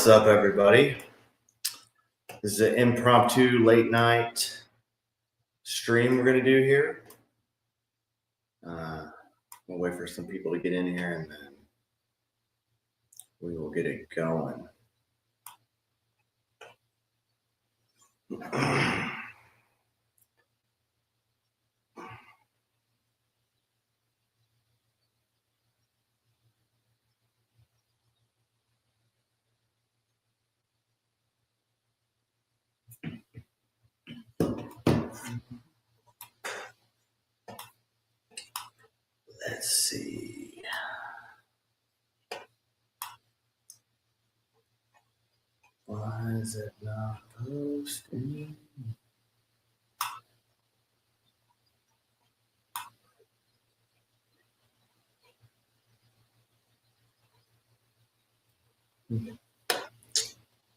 What's up, everybody? This is an impromptu late night stream we're going to do here. We'll wait for some people to get in here and then we will get it going. Let's see. Why is it not posting? It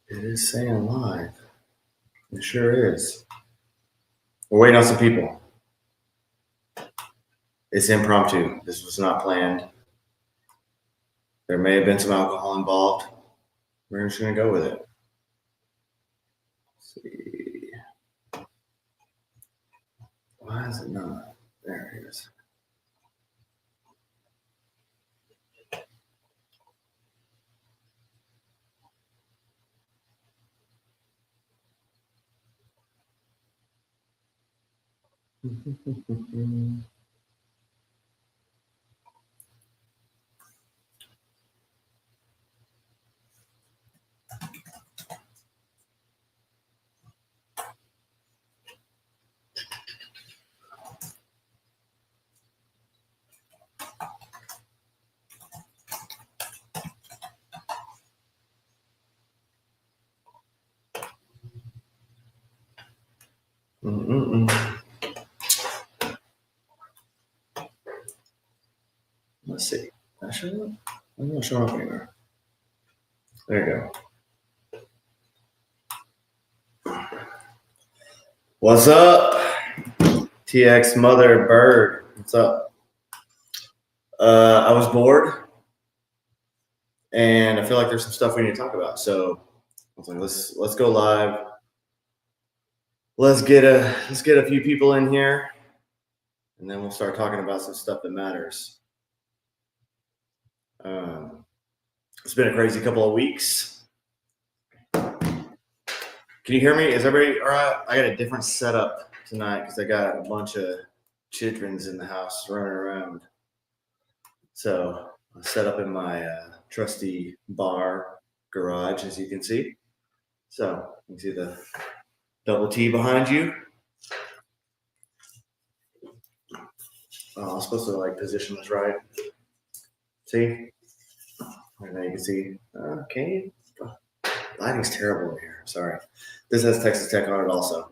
is saying live. It sure is. We're waiting on some people. It's impromptu. This was not planned. There may have been some alcohol involved. We're just going to go with it. Let's see. Why is it not? There it is. Let's see. That show up? I'm not showing up anywhere. There you go. What's up? TX Mother Bird. What's up? I was bored, and I feel like there's some stuff we need to talk about. So I was like, let's go live. Let's get a few people in here, and then we'll start talking about some stuff that matters. It's been a crazy couple of weeks. Can you hear me? Is everybody all right? I got a different setup tonight because I got a bunch of childrens in the house running around. So I set up in my trusty bar garage, as you can see. So you can see the double T behind you. Oh, I'm supposed to like position this right. See? And now you can see. Okay. Lighting's terrible in here. Sorry. This has Texas Tech on it also.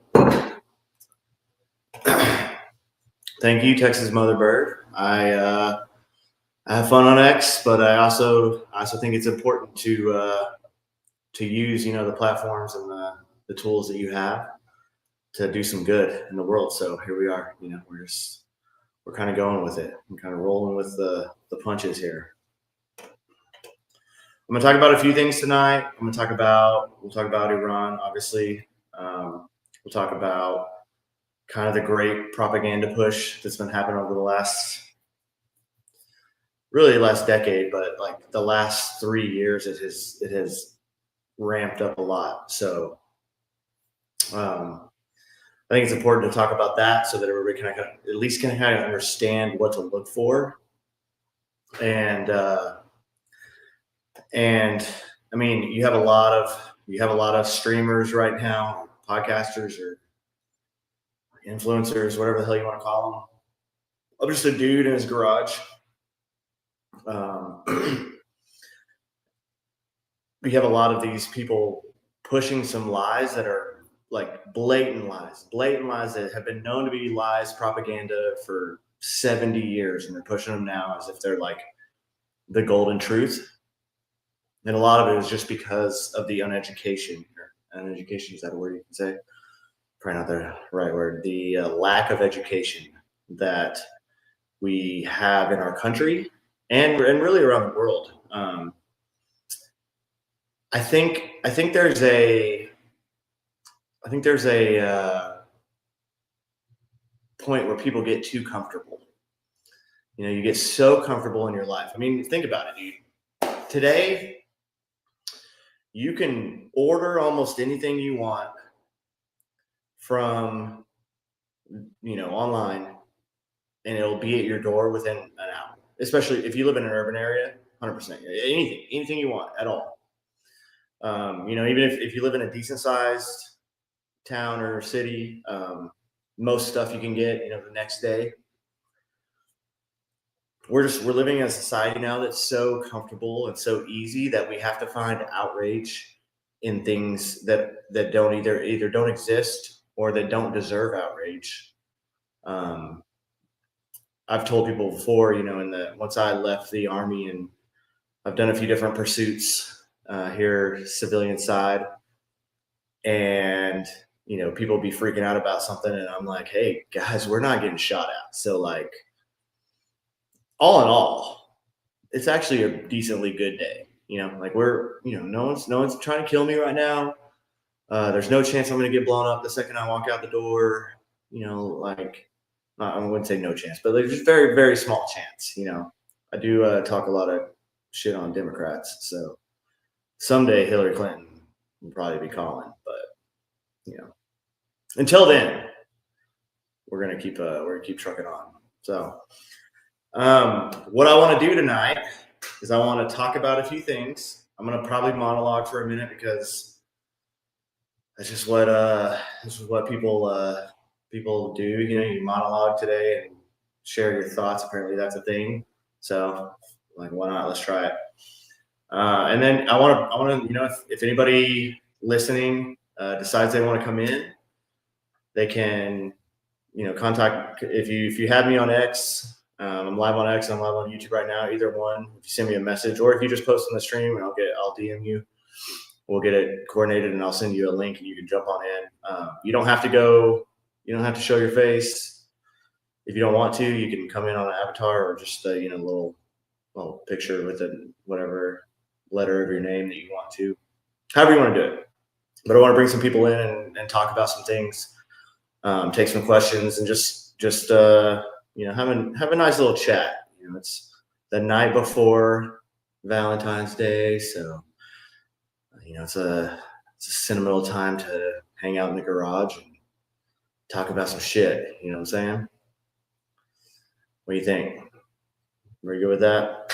Thank you, Texas Mother Bird. I have fun on X, but I also think it's important to use the platforms and the tools that you have to do some good in the world. So here we are. We're kind of going with it. I'm kind of rolling with the punches here. I'm going to talk about a few things tonight. We'll talk about Iran, obviously. We'll talk about kind of the great propaganda push that's been happening over the last decade, but like the last 3 years, it has ramped up a lot. So I think it's important to talk about that so that everybody can at least kind of understand what to look for. And I mean, you have a lot of streamers right now, podcasters or influencers, whatever the hell you want to call them. I'm just a dude in his garage. We have a lot of these people pushing some lies that are like blatant lies that have been known to be lies, propaganda for 70 years, and they're pushing them now as if they're like the golden truth. And a lot of it is just because of the uneducation. Uneducation, is that a word you can say? Probably not the right word. The lack of education that we have in our country and really around the world. I think there's a point where people get too comfortable. You get so comfortable in your life. I mean, think about it, dude. Today, you can order almost anything you want from online, and it'll be at your door within an hour. Especially if you live in an urban area, 100%. Anything you want at all. Even if you live in a decent sized town or city, most stuff you can get, the next day. We're living in a society now that's so comfortable and so easy that we have to find outrage in things that don't either don't exist or that don't deserve outrage. Um, I've told people before, once I left the army, and I've done a few different pursuits here, civilian side, and people be freaking out about something, and I'm like, hey guys, we're not getting shot at. So like, all in all, it's actually a decently good day. Like no one's trying to kill me right now. There's no chance I'm going to get blown up the second I walk out the door. Like, I wouldn't say no chance, but there's just very, very small chance. I do talk a lot of shit on Democrats, so someday Hillary Clinton will probably be calling. But until then, we're gonna keep trucking on. So, what I want to do tonight is I want to talk about a few things. I'm gonna probably monologue for a minute because that's just what people do. You monologue today and share your thoughts. Apparently, that's a thing. So, like, why not? Let's try it. And then I want to, if anybody listening decides they want to come in, they can, contact. If you have me on X, I'm live on X. I'm live on YouTube right now. Either one. If you send me a message, or if you just post on the stream, and I'll DM you. We'll get it coordinated, and I'll send you a link, and you can jump on in. You don't have to go. You don't have to show your face. If you don't want to, you can come in on an avatar or just a little picture with whatever letter of your name that you want to, however you want to do it. But I want to bring some people in and talk about some things, take some questions, and just have a nice little chat. It's the night before Valentine's Day, so it's a sentimental time to hang out in the garage and talk about some shit. You know what I'm saying? What do you think? Are you good with that?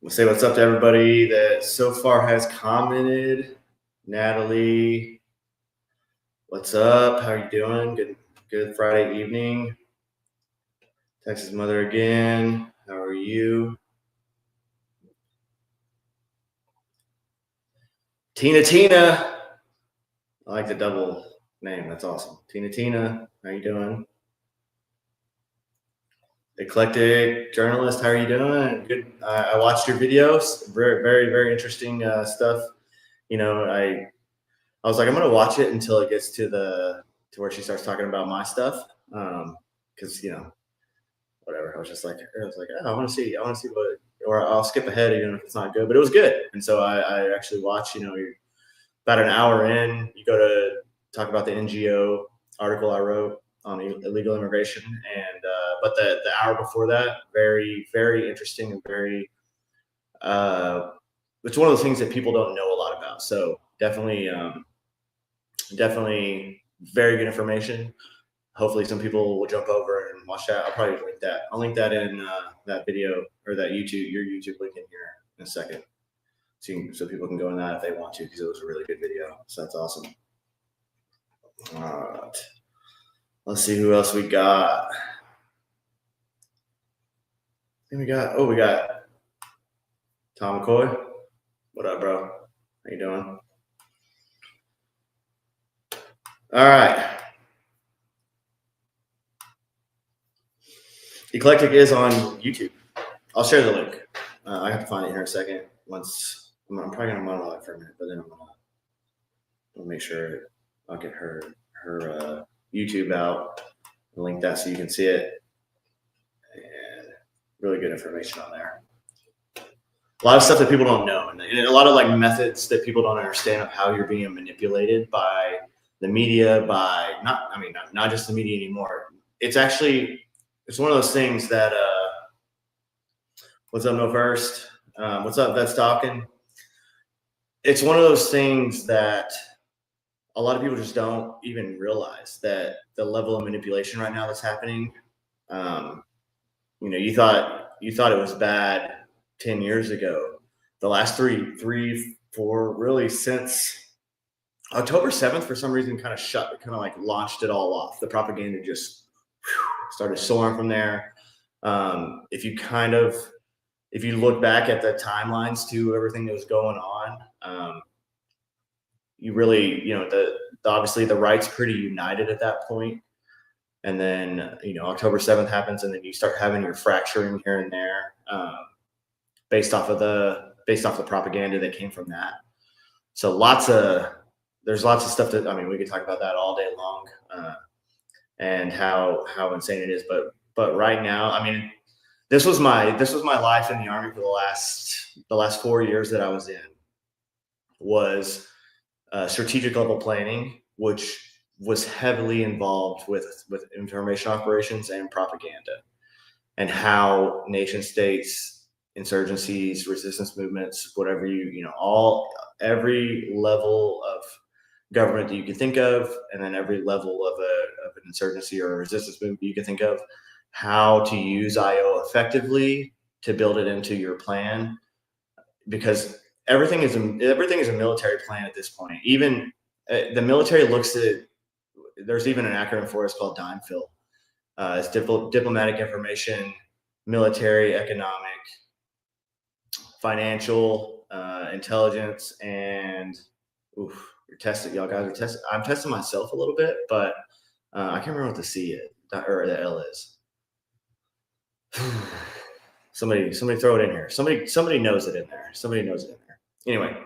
We'll say what's up to everybody that so far has commented. Natalie, what's up? How are you doing? Good Friday evening. Texas Mother again. How are you? Tina. I like the double name. That's awesome. Tina, how you doing? Eclectic journalist, how are you doing? Good. I watched your videos. Very, very, very interesting stuff. I was like, I'm gonna watch it until it gets to where she starts talking about my stuff. Because whatever. I was like, oh, I want to see what, or I'll skip ahead even if it's not good. But it was good, and so I actually watched. You're about an hour in. You go to talk about the NGO article I wrote on illegal immigration, and but the hour before that, very, very interesting and very. It's one of those things that people don't know a lot about. So definitely very good information. Hopefully some people will jump over and watch that. I'll probably link that. I'll link that in that video or that your YouTube link in here in a second. So people can go in that if they want to, because it was a really good video. So that's awesome. All right. Let's see who else we got. We got Tom McCoy. What up, bro? How you doing? All right. Eclectic is on YouTube. I'll share the link. I have to find it here in a second. Once I'm probably gonna monologue for a minute, but then I'll make sure I'll get her YouTube out and link that so you can see it. And really good information on there. A lot of stuff that people don't know, and a lot of like methods that people don't understand of how you're being manipulated by the media, by not just the media anymore. It's one of those things that what's up, No First? What's up, Vets Talking? It's one of those things that a lot of people just don't even realize, that the level of manipulation right now that's happening. You thought it was bad 10 years ago. The last three, four, really since October 7th, for some reason, kind of like launched it all off. The propaganda just started soaring from there. If you look back at the timelines to everything that was going on, you really, obviously the right's pretty united at that point. And then, October 7th happens, and then you start having your fracturing here and there, based off the propaganda that came from that. So there's lots of stuff that, we could talk about that all day long, and how insane it is. But right now, this was my life in the Army for the last 4 years that I was in, was strategic level planning, which was heavily involved with information operations and propaganda, and how nation states, insurgencies, resistance movements, whatever every level of government that you can think of, and then every level of an insurgency or a resistance movement you can think of, how to use IO effectively to build it into your plan, because everything is a military plan at this point. Even the military looks at it. There's even an acronym for it. It's called DIMEFIL. It's diplomatic information, military, economic, financial, intelligence, and you're testing. Y'all guys are testing. I'm testing myself a little bit, but I can't remember what the C is or the L is. Somebody throw it in here. Somebody knows it in there. Anyway,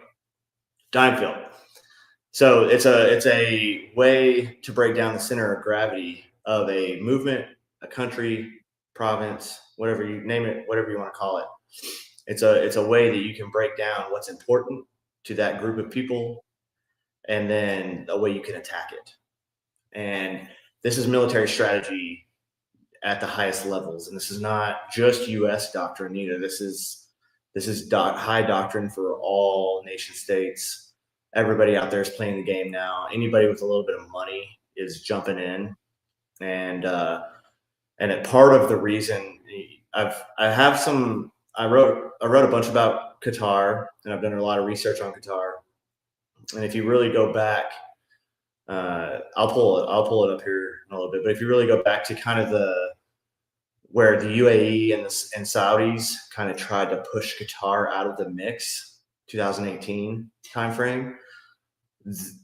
DIMEFIL. So it's a way to break down the center of gravity of a movement, a country, province, whatever you name it, whatever you want to call it. It's a way that you can break down what's important to that group of people, and then a way you can attack it. And this is military strategy at the highest levels, and this is not just U.S. doctrine either. This is high doctrine for all nation states. Everybody out there is playing the game now. Anybody with a little bit of money is jumping in, and part of the reason I wrote a bunch about Qatar, and I've done a lot of research on Qatar. And if you really go back, I'll pull it up here in a little bit. But if you really go back to kind of where the UAE and Saudis kind of tried to push Qatar out of the mix, 2018 timeframe,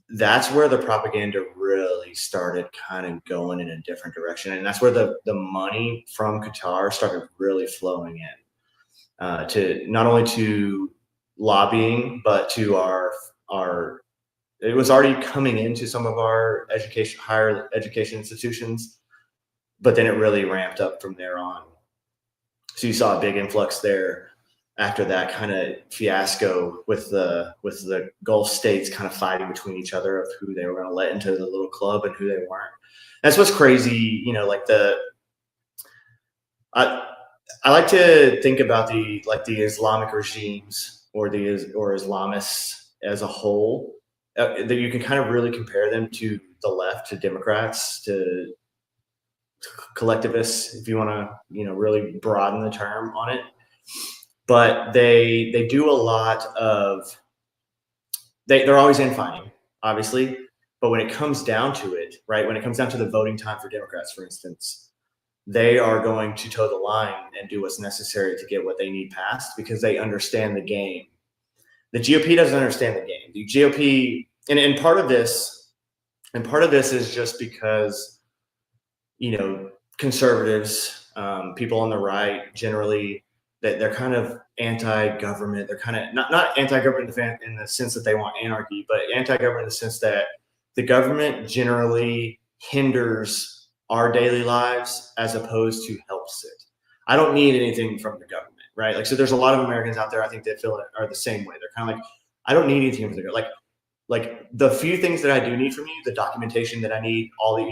that's where the propaganda really started kind of going in a different direction. And that's where the money from Qatar started really flowing in, to not only to lobbying, but to our it was already coming into some of our higher education institutions, but then it really ramped up from there on. So you saw a big influx there after that kind of fiasco with the Gulf states kind of fighting between each other of who they were going to let into the little club and who they weren't. That's what's crazy, I like to think about the Islamic regimes or Islamists as a whole, that you can kind of really compare them to the left, to Democrats, to collectivists, if you want to, really broaden the term on it. But they do a lot of, they're always infighting, obviously. But when it comes down to it, right, when it comes down to the voting time for Democrats, for instance, they are going to toe the line and do what's necessary to get what they need passed, because they understand the game. The GOP doesn't understand the game. The GOP, and part of this is just because, conservatives, people on the right generally, that they're kind of anti-government. They're kind of not anti-government in the sense that they want anarchy, but anti-government in the sense that the government generally hinders our daily lives as opposed to helps it. I don't need anything from the government, right? Like, so there's a lot of Americans out there, I think, that feel are the same way. They're kind of like, I don't need anything from the government. Like the few things that I do need from you, the documentation that I need, all the,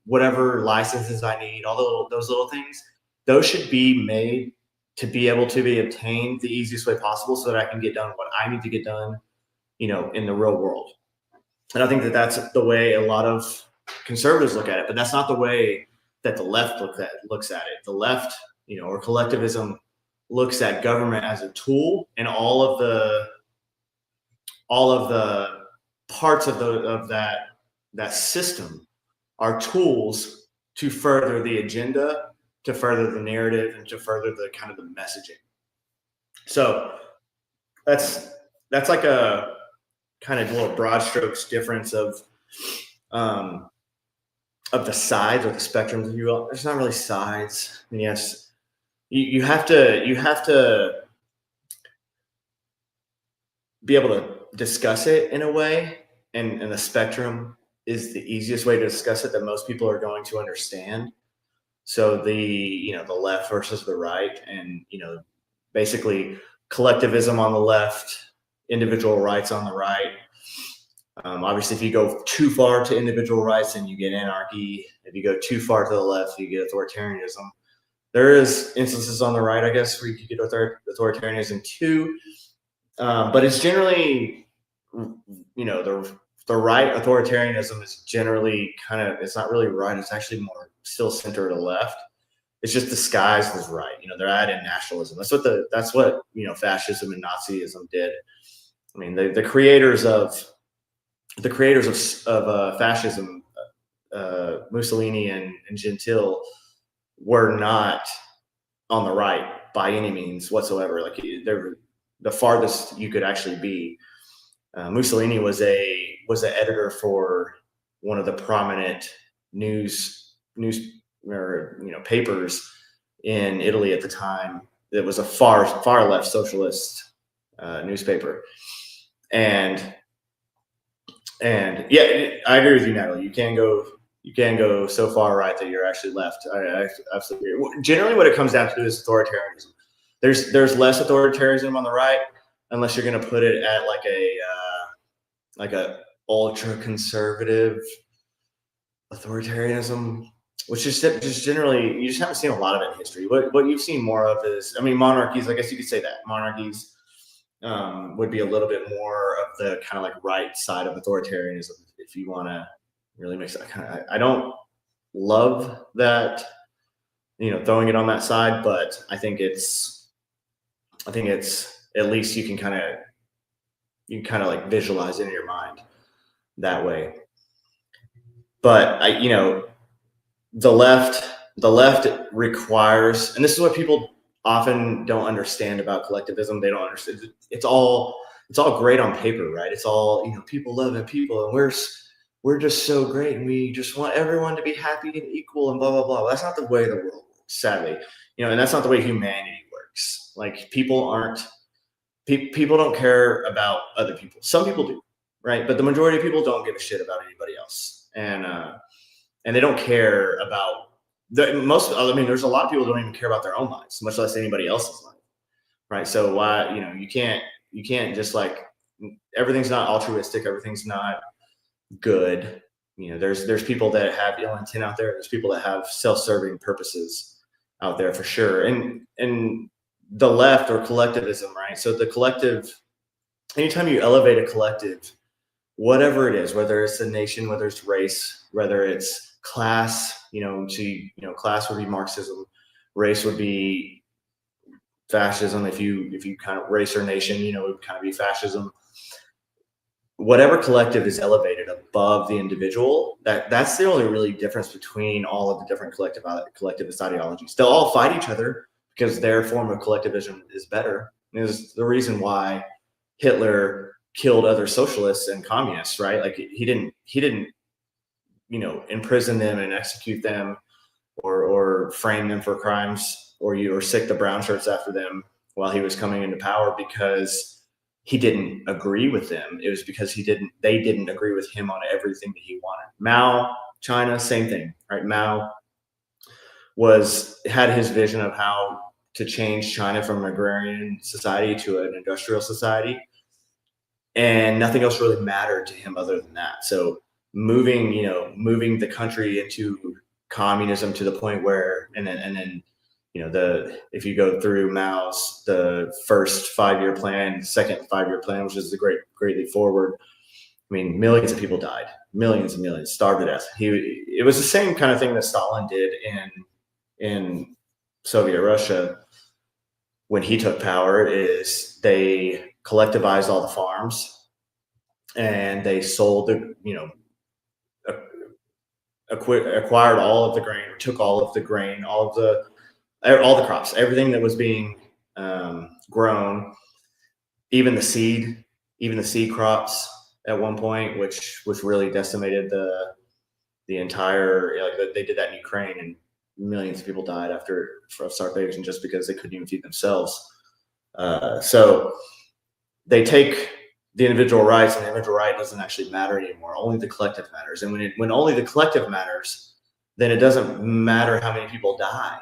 whatever licenses I need, all those little things, those should be made to be able to be obtained the easiest way possible so that I can get done what I need to get done, in the real world. And I think that that's the way a lot of conservatives look at it, but that's not the way that the left looks at it. The left, or collectivism, looks at government as a tool, and all of the parts of that system are tools to further the agenda, to further the narrative, and to further the kind of the messaging. So that's like a kind of little broad strokes difference of the sides or the spectrums, if you will. There's not really sides. And yes, you have to be able to discuss it in a way, and the spectrum is the easiest way to discuss it that most people are going to understand. So the left versus the right, and basically collectivism on the left, individual rights on the right. Obviously, if you go too far to individual rights, then you get anarchy. If you go too far to the left, you get authoritarianism. There is instances on the right, I guess, where you could get authoritarianism too, but it's generally, the right authoritarianism is generally it's not really right. It's actually more still center to left. It's just disguised as right. They're adding nationalism. That's what fascism and Nazism did. I mean, the creators of fascism, Mussolini and Gentile, were not on the right by any means whatsoever. Like, they're the farthest you could actually be. Mussolini was an editor for one of the prominent news or papers in Italy at the time. It was a far left socialist newspaper, and yeah, I agree with you, Natalie. You can go so far right that you're actually left. I absolutely agree. Generally, what it comes down to is authoritarianism. There's less authoritarianism on the right, unless you're going to put it at like a ultra conservative authoritarianism, which is just generally, you just haven't seen a lot of it in history. What you've seen more of is, I mean, monarchies. I guess you could say that monarchies would be a little bit more of the kind of like right side of authoritarianism, if you want to really mix it. I don't love that, throwing it on that side, but I think it's at least you can kind of like visualize it in your mind that way. But the left requires, and this is what people often don't understand about collectivism. They don't understand. It's all great on paper, right? It's all, people loving people, and we're just so great, and we just want everyone to be happy and equal, and blah blah blah. That's not the way the world works, sadly. And that's not the way humanity works. Like, people don't care about other people. Some people do, right? But the majority of people don't give a shit about anybody else, and they don't care about there's a lot of people who don't even care about their own lives, much less anybody else's life, right? So why, you can't just like, everything's not altruistic, everything's not good. There's people that have ill intent out there. There's people that have self-serving purposes out there, for sure. And the left, or collectivism, right? So the collective, anytime you elevate a collective, whatever it is, whether it's a nation, whether it's race, whether it's class, class would be Marxism, race would be fascism. If you kind of race or nation, it would kind of be fascism. Whatever collective is elevated above the individual, that's the only really difference between all of the different collectivist ideologies. They'll all fight each other because their form of collectivism is better. Is the reason why Hitler killed other socialists and communists, right? Like, he didn't imprison them and execute them, or frame them for crimes, or sick the brown shirts after them while he was coming into power, because he didn't agree with them. It was because they didn't agree with him on everything that he wanted. Mao, China, same thing, right? Mao had his vision of how to change China from an agrarian society to an industrial society, and nothing else really mattered to him other than that. So moving the country into communism to the point where, and then if you go through Mao's the first 5-year plan, second 5-year plan, which is the Great Leap Forward. I mean, millions of people died, millions and millions starved to death. It was the same kind of thing that Stalin did in Soviet Russia when he took power. Is they collectivized all the farms and they sold acquired all of the grain, or took all of the grain, all the crops, everything that was being grown, even the seed crops at one point, which really decimated the entire, they did that in Ukraine, and millions of people died of starvation just because they couldn't even feed themselves. So they take the individual rights, and the individual right doesn't actually matter anymore. Only the collective matters. And when only the collective matters, then it doesn't matter how many people die,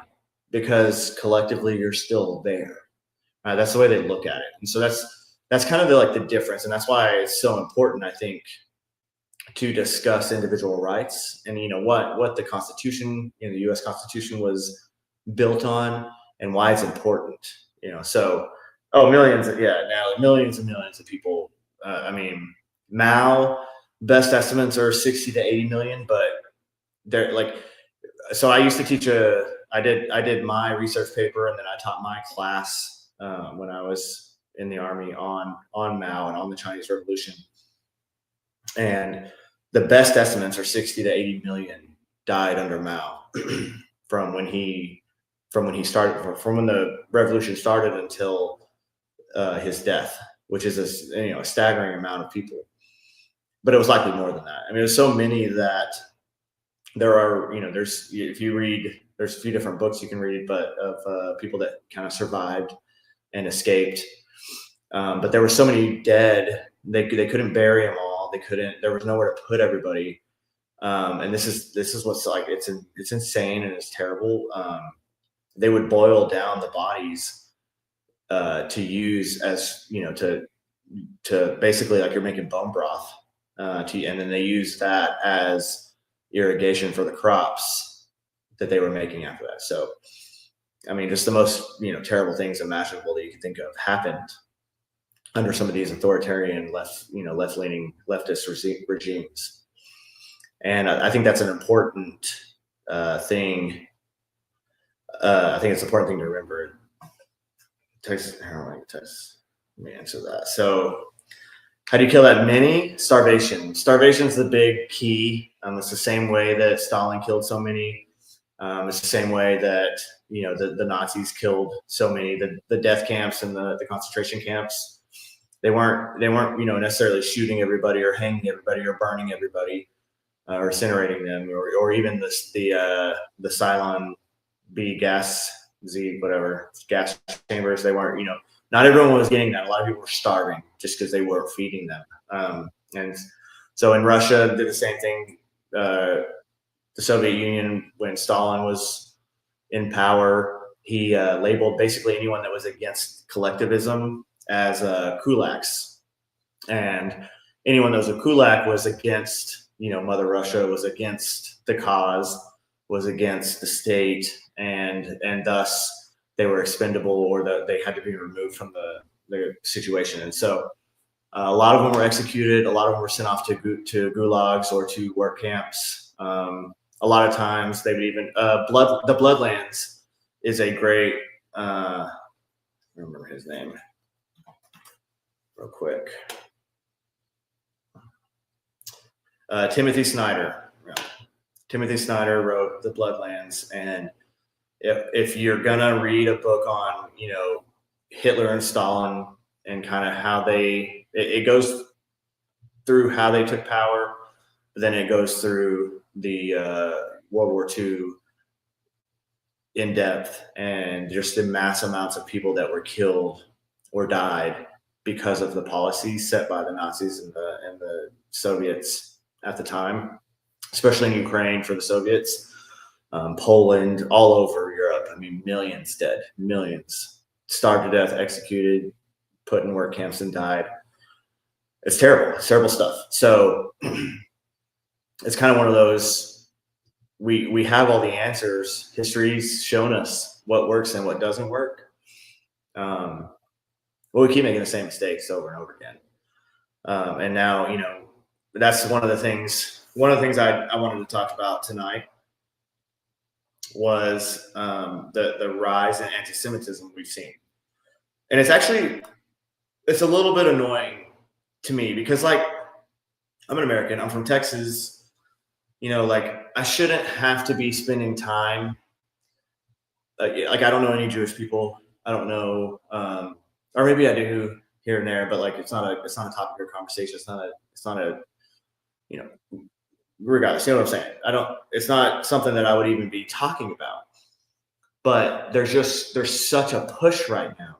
because collectively you're still there. That's the way they look at it. And so that's kind of the difference. And that's why it's so important, I think, to discuss individual rights and what the Constitution, the U.S. Constitution was built on, and why it's important. So millions and millions of people. I mean, Mao, best estimates are 60 to 80 million, but they're so I used to teach I did my research paper, and then I taught my class when I was in the Army on Mao and on the Chinese Revolution. And the best estimates are 60 to 80 million died under Mao from when the revolution started until his death, which is a staggering amount of people. But it was likely more than that. I mean, there's so many that there are, there's a few different books you can read, but of people that kind of survived and escaped. But there were so many dead, they couldn't bury them all. There was nowhere to put everybody. And this is what's it's insane and it's terrible. They would boil down the bodies to use as, to basically you're making bone broth, and then they use that as irrigation for the crops that they were making after that. So, I mean, just the most, terrible things imaginable that you can think of happened under some of these authoritarian left-leaning leftist regimes. And I think that's an important thing. I think it's an important thing to remember. Let me answer that. So, how do you kill that many? Starvation. Starvation is the big key. It's the same way that Stalin killed so many. It's the same way that the Nazis killed so many. The death camps and the concentration camps. They weren't necessarily shooting everybody or hanging everybody or burning everybody or incinerating them or even the Cylon B gas chambers. They weren't not everyone was getting that. A lot of people were starving just because they weren't feeding them. And so in Russia, did the same thing. The Soviet Union, when Stalin was in power, he labeled basically anyone that was against collectivism as kulaks. And anyone that was a kulak was against, Mother Russia, was against the cause, was against the state, and thus they were expendable, or they had to be removed from the situation. And so a lot of them were executed. A lot of them were sent off to gulags or to work camps. A lot of times they would even the Bloodlands is a great I remember his name real quick. Timothy Snyder. Yeah. Timothy Snyder wrote The Bloodlands, and if you're gonna read a book on Hitler and Stalin and kind of how it goes through how they took power, but then it goes through the World War II in depth, and just the mass amounts of people that were killed or died because of the policies set by the Nazis and the Soviets at the time, especially in Ukraine for the Soviets. Poland, all over Europe. I mean, millions dead, millions starved to death, executed, put in work camps, and died. It's terrible. It's terrible stuff. So it's kind of one of those. We have all the answers. History's shown us what works and what doesn't work. Well, we keep making the same mistakes over and over again. And now, that's one of the things. One of the things I wanted to talk about tonight was the rise in anti-Semitism we've seen, and it's a little bit annoying to me because, like, I'm an American. I'm from Texas. Like, I shouldn't have to be spending time. Like, I don't know any Jewish people. I don't know, or maybe I do here and there, but like, it's not a topic of conversation. It's not a, regardless, you know what I'm saying? It's not something that I would even be talking about, but there's such a push right now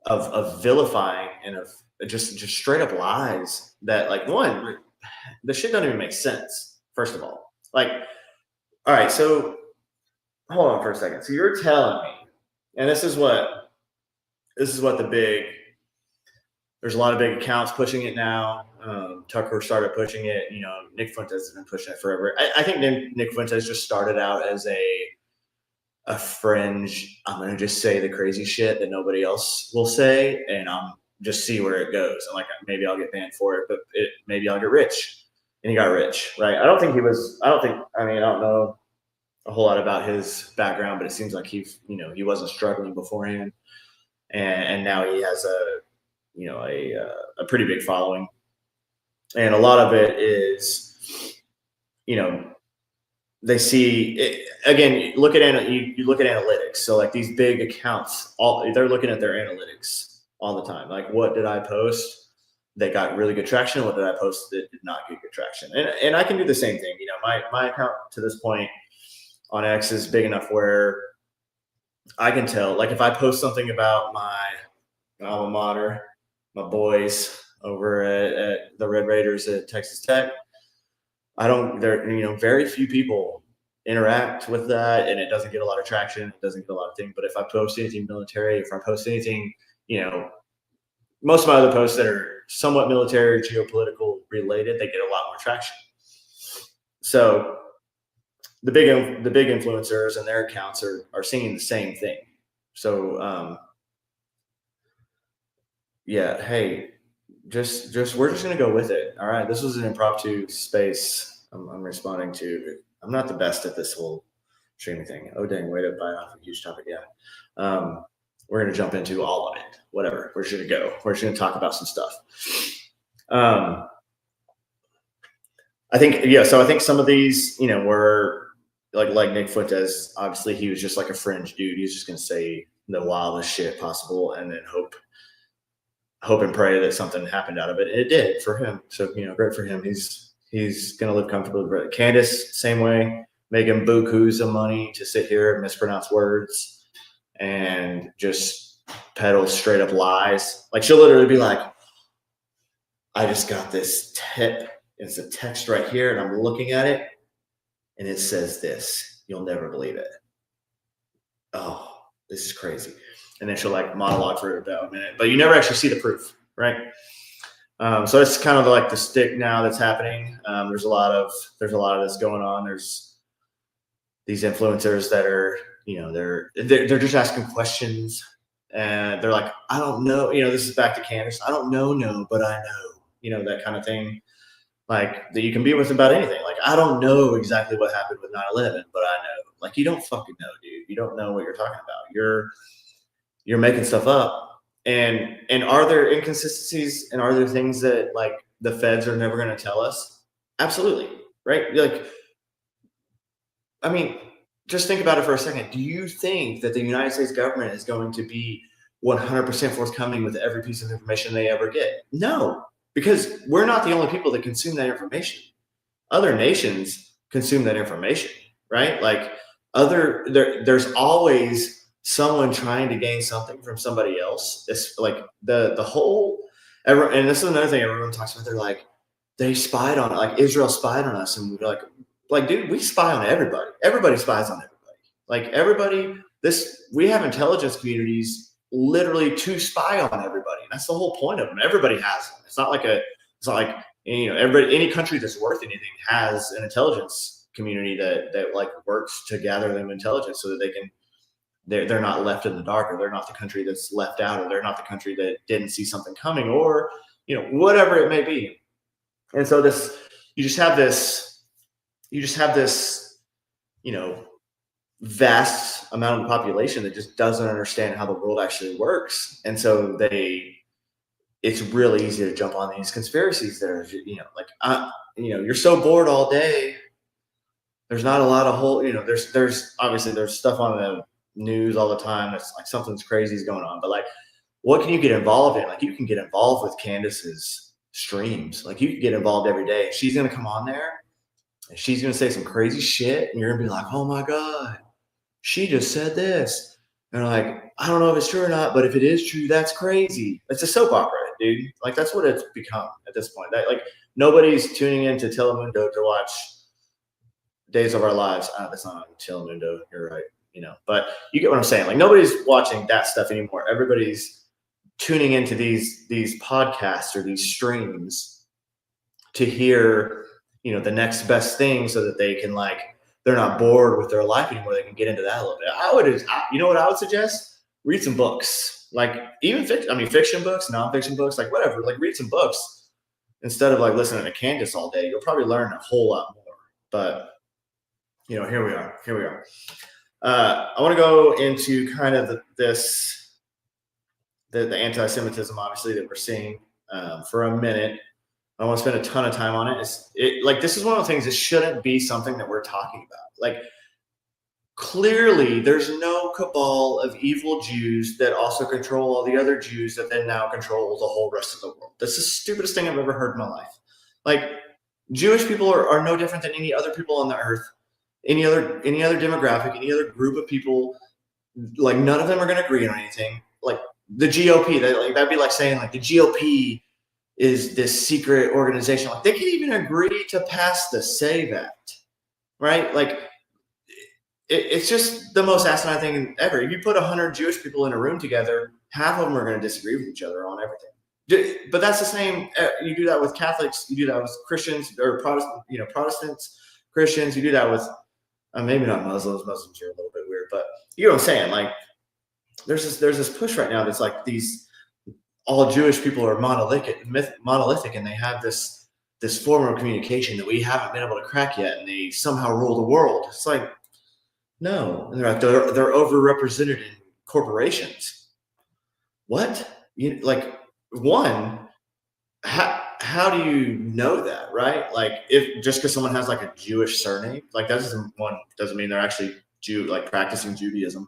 of vilifying and of just straight up lies that, like, one, the shit doesn't even make sense. First of all, like, all right, so hold on for a second. So you're telling me, and this is what there's a lot of big accounts pushing it now. Tucker started pushing it. Nick Fuentes has been pushing it forever. I think Nick Fuentes just started out as a fringe. I'm gonna just say the crazy shit that nobody else will say, and I'm just see where it goes. And like, maybe I'll get banned for it, but maybe I'll get rich. And he got rich, right? I don't know a whole lot about his background, but it seems like he wasn't struggling beforehand, and now he has a pretty big following, and a lot of it is, they see it, again. You look at analytics. So like, these big accounts, they're looking at their analytics all the time. Like, what did I post that got really good traction? What did I post that did not get good traction? And I can do the same thing. My account to this point on X is big enough where I can tell, like, if I post something about my alma mater, my boys over at the Red Raiders at Texas Tech, very few people interact with that, and it doesn't get a lot of traction. It doesn't get a lot of things. But if I post anything military, if I post anything, most of my other posts that are somewhat military or geopolitical related, they get a lot more traction. So the big influencers and their accounts are seeing the same thing. So yeah, hey, just we're just gonna go with it. All right, this was an impromptu space. I'm responding to. I'm not the best at this whole streaming thing. Oh dang, way to bite off a huge topic. Yeah. We're going to jump into all of it. Whatever. We're just going to go. We're just going to talk about some stuff. I think some of these, were like Nick Fuentes. Obviously, he was just like a fringe dude. He was just going to say the wildest shit possible, and then hope and pray that something happened out of it. And it did for him. So great for him. He's going to live comfortably. Candace, same way, making bukus of money to sit here and mispronounce words and just peddle straight up lies. Like, she'll literally be like, I just got this tip. It's a text right here, and I'm looking at it, and it says this. You'll never believe it. Oh, this is crazy. And then she'll like monologue for about a minute, but you never actually see the proof, right? So that's kind of like the stick now that's happening. There's a lot of this going on. There's these influencers that are, they're just asking questions, and they're like, I don't know. This is back to Candace. I don't know, but I know. That kind of thing. Like, that you can be with about anything. Like, I don't know exactly what happened with 9/11, but I know. Like, you don't fucking know, dude. You don't know what you're talking about. You're making stuff up. And are there inconsistencies, and are there things that like the feds are never going to tell us? Absolutely, right? Like, I mean, just think about it for a second. Do you think that the United States government is going to be 100% forthcoming with every piece of information they ever get? No, because we're not the only people that consume that information. Other nations consume that information, right? Like, there's always someone trying to gain something from somebody else. It's like the whole, and this is another thing everyone talks about. They're like, they spied on it, like Israel spied on us, and we're like, like, dude, we spy on everybody. Everybody spies on everybody. Like everybody, we have intelligence communities literally to spy on everybody. That's the whole point of them. Everybody has them. It's not like, everybody, any country that's worth anything has an intelligence community that like works to gather them intelligence so that they're not left in the dark, or they're not the country that's left out, or they're not the country that didn't see something coming, or whatever it may be. And so you just have this vast amount of the population that just doesn't understand how the world actually works, and so it's really easy to jump on these conspiracies that are you're so bored all day. There's not a lot of there's obviously there's stuff on the news all the time that's like something's crazy is going on, but like, what can you get involved in? Like, you can get involved with Candace's streams. Like, you can get involved every day. She's gonna come on there and she's gonna say some crazy shit, and you're gonna be like, oh my god, she just said this. And like, I don't know if it's true or not, but if it is true, that's crazy. It's a soap opera, dude. Like, that's what it's become at this point. Like, nobody's tuning into Telemundo to watch Days of Our Lives. That's not on Telemundo. You're right. But you get what I'm saying. Like, nobody's watching that stuff anymore. Everybody's tuning into these podcasts or these streams to hear, the next best thing, so that they can, like, they're not bored with their life anymore. They can get into that a little bit. You know what I would suggest? Read some books, like even fiction books, nonfiction books, like whatever. Like, read some books instead of like listening to Candace all day. You'll probably learn a whole lot more. But here we are. I want to go into kind of the anti-Semitism, obviously, that we're seeing for a minute. I don't want to spend a ton of time on it. This is one of the things that shouldn't be something that we're talking about. Like, clearly, there's no cabal of evil Jews that also control all the other Jews that then now control the whole rest of the world. That's the stupidest thing I've ever heard in my life. Like, Jewish people are no different than any other people on the earth. Any other demographic, any other group of people, like, none of them are going to agree on anything. Like, the GOP, that'd be like saying, like, the GOP is this secret organization. Like, they can even agree to pass the SAVE Act, right? Like, it's just the most asinine thing ever. If you put 100 Jewish people in a room together, half of them are going to disagree with each other on everything. But that's the same. You do that with Catholics. You do that with Christians or Protestants, Christians. You do that with maybe not Muslims. Muslims are a little bit weird, but you know what I'm saying? Like, there's this push right now that's like all Jewish people are monolithic, and they have this form of communication that we haven't been able to crack yet, and they somehow rule the world. It's like, no, and they're overrepresented in corporations. What? How do you know that, right? Like, if just because someone has like a Jewish surname, like, that doesn't mean they're actually practicing Judaism,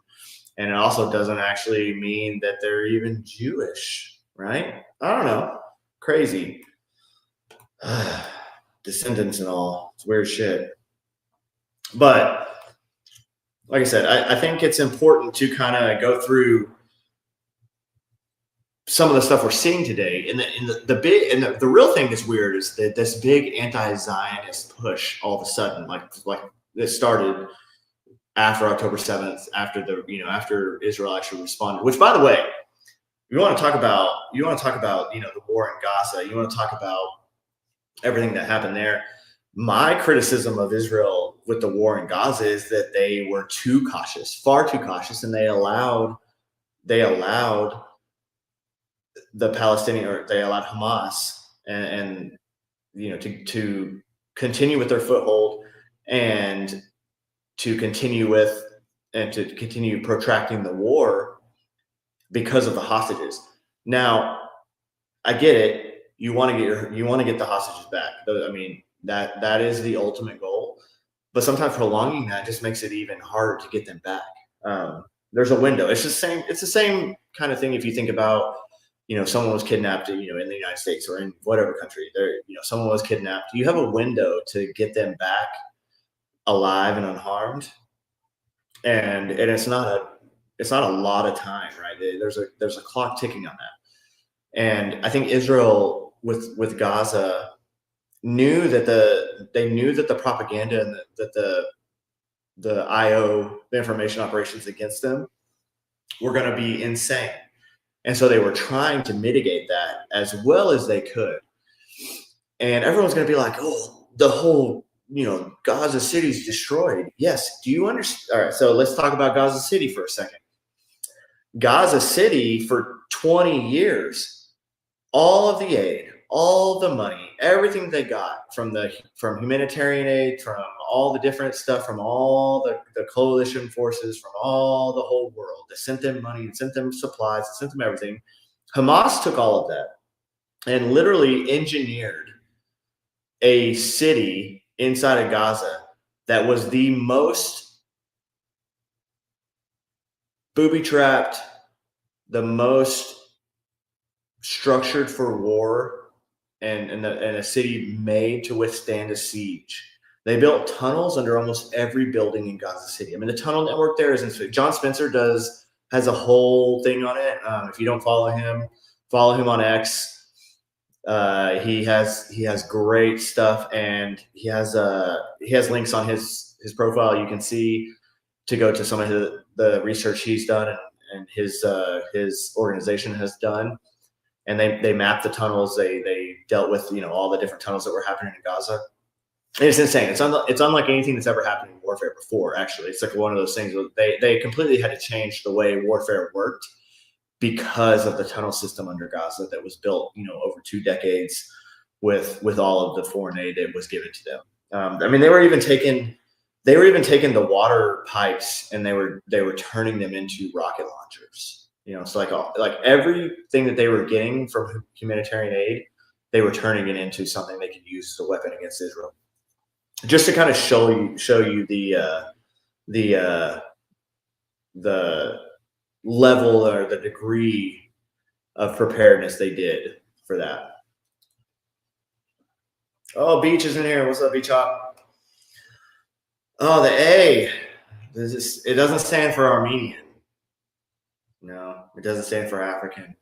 and it also doesn't actually mean that they're even Jewish, right? I don't know. Crazy. Descendants and all. It's weird shit. But like I said, I think it's important to kind of go through some of the stuff we're seeing today. And the real thing that's weird is that this big anti-Zionist push all of a sudden, like this started after October 7th, after Israel actually responded. Which, by the way, you want to talk about the war in Gaza. You want to talk about everything that happened there. My criticism of Israel with the war in Gaza is that they were too cautious, far too cautious, and they allowed the Palestinian, or they allowed Hamas and to continue with their foothold, and to continue protracting the war because of the hostages. Now, I get it. You want to get the hostages back. I mean, that is the ultimate goal. But sometimes prolonging that just makes it even harder to get them back. There's a window. It's the same kind of thing if you think about, someone was kidnapped, in the United States or in whatever country. Someone was kidnapped. You have a window to get them back alive and unharmed, and it's not a lot of time, right? There's a clock ticking on that. And I think Israel with Gaza, knew that the propaganda and the IO, the information operations against them, were going to be insane. And so they were trying to mitigate that as well as they could. And everyone's going to be like, oh, the whole, Gaza City's destroyed. Yes. Do you understand? All right. So let's talk about Gaza City for a second. Gaza City, for 20 years, all of the aid, all the money, everything they got from humanitarian aid, from all the different stuff, from all the coalition forces, from all the whole world, they sent them money, sent them supplies, sent them everything. Hamas took all of that and literally engineered a city inside of Gaza that was the most booby-trapped, the most structured for war, and a city made to withstand a siege. They built tunnels under almost every building in Gaza City. I mean, the tunnel network there is insane. John Spencer has a whole thing on it. If you don't follow him on X. He has great stuff, and he has links on his profile. You can see to go to some of the research he's done and his organization has done, and they mapped the tunnels. They dealt with all the different tunnels that were happening in Gaza. And it's insane. It's unlike anything that's ever happened in warfare before. Actually, it's like one of those things where they completely had to change the way warfare worked because of the tunnel system under Gaza that was built, over 2 decades with all of the foreign aid that was given to them. I mean, they were even taking the water pipes and they were turning them into rocket launchers. So like everything that they were getting from humanitarian aid, they were turning it into something they could use as a weapon against Israel. Just to kind of show you the level or the degree of preparedness they did for that. Oh, Beach is in here. What's up, Beach Hop? Oh, the A. It doesn't stand for Armenian. No, it doesn't stand for African.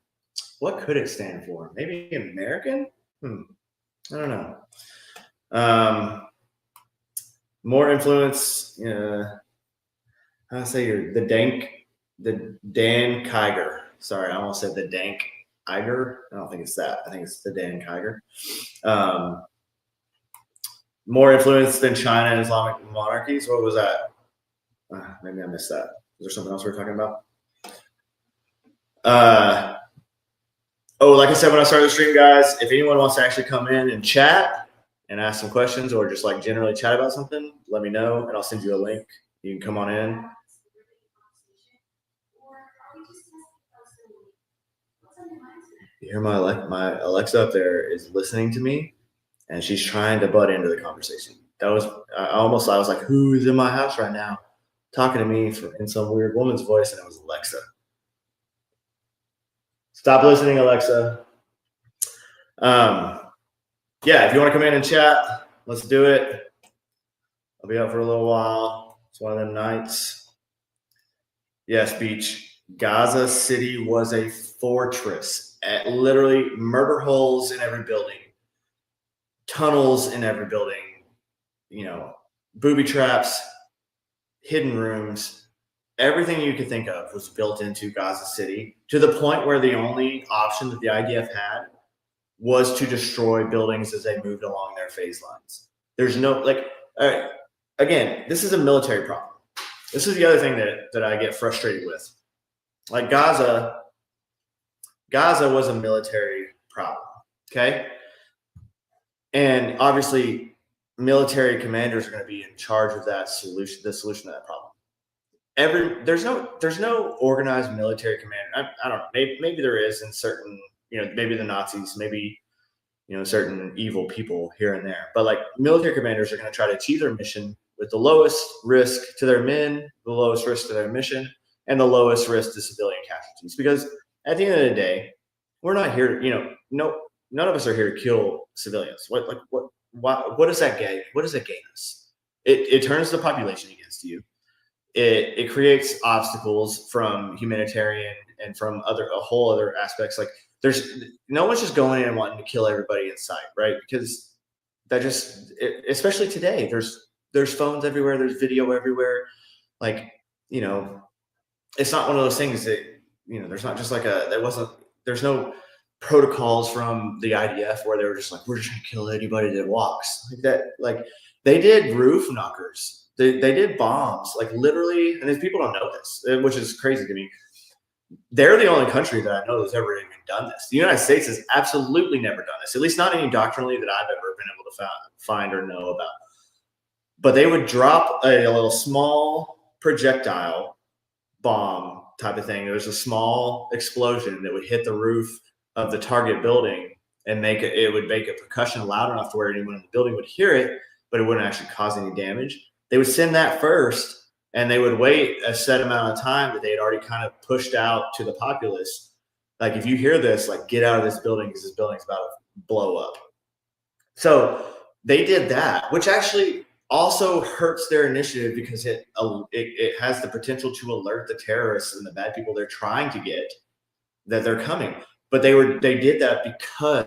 What could it stand for? Maybe American? I don't know. More influence. How do I say the Dan Kiger. Sorry, I almost said the Dank Iger. I don't think it's that. I think it's the Dan Kiger. More influence than China and Islamic monarchies. What was that? Maybe I missed that. Is there something else we're talking about? Like I said when I started the stream, guys, if anyone wants to actually come in and chat and ask some questions or just like generally chat about something, let me know and I'll send you a link. You can come on in. You hear my Alexa up there is listening to me, and she's trying to butt into the conversation. I was like, who is in my house right now talking to me in some weird woman's voice? And it was Alexa. Stop listening, Alexa. Yeah, if you want to come in and chat, let's do it. I'll be up for a little while. It's one of them nights. Yes, Beach. Gaza City was a fortress. Literally murder holes in every building, tunnels in every building, booby traps, hidden rooms, everything you could think of was built into Gaza City, to the point where the only option that the IDF had was to destroy buildings as they moved along their phase lines. There's no, again, this is a military problem. This is the other thing that I get frustrated with. Like Gaza was a military problem, okay? And obviously, military commanders are going to be in charge of the solution to that problem. There's no organized military commander. I don't know. Maybe there is in certain, maybe the Nazis, maybe certain evil people here and there. But like military commanders are going to try to achieve their mission with the lowest risk to their men, the lowest risk to their mission, and the lowest risk to civilian casualties. Because at the end of the day, we're not here. None of us are here to kill civilians. What does that gain? What does it gain us? It turns the population against you. It creates obstacles from humanitarian and from a whole other aspects. Like there's no one's just going in and wanting to kill everybody in sight, right? Because especially today, there's phones everywhere, there's video everywhere. Like, you know, it's not one of those things that, there's not just like there's no protocols from the IDF where they were just like, we're just gonna kill anybody that walks like that. Like, they did roof knockers, they did bombs, like literally. And if people don't know this, which is crazy to me, they're the only country that I know that's ever even done this. The United States has absolutely never done this, at least not any doctrinally that I've ever been able to find or know about. But they would drop a little small projectile bomb type of thing. It was a small explosion that would hit the roof of the target building and it would make a percussion loud enough to where anyone in the building would hear it, but it wouldn't actually cause any damage. They would send that first, and they would wait a set amount of time that they had already kind of pushed out to the populace. Like, if you hear this, like, get out of this building because this building's about to blow up. So they did that, which actually also hurts their initiative because it has the potential to alert the terrorists and the bad people they're trying to get that they're coming. But they did that because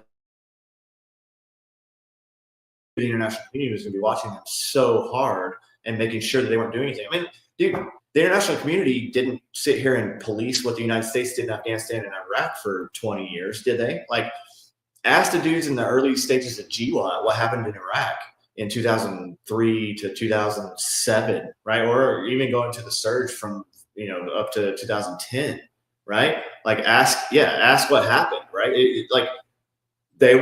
the international community was going to be watching them so hard and making sure that they weren't doing anything. I mean, dude, the international community didn't sit here and police what the United States did in Afghanistan and Iraq for 20 years, did they? Like, ask the dudes in the early stages of GWAT what happened in Iraq in 2003 to 2007, right? Or even going to the surge from, up to 2010, right? Like, ask what happened, right? Like, there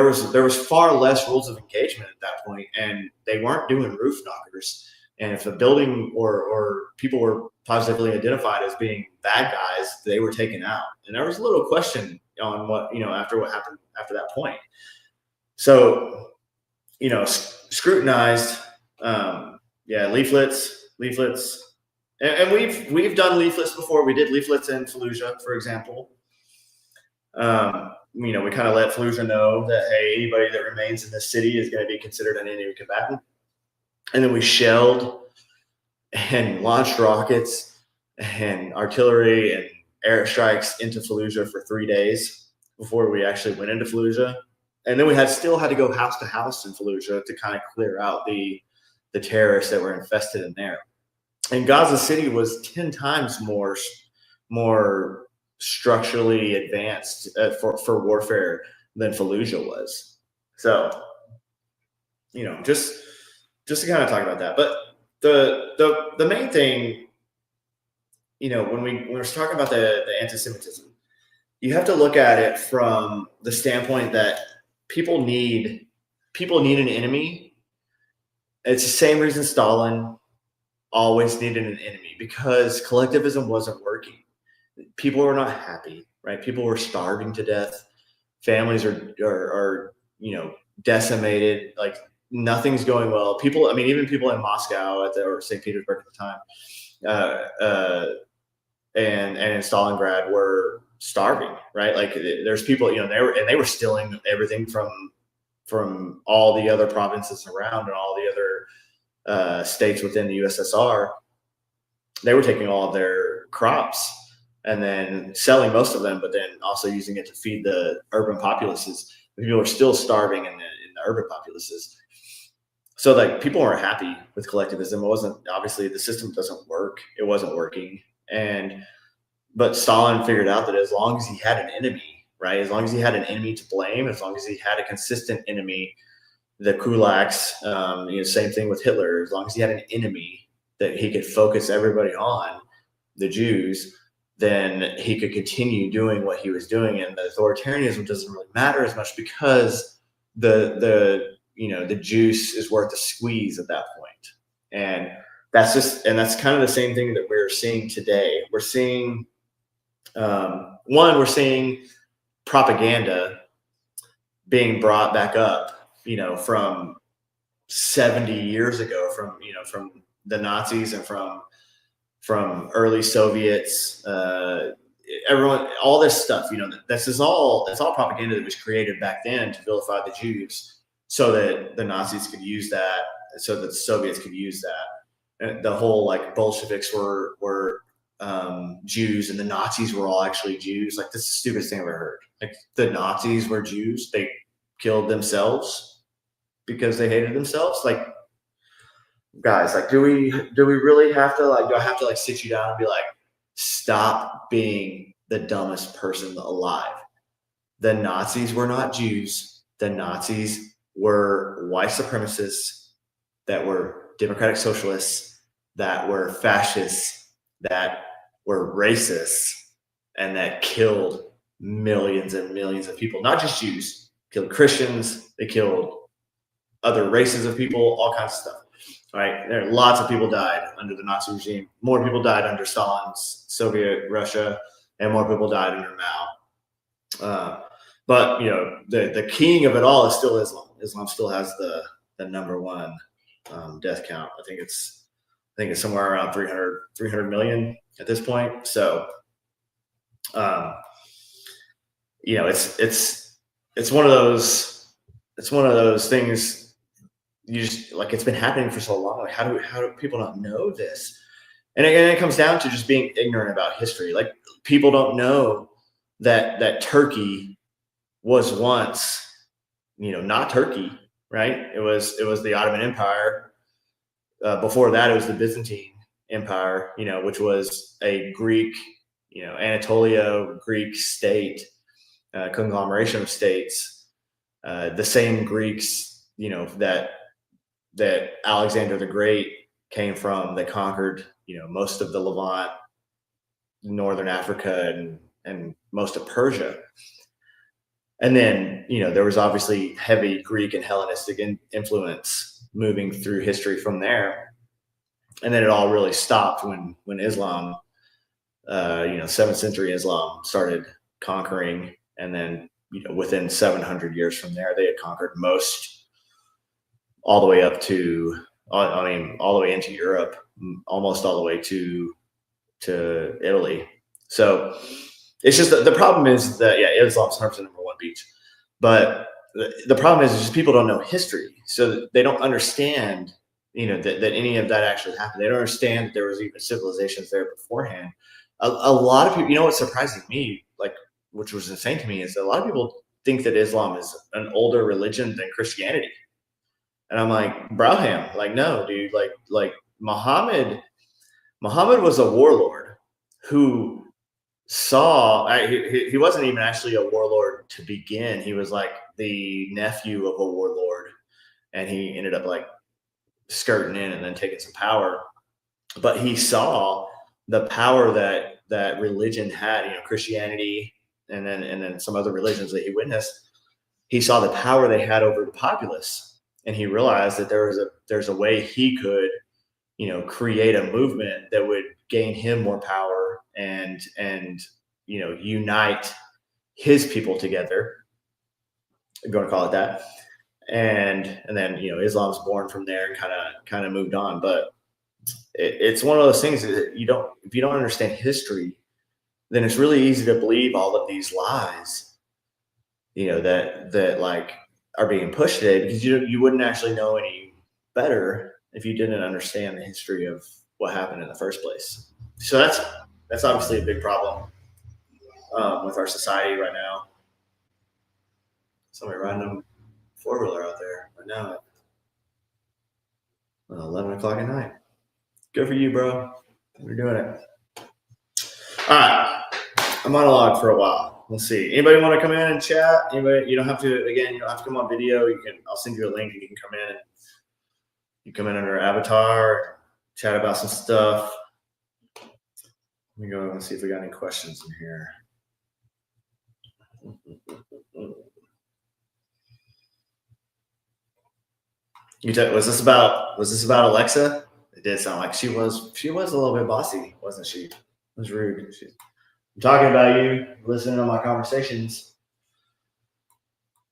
was far less rules of engagement at that point, and they weren't doing roof knockers. And if a building or people were positively identified as being bad guys, they were taken out. And there was a little question on what, after what happened after that point. So, scrutinized, leaflets, and we've done leaflets before. We did leaflets in Fallujah, for example. We kind of let Fallujah know that, hey, anybody that remains in this city is going to be considered an enemy combatant. And then we shelled and launched rockets and artillery and airstrikes into Fallujah for 3 days before we actually went into Fallujah. And then we still had to go house to house in Fallujah to kind of clear out the terrorists that were infested in there. And Gaza City was 10 times more structurally advanced for warfare than Fallujah was. So, just to kind of talk about that. But the main thing, when we're talking about the anti-Semitism, you have to look at it from the standpoint that people need an enemy. It's the same reason Stalin always needed an enemy, because collectivism wasn't working. People were not happy, right? People were starving to death. Families are decimated. Like, nothing's going well. Even people in Moscow or St. Petersburg at the time, and in Stalingrad were starving, right? Like, there's people, they were stealing everything from all the other provinces around and all the other states within the USSR. They were taking all of their crops and then selling most of them, but then also using it to feed the urban populaces. People were still starving in the urban populaces. So, like, people weren't happy with collectivism. It wasn't, obviously the system doesn't work. It wasn't working. But Stalin figured out that as long as he had an enemy, right? As long as he had an enemy to blame, as long as he had a consistent enemy, the kulaks, same thing with Hitler. As long as he had an enemy that he could focus everybody on, the Jews, then he could continue doing what he was doing. And the authoritarianism doesn't really matter as much because the juice is worth the squeeze at that point. And that's kind of the same thing that we're seeing today. We're seeing, we're seeing propaganda being brought back up, from 70 years ago, from the Nazis and from early Soviets, everyone, all this stuff, that's all propaganda that was created back then to vilify the Jews so that the Nazis could use that, so that the Soviets could use that. And the whole, like, Bolsheviks were Jews and the Nazis were all actually Jews. Like, this is the stupidest thing I've ever heard. Like, the Nazis were Jews. They killed themselves because they hated themselves. Like, guys, like, do we really have to, like, do I have to, like, sit you down and be like, stop being the dumbest person alive? The Nazis were not Jews. The Nazis were white supremacists that were democratic socialists, that were fascists, that were racists, and that killed millions and millions of people, not just Jews, killed Christians, they killed other races of people, all kinds of stuff. Right? There, lots of people died under the Nazi regime. More people died under Stalin's Soviet Russia, and more people died under Mao. But you know, the king of it all is still Islam. Islam still has the number one death count. I think it's somewhere around 300 million at this point. So, you know, it's one of those things. You just, like, it's been happening for so long. Like, how do people not know this? And it comes down to just being ignorant about history. Like, people don't know that Turkey was once, you know, not Turkey, right? It was the Ottoman Empire. Before that, it was the Byzantine Empire, you know, which was a Greek, you know, Anatolia Greek state, conglomeration of states. The same Greeks, you know, that Alexander the Great came from, that conquered, you know, most of the Levant, northern Africa, and most of Persia. And then, you know, there was obviously heavy Greek and Hellenistic influence moving through history from there. And then it all really stopped when Islam, you know, 7th century Islam started conquering. And then, you know, within 700 years from there, they had conquered most, all the way up to, I mean, all the way into Europe, almost all the way to Italy. So it's just the problem is that, yeah, Islam's 100% number one beach, but the problem is just people don't know history, so they don't understand, you know, that any of that actually happened. They don't understand that there was even civilizations there beforehand. A lot of people, you know, what's surprising me, like, which was insane to me, is that a lot of people think that Islam is an older religion than Christianity. And I'm like, Braham, like, no, dude, like Muhammad was a warlord who saw, he wasn't even actually a warlord to begin. He was like the nephew of a warlord, and he ended up like skirting in and then taking some power. But he saw the power that religion had, you know, Christianity, and then some other religions that he witnessed. He saw the power they had over the populace. And he realized that there's a way he could, you know, create a movement that would gain him more power and you know, unite his people together, if you want to call it that. And then, you know, Islam's born from there and kind of moved on. But it's one of those things that if you don't understand history, then it's really easy to believe all of these lies, you know, that like are being pushed today, because you wouldn't actually know any better if you didn't understand the history of what happened in the first place. So that's obviously a big problem with our society right now. Somebody riding a 4-wheeler out there right now at 11 o'clock at night. Good for you, bro. You're doing it. All right. I'm monologue for a while. Let's see. Anybody want to come in and chat? Anybody? You don't have to. Again, you don't have to come on video. I'll send you a link, and you can come in. You come in under avatar, chat about some stuff. Let me go and see if we got any questions in here. Was this about Alexa? It did sound like she was a little bit bossy, wasn't she? It was rude. I'm talking about you, listening to my conversations.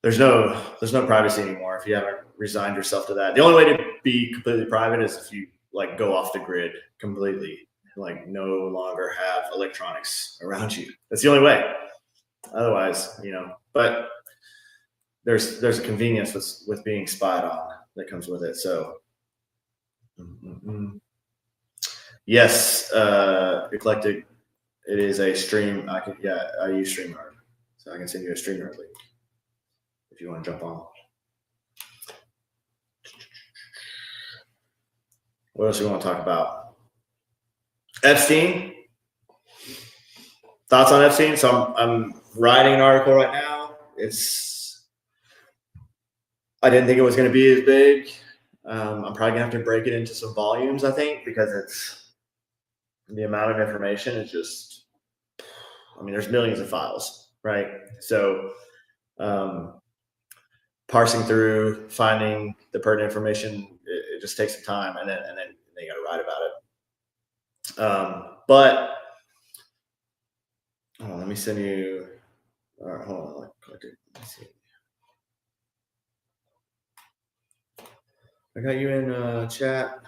There's no privacy anymore if you haven't resigned yourself to that. The only way to be completely private is if you like go off the grid completely, like no longer have electronics around you. That's the only way. Otherwise, you know, but there's a convenience with being spied on that comes with it. So yes, eclectic. It is a stream. I use StreamYard, so I can send you a StreamYard link if you want to jump on. What else do we want to talk about? Epstein. Thoughts on Epstein? So I'm writing an article right now. I didn't think it was going to be as big. I'm probably gonna have to break it into some volumes, I think, because it's the amount of information is just. I mean, there's millions of files, right? So um, parsing through, finding the pertinent information, it just takes some time, and then you got to write about it. But let me send you. All right, hold on. Let me see. I got you in chat,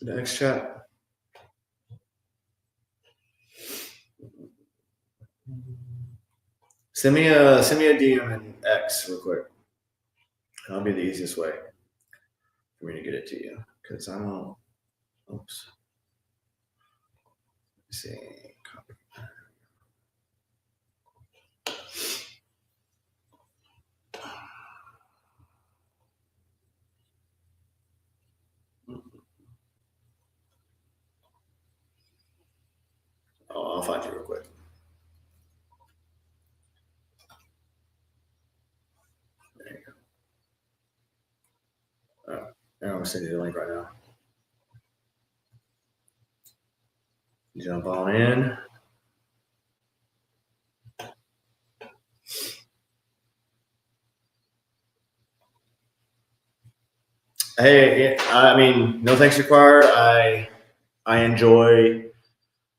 the X chat. Send me a DM in X real quick. That'll be the easiest way for me to get it to you because I don't. Oops. Let's see. Copy. Oh, I'll find you real quick. There you go. All right. I'm gonna send you the link right now. Jump on in. Hey, I mean, no thanks required. I enjoy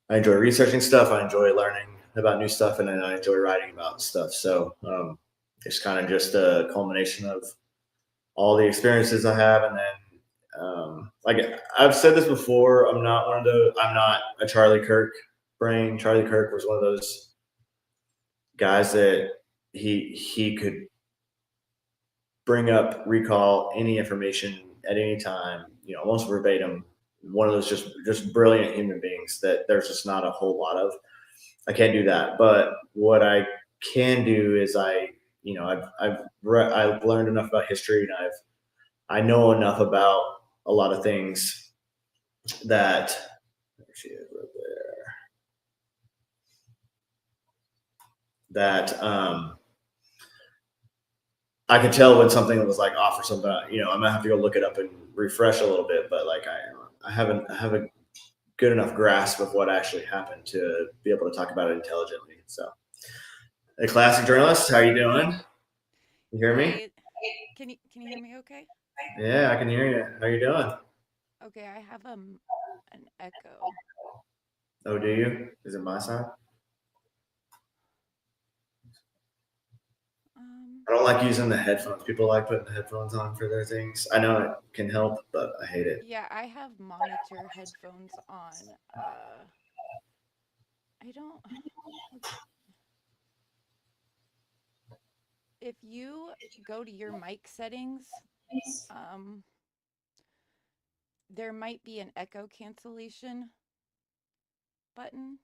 researching stuff. I enjoy learning about new stuff, and then I enjoy writing about stuff. So it's kind of just a culmination of all the experiences I have, and then like I've said this before, I'm not a Charlie Kirk brain. Charlie Kirk was one of those guys that he could bring up, recall any information at any time, almost verbatim. One of those just brilliant human beings that there's just not a whole lot of. I can't do that, but what I can do is I've learned enough about history, and I know enough about a lot of things that there she is right there, that I could tell when something was like off or something. I'm gonna have to go look it up and refresh a little bit, but like I have a good enough grasp of what actually happened to be able to talk about it intelligently. So, hey, classic journalist, how you doing? You hear me? Hey, can you hear me okay? Yeah, I can hear you. How you doing? Okay, I have an echo. Oh, do you? Is it my side? Um I don't like using the headphones. People like putting the headphones on for their things. I know it can help, but I hate it. yeah, I have monitor headphones on. I don't let's if you go to your mic settings, um there might be an echo cancellation button.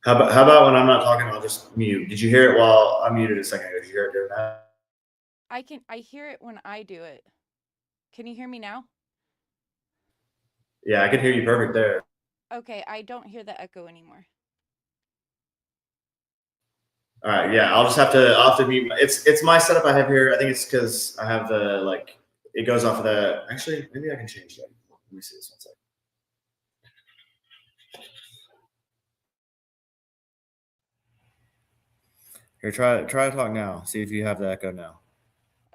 How about when I'm not talking, I'll just mute. Did you hear it while I muted a second ago? Did you hear it during that? I hear it when I do it. Can you hear me now? Yeah, I could hear you perfect there. Okay, I don't hear the echo anymore. All right, yeah, I'll have to mute. It's my setup I have here. I think it's because I have the like it goes off of the. Actually, maybe I can change that. Let me see this one second. Here, try to talk now. See if you have the echo now.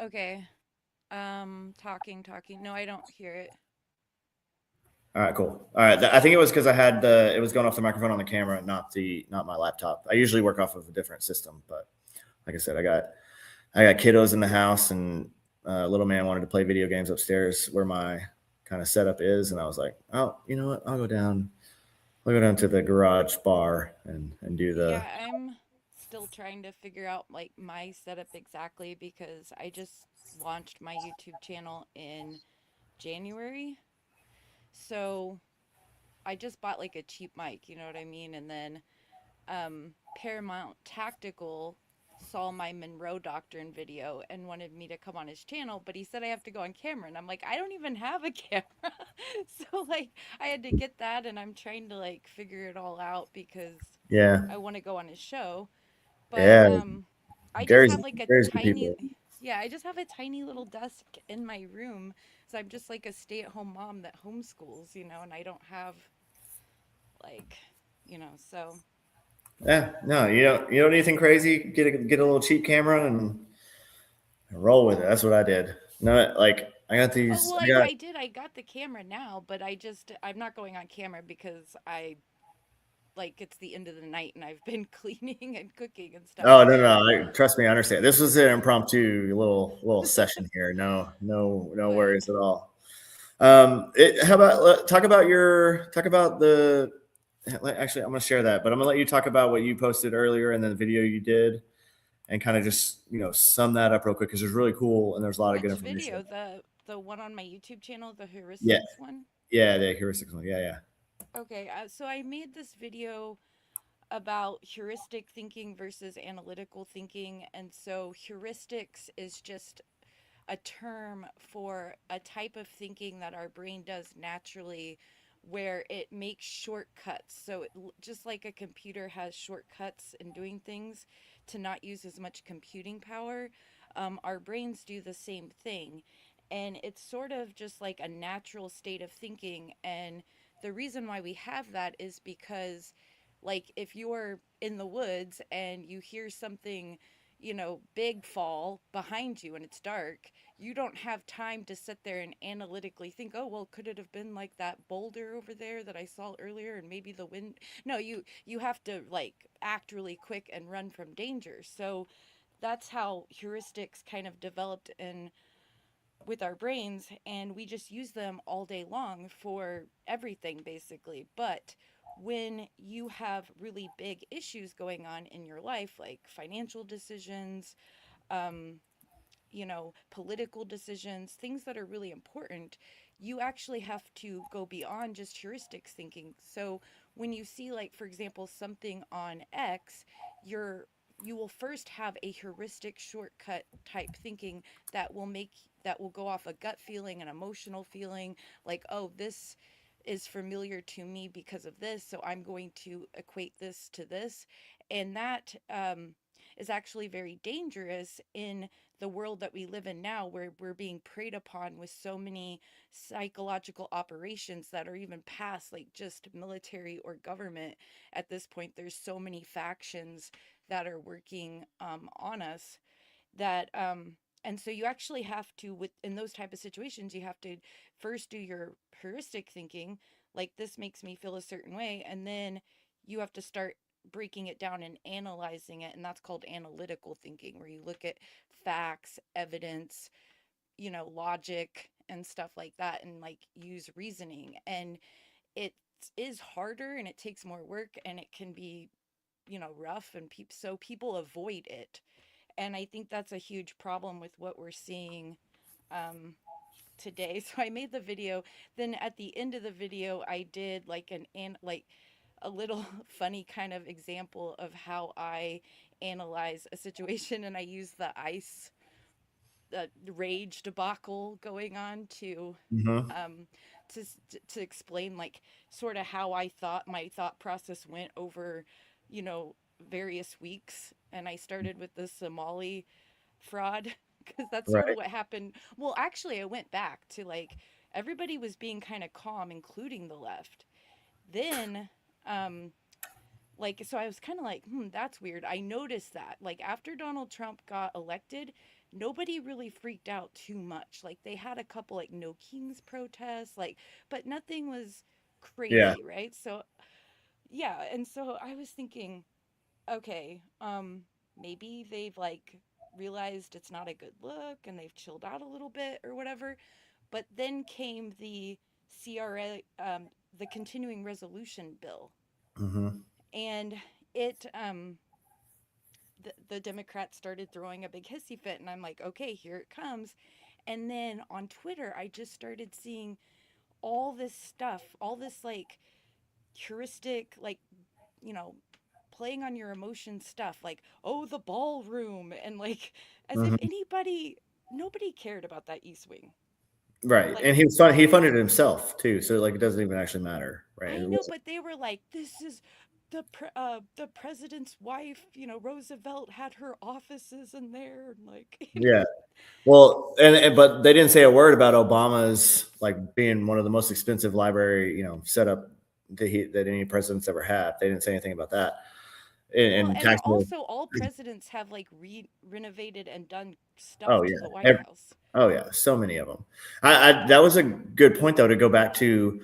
Okay. Talking. No, I don't hear it. All right, cool. All right, I think it was because I had it was going off the microphone on the camera, not my laptop. I usually work off of a different system, but like I said, I got kiddos in the house, and little man wanted to play video games upstairs where my kind of setup is, and I was like, oh, you know what? I'll go down to the garage bar and do Yeah, the. I'm still trying to figure out like my setup exactly because I just launched my YouTube channel in January. So I just bought like a cheap mic, you know what I mean? And then Paramount Tactical saw my Monroe Doctrine video and wanted me to come on his channel, but he said I have to go on camera. And I'm like, I don't even have a camera. So, like, I had to get that, and I'm trying to, like, figure it all out because Yeah. I want to go on his show. But Yeah. I just Gary's have like a Gary's good tiny, people. yeah, I just have a tiny little desk in my room. So I'm just like a stay-at-home mom that homeschools, and I don't have like, so Yeah. No, you don't need anything crazy. Get a little cheap camera and roll with it. That's what I did. No, like I got oh these. well, I I got. I did. I got the camera now, but I'm not going on camera because I like it's the end of the night and I've been cleaning and cooking and stuff. Oh no, So no, trust me, I understand. This was an impromptu little session here. No, no, no but worries at all. How about talk about the. Actually, I'm going to share that, but I'm going to let you talk about what you posted earlier and then the video you did, and kind of just sum that up real quick because it's really cool and there's a lot of good which information. video? The one on my YouTube channel, the Yeah, heuristics one? yeah, the heuristics one. Yeah, yeah. Okay, so I made this video about heuristic thinking versus analytical thinking. And so, heuristics is just a term for a type of thinking that our brain does naturally where it makes shortcuts. So, just like a computer has shortcuts in doing things to not use as much computing power, our brains do the same thing. And it's sort of just like a natural state of thinking. And the reason why we have that is because, like, if you're in the woods and you hear something, big fall behind you and it's dark, you don't have time to sit there and analytically think, oh, well, could it have been like that boulder over there that I saw earlier and maybe the wind? No, you have to like act really quick and run from danger. So that's how heuristics kind of developed in with our brains, and we just use them all day long for everything basically. But when you have really big issues going on in your life, like financial decisions, um, political decisions, things that are really important, you actually have to go beyond just heuristics thinking. So when you see, like, for example, something on X, you're you will first have a heuristic shortcut type thinking that will go off a gut feeling, an emotional feeling, like, oh, this is familiar to me because of this, so I'm going to equate this to this. And that is actually very dangerous in the world that we live in now, where we're being preyed upon with so many psychological operations that are even past like just military or government. At this point, there's so many factions that are working on us that and so you actually have to, with in those type of situations, you have to first do your heuristic thinking, like, this makes me feel a certain way, and then you have to start breaking it down and analyzing it, and that's called analytical thinking, where you look at facts, evidence, logic and stuff like that, and like use reasoning. And it is harder and it takes more work and it can be, rough, and so people avoid it. And I think that's a huge problem with what we're seeing um, today. So I made the video. Then at the end of the video, I did like like a little funny kind of example of how I analyze a situation, and I use the ice, the rage debacle going on Mm-hmm. um to to explain, like, sort of how I thought my thought process went over, you know various weeks. And I started with the Somali fraud because that's sort of Right. what happened. Well, actually, I went back to, like, everybody was being kind of calm, including the left. Then um like, so I was kind of like, that's weird. I noticed that, like, after Donald Trump got elected, nobody really freaked out too much. Like, they had a couple, like, no kings protests, like, but nothing was Yeah. crazy, right? So yeah. And so I was thinking, okay, maybe they've, like, realized it's not a good look and they've chilled out a little bit or whatever. But then came the CRA, the continuing resolution bill, Mm-hmm. and it the Democrats started throwing a big hissy fit, and I'm like, okay, here it comes. And then on Twitter, I just started seeing all this stuff, all this, like, heuristic, like, you know playing on your emotion stuff, like, oh, the ballroom, and like, as if Mhm. nobody cared about that East Wing. Right. Like, And he funded it himself too. So like it doesn't even actually matter. Right. I It know, wasn't, but they were like, this is the president's wife, Roosevelt had her offices in there, and like, yeah. Well, but they didn't say a word about Obama's like being one of the most expensive library, setup that any president's ever had. They didn't say anything about that. well, And and taxable. also all presidents have like renovated and done stuff Oh to yeah. the White House. Oh yeah. So many of them. That was a good point though, to go back to,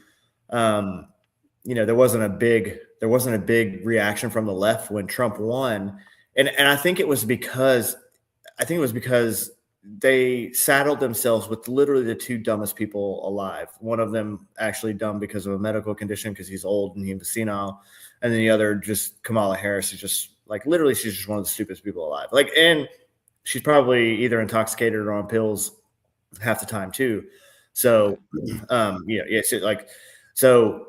um, there wasn't a big reaction from the left when Trump won. And I think it was because they saddled themselves with literally the two dumbest people alive. One of them actually dumb because of a medical condition, because he's old and he was senile, and then the other, just Kamala Harris, is just like, literally, she's just one of the stupidest people alive. Like, and she's probably either intoxicated or on pills half the time too. Yeah. So, it's like, so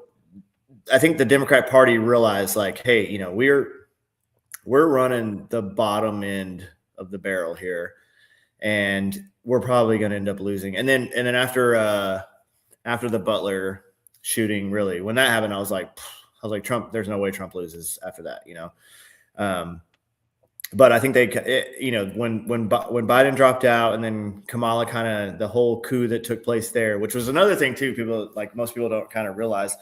I think the Democrat Party realized, like, hey, we're running the bottom end of the barrel here, and we're probably going to end up losing. And then after the Butler shooting, really, when that happened, I was like, Trump. There's no way Trump loses after that. Um, but I think when Biden dropped out, and then Kamala, kind of the whole coup that took place there, which was another thing too. Most people don't kind of realize.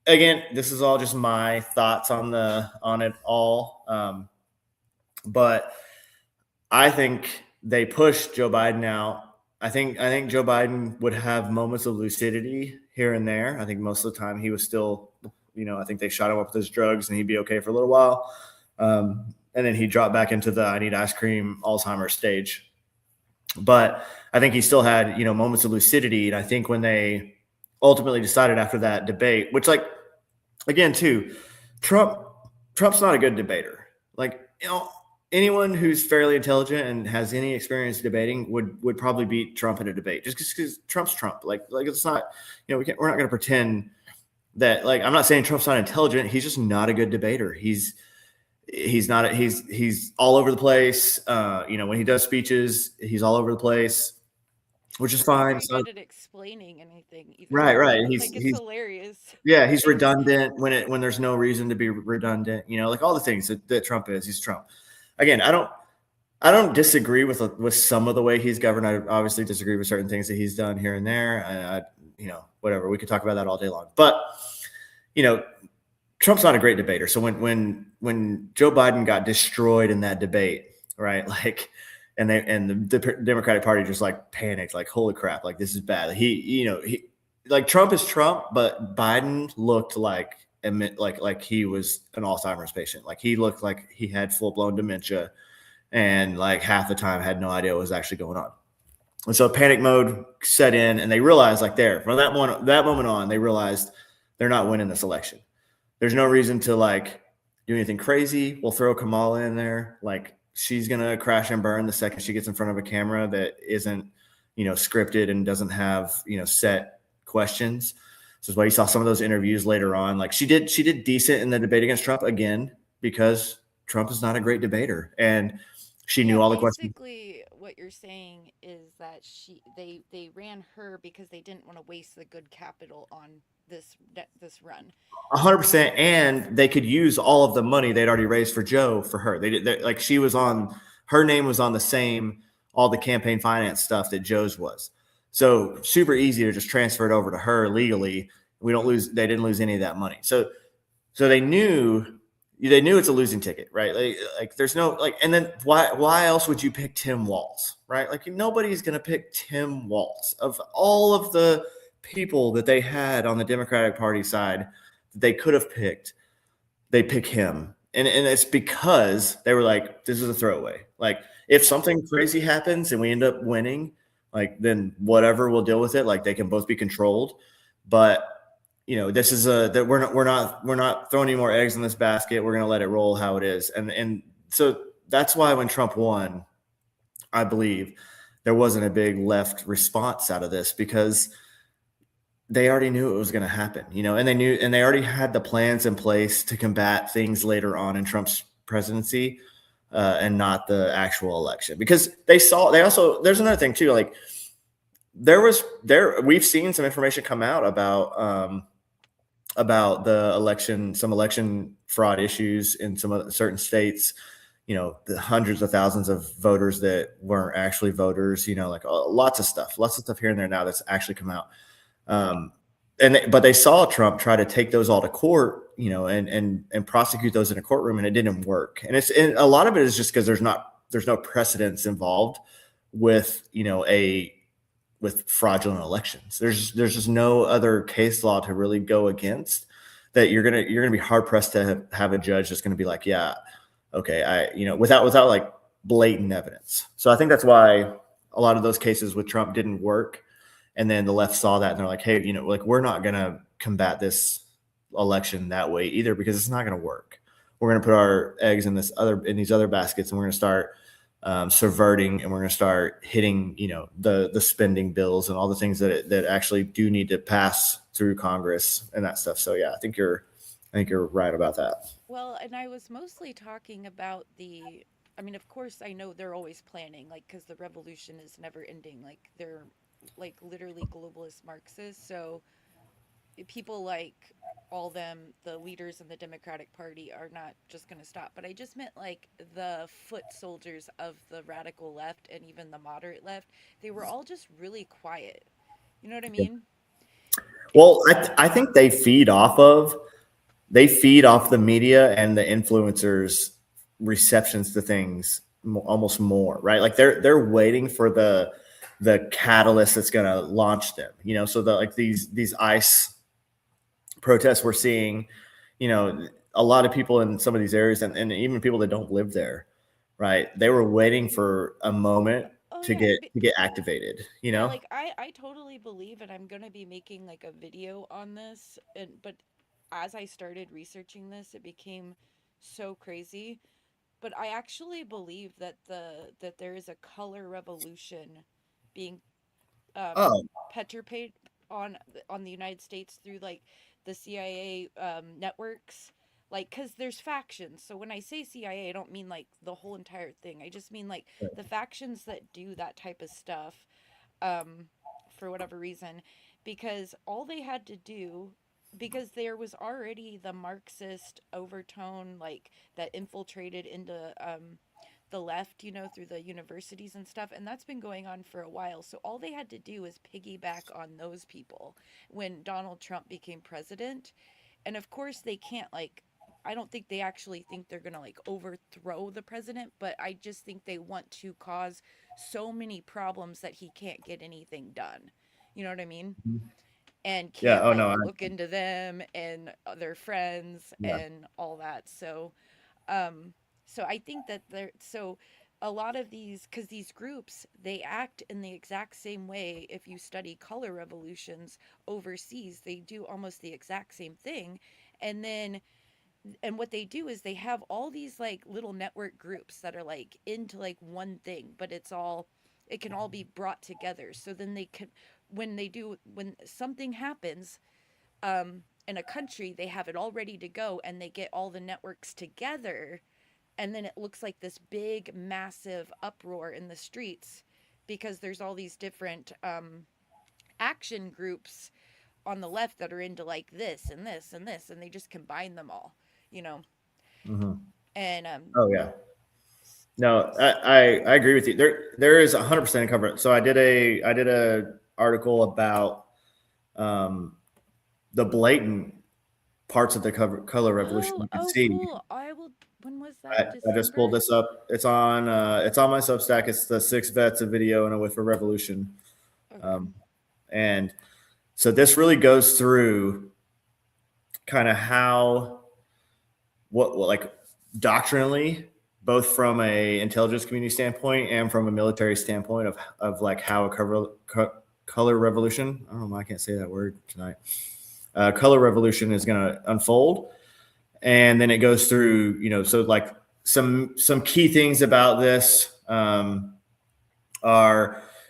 Again, this is all just my thoughts on it all. But I think they pushed Joe Biden out. I think Joe Biden would have moments of lucidity here and there. I think most of the time he was still, I think they shot him up with his drugs and he'd be okay for a little while. And then he dropped back into the I need ice cream Alzheimer's stage. But I think he still had, moments of lucidity. And I think when they ultimately decided after that debate, which, like, again, too, Trump Trump's not a good debater. Like, anyone who's fairly intelligent and has any experience debating would probably beat Trump in a debate, just because Trump's Trump. Like it's not, we're not going to pretend that, like, I'm not saying Trump's not intelligent. He's just not a good debater. He's all over the place. When he does speeches, he's all over the place, which is He's not fine. very So good at explaining anything either. right. Like, it's hilarious. Yeah, he's redundant when there's no reason to be redundant. Like all the things that Trump is. He's Trump. Again, I don't disagree with some of the way he's governed. I obviously disagree with certain things that he's done here and there. Whatever. We could talk about that all day long. But Trump's not a great debater. So when Joe Biden got destroyed in that debate, right? Like, and the Democratic Party just like panicked, like, holy crap, like this is bad. He like, Trump is Trump, but Biden looked like he was an Alzheimer's patient. Like, he looked like he had full blown dementia, and like half the time had no idea what was actually going on. And so panic mode set in, and they realized, like, from that moment on, they realized they're not winning this election. There's no reason to like do anything crazy. We'll throw Kamala in there. Like, she's gonna crash and burn the second she gets in front of a camera that isn't, scripted and doesn't have, set questions. This is why you saw some of those interviews later on. Like, she did decent in the debate against Trump, again, because Trump is not a great debater, and she Yeah, knew all the questions. basically what you're saying is that they ran her because they didn't want to waste the good capital on this run. 100%, and they could use all of the money they'd already raised for Joe for her. Like, she was on, her name was on all the campaign finance stuff that Joe's was. So super easy to just transfer it over to her legally. They didn't lose any of that money. So they knew it's a losing ticket, right? Like there's no, like, and then why else would you pick Tim Walz, right? Like, nobody's going to pick Tim Walz. Of all of the people that they had on the Democratic Party side that they could have picked, they pick him. And it's because they were like, this is a throwaway. Like, if something crazy happens and we end up winning, like, then whatever, we'll deal with it. Like, they can both be controlled. But this is that we're not throwing any more eggs in this basket. We're going to let it roll how it is. And so that's why when Trump won, I believe there wasn't a big left response out of this, because they already knew it was going to happen, and they already had the plans in place to combat things later on in Trump's presidency, and not the actual election, because there's another thing too. Like we've seen some information come out about the election, some election fraud issues in some certain states. The hundreds of thousands of voters that weren't actually voters. Like lots of stuff here and there now that's actually come out. But they saw Trump try to take those all to court, and prosecute those in a courtroom, and it didn't work. And a lot of it is just because there's no precedence involved with with fraudulent elections. There's just no other case law to really go against that. You're gonna be hard pressed to have a judge that's gonna be like, yeah, okay, without like blatant evidence. So I think that's why a lot of those cases with Trump didn't work. And then the left saw that and they're like, hey, like we're not going to combat this election that way either, because it's not going to work. We're going to put our eggs in these other baskets, and we're going to start subverting, and we're going to start hitting, the spending bills and all the things that actually do need to pass through Congress and that stuff. So yeah, I think you're right about that. Well, and I was mostly talking about I mean, of course, I know they're always planning, like, because the revolution is never ending. Like, they're like literally globalist Marxists. So people like all them, the leaders in the Democratic Party, are not just going to stop. But I just meant like the foot soldiers of the radical left and even the moderate left. They were all just really quiet. You know what I mean? Well, I think they feed off the media and the influencers' receptions to things almost more, right? Like they're waiting for the catalyst that's going to launch them, so these ICE protests we're seeing, a lot of people in some of these areas, and even people that don't live there, right? They were waiting for a moment Oh to yeah, get activated, yeah. Like I totally believe, and I'm gonna be making like a video on this. And but as I started researching this, it became so crazy. But I actually believe that there is a color revolution being Oh, perpetrated on the United States through like the CIA networks. Like, because there's factions. So when I say CIA, I don't mean like the whole entire thing. I just mean like the factions that do that type of stuff, um, for whatever reason, because all they had to do, because there was already the Marxist overtone like that infiltrated into the left, through the universities and stuff, and that's been going on for a while. So all they had to do was piggyback on those people when Donald Trump became president. And of course they can't like, I don't think they actually think they're going to like overthrow the president, but I just think they want to cause so many problems that he can't get anything done. You know what I mean? And yeah. can't Oh like no. look into them and their friends Yeah. and all that. Um so I think that a lot of these, because these groups, they act in the exact same way. If you study color revolutions overseas, they do almost the exact same thing. And then and what they do is they have all these like little network groups that are like into like one thing, but it can all be brought together. So then they can, when something happens in a country, they have it all ready to go, and they get all the networks together, and then it looks like this big massive uproar in the streets because there's all these different action groups on the left that are into like this and this and this, and they just combine them all, you know. Mm-hmm. And Oh yeah. No, I agree with you. There is 100% cover. So I did a article about um, the blatant parts of the color revolution. You can oh see. cool. I will. When was that? I just pulled December? this up. It's on my Substack. It's the six vets of video and a whiff of revolution. Okay. Um, and so this really goes through kind of how what like doctrinally, both from a intelligence community standpoint and from a military standpoint of like how a color revolution. I don't know why I can't say that word tonight. Color revolution is going to unfold, and then it goes through. So like some key things about this are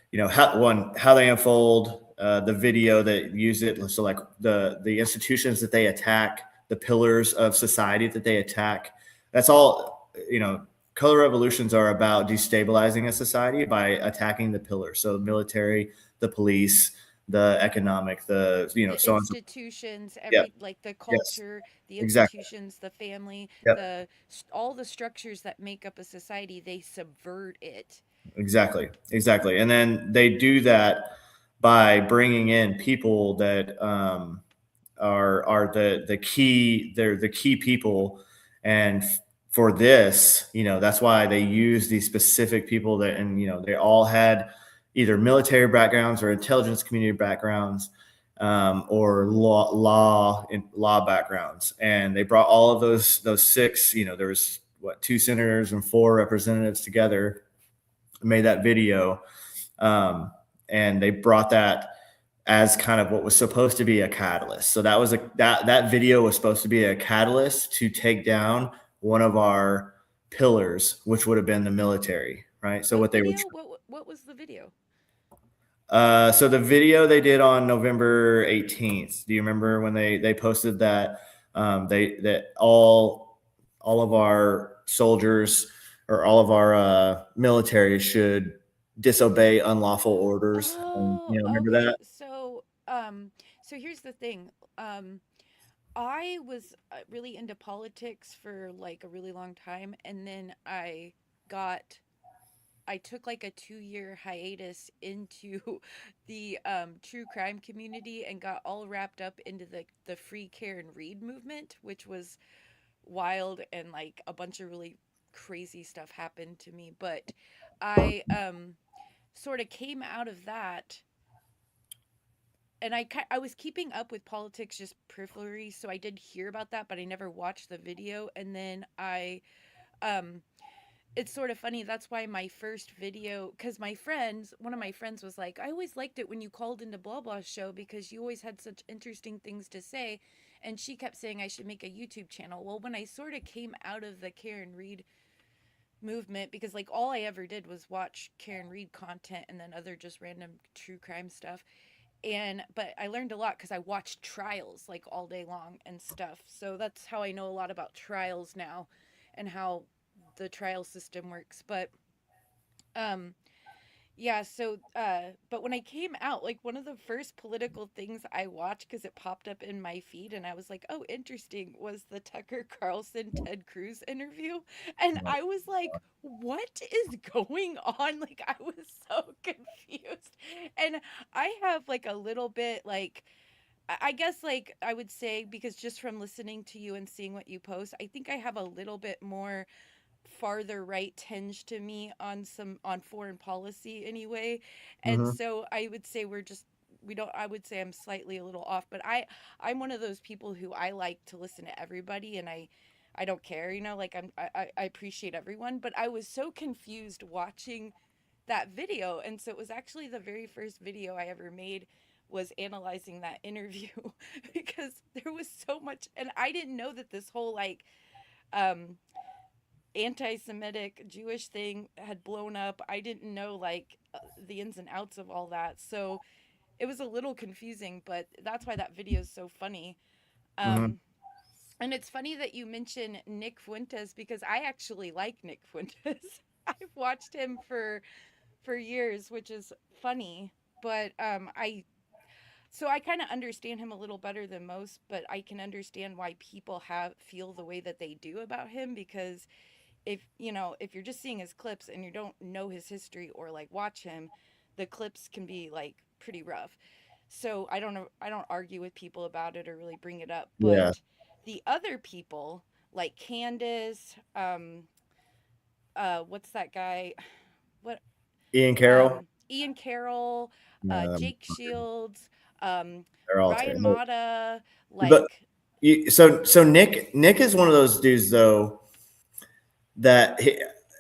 how they unfold, the video that use it. So like the institutions that they attack, the pillars of society that they attack. That's all, color revolutions are about destabilizing a society by attacking the pillars. So the military, the police, the economic, The so on and so. institutions, Yeah. like the Yes. culture, the Exactly. institutions, the family, Yep. all the structures that make up a society, they subvert it. Exactly. Exactly. And then they do that by bringing in people that are the key. They're the key people, and for this, that's why they use these specific people that, and they all had either military backgrounds or intelligence community backgrounds, or law backgrounds, and they brought all of those six. There was what, two senators and four representatives together, made that video, and they brought that as kind of what was supposed to be a catalyst. So that video was supposed to be a catalyst to take down one of our pillars, which would have been the military, right? So What what they were, video? What was the video? so the video they did on November 18th. Do you remember when they posted that, that all of our soldiers, or all of our military, should disobey unlawful orders? And, Oh, remember okay. that? So here's the thing. I was really into politics for like a really long time, and then got I took like a 2 year hiatus into the true crime community and got all wrapped up into the free Karen Reed movement, which was wild, and like a bunch of really crazy stuff happened to me. But I sort of came out of that, and I was keeping up with politics just peripherally, so I did hear about that, but I never watched the video. And then um it's sort of funny. That's why my first video, because one of my friends was like, I always liked it when you called into Blah Blah show because you always had such interesting things to say. And she kept saying I should make a YouTube channel. Well, when I sort of came out of the Karen Reed movement, because like all I ever did was watch Karen Reed content and then other just random true crime stuff. But I learned a lot because I watched trials like all day long and stuff. So that's how I know a lot about trials now and how the trial system works. But um yeah, so but when I came out, like one of the first political things I watched because it popped up in my feed and I was like, "Oh, interesting," was the Tucker Carlson Ted Cruz interview. And I was like, "What is going on?" Like I was so confused. And I have like a little bit like I guess like I would say, because just from listening to you and seeing what you post, I think I have a little bit more farther right tinge to me on foreign policy anyway. And Mm-hmm. so I would say we don't I would say I'm slightly a little off, but I'm one of those people who I like to listen to everybody, and I don't care, like I appreciate everyone. But I was so confused watching that video, and so it was actually the very first video I ever made was analyzing that interview because there was so much, and I didn't know that this whole like um anti-Semitic Jewish thing had blown up. I didn't know like the ins and outs of all that. So it was a little confusing, but that's why that video is so funny. Mm-hmm. Um and it's funny that you mention Nick Fuentes because I actually like Nick Fuentes. I've watched him for years, which is funny, but I kind of understand him a little better than most, but I can understand why people have feel the way that they do about him because if you're just seeing his clips and you don't know his history or like watch him, the clips can be like pretty rough. So I don't know, I don't argue with people about it or really bring it up, Yeah. but the other people like Candace, what's that guy, what Ian Carroll. Ian Carroll, Um, Jake Shields, um they're all Ryan terrible. Mata, But like so Nick is one of those dudes though, that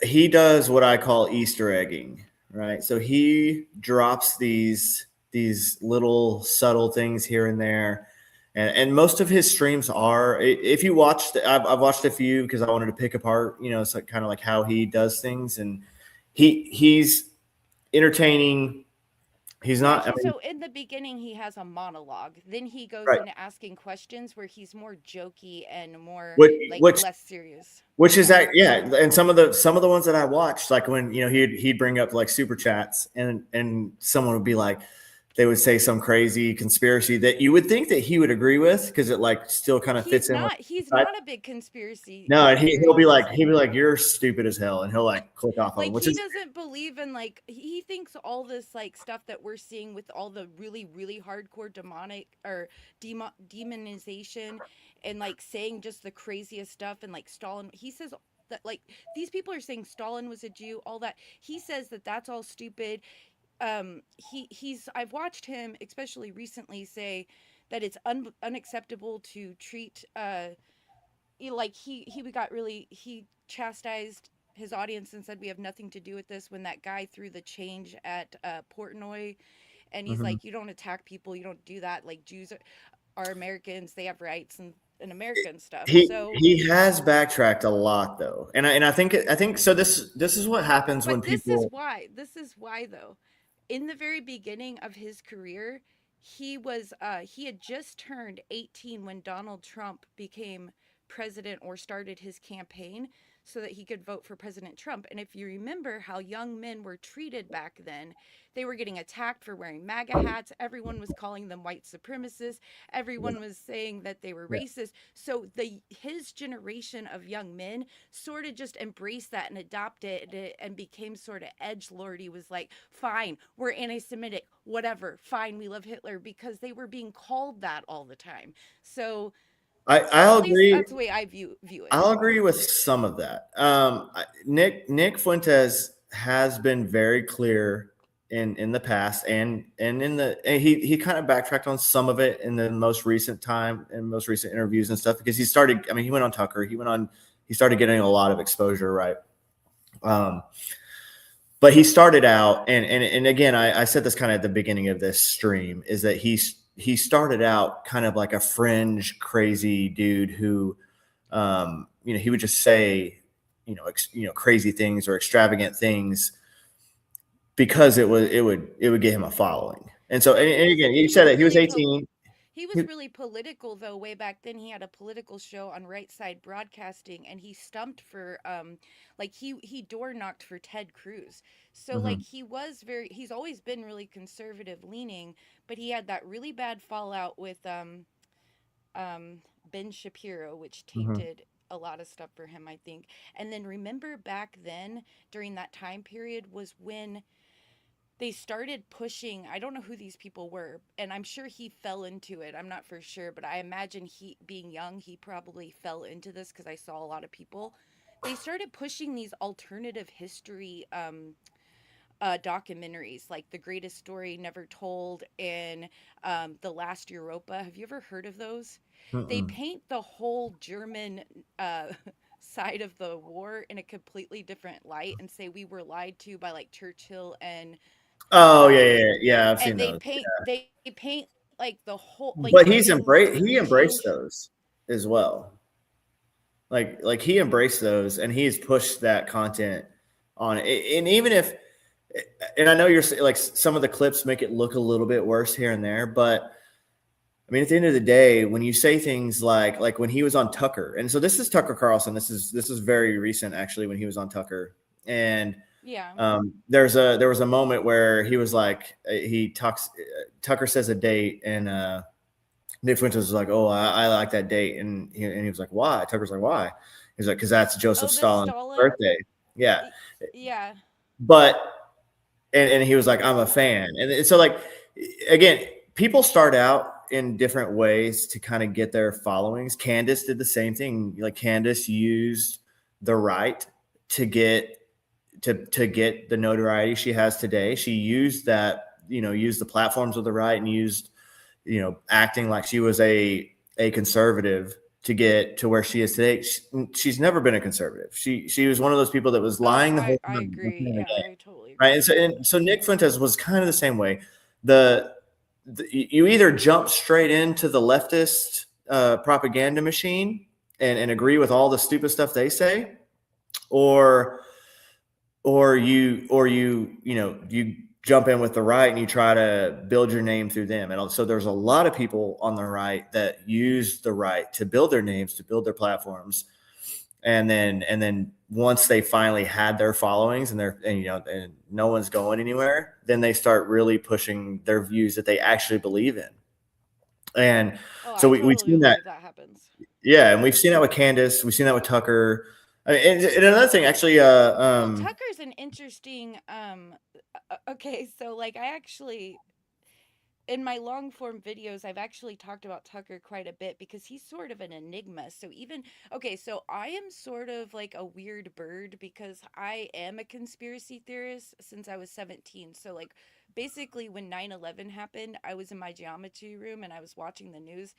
he does what I call Easter egging, right? So he drops these little subtle things here and there. And most of his streams are, if you watched, I've watched a few because I wanted to pick apart, it's like kind of like how he does things. And he's entertaining. He's Yeah, not. I he mean, so in the beginning he has a monologue. Then he goes right. into asking questions where he's more jokey and more Which like which less serious. which is Yeah. that, yeah. And some of the ones that I watched, like when he'd bring up like super chats, and someone would be like, they would say some crazy conspiracy that you would think that he would agree with because it like still kind of fits in with. He's not a big conspiracy No, and he'll be theory like, person. you're stupid as hell, and he'll like click off of him, Like which he is doesn't believe in like he thinks all this like stuff that we're seeing with all the really hardcore demonic or demonization and like saying just the craziest stuff and like Stalin he says that like these people are saying Stalin was a Jew, all that. He says that that's all stupid. He's I've watched him especially recently say that it's unacceptable to treat like he got really he chastised his audience and said we have nothing to do with this when that guy threw the change at Portnoy, and he's Mhm. like, you don't attack people, you don't do that, like Jews are Americans, they have rights and America and stuff. So he has backtracked a lot though, and I think so. This is what happens when but people. this is why though, in the very beginning of his career, he had just turned 18 when Donald Trump became president or started his campaign so that he could vote for President Trump. And if you remember how young men were treated back then, they were getting attacked for wearing MAGA hats. Everyone was calling them white supremacists. Everyone was saying that they were Yeah. racist. So the his generation of young men sort of just embraced that and adopted it and became sort of edge lordy, was like, fine, we're anti-Semitic, whatever, fine, we love Hitler, because they were being called that all the time. So I'll at least agree. that's the way I view it. I'll agree with some of that. Nick Fuentes has been very clear in the past, and he kind of backtracked on some of it in the most recent time, in most recent interviews and stuff, because he started. I mean, he went on Tucker. He started getting a lot of exposure, right? Um, but he started out, and again, I said this kind of at the beginning of this stream, is that he started out kind of like a fringe crazy dude who, he would just say, crazy things or extravagant things because it would get him a following. And so, Well, and again, he he said was that he was really 18. he was really political though way back then. He had a political show on Right Side Broadcasting, and he stumped for like he door knocked for Ted Cruz. So like Mhm, he's always been really conservative leaning, but he had that really bad fallout with um Ben Shapiro, which mhm, tainted a lot of stuff for him, I think. And then remember back then during that time period was when they started pushing, I don't know who these people were, and I'm sure he fell into it, I'm not for sure, but I imagine he being young he probably fell into this because I saw a lot of people. They started pushing these alternative history documentaries like The Greatest Story Never Told and The Last Europa. Have you ever heard of those? They mm-mm. paint the whole German uh, side of the war in a completely different light and say we were lied to by like Churchill Oh yeah, yeah, Stalin, yeah, yeah. I've seen and those. they paint like the whole like But Germans he embraced change. those as well. Like he embraced those, and he's pushed that content on it. And even if, and I know you're like, some of the clips make it look a little bit worse here and there, but I mean, at the end of the day, when you say things like when he was on Tucker, and so this is Tucker Carlson. This is very recent actually, when he was on Tucker, and Yeah. there was a moment where he was like, he talks, Tucker says a date, and Nick Fuentes was like, "Oh, I like that date," and he was like, "Why?" Tucker's like, "Why?" He's like, "Because that's Joseph Oh, the Stalin's Stalin. birthday." Yeah, Yeah. but and he was like, "I'm a fan," and so like, again, people start out in different ways to kind of get their followings. Candace did the same thing. Like Candace used the right to get to get the notoriety she has today. She used that, used the platforms of the right, and used, acting like she was a conservative to get to where she is today. She's never been a conservative. She was one of those people that was Oh, lying the whole I time. agree. Yeah, I totally Right. agree. And so Nick Fuentes was kind of the same way. The, you either jump straight into the leftist propaganda machine and agree with all the stupid stuff they say, or you jump in with the right and you try to build your name through them. And so there's a lot of people on the right that use the right to build their names, to build their platforms. And then once they finally had their followings and no one's going anywhere, then they start really pushing their views that they actually believe in. And Oh, so I we've totally seen that. believe that happens. Yeah. And we've seen that with Candace. We've seen that with Tucker. And another thing, actually, Well, Tucker's an interesting okay, so like I actually in my long form videos, I've actually talked about Tucker quite a bit because he's sort of an enigma. So even okay, so I am sort of like a weird bird because I am a conspiracy theorist since I was 17. So like basically when 9/11 happened, I was in my geometry room and I was watching the news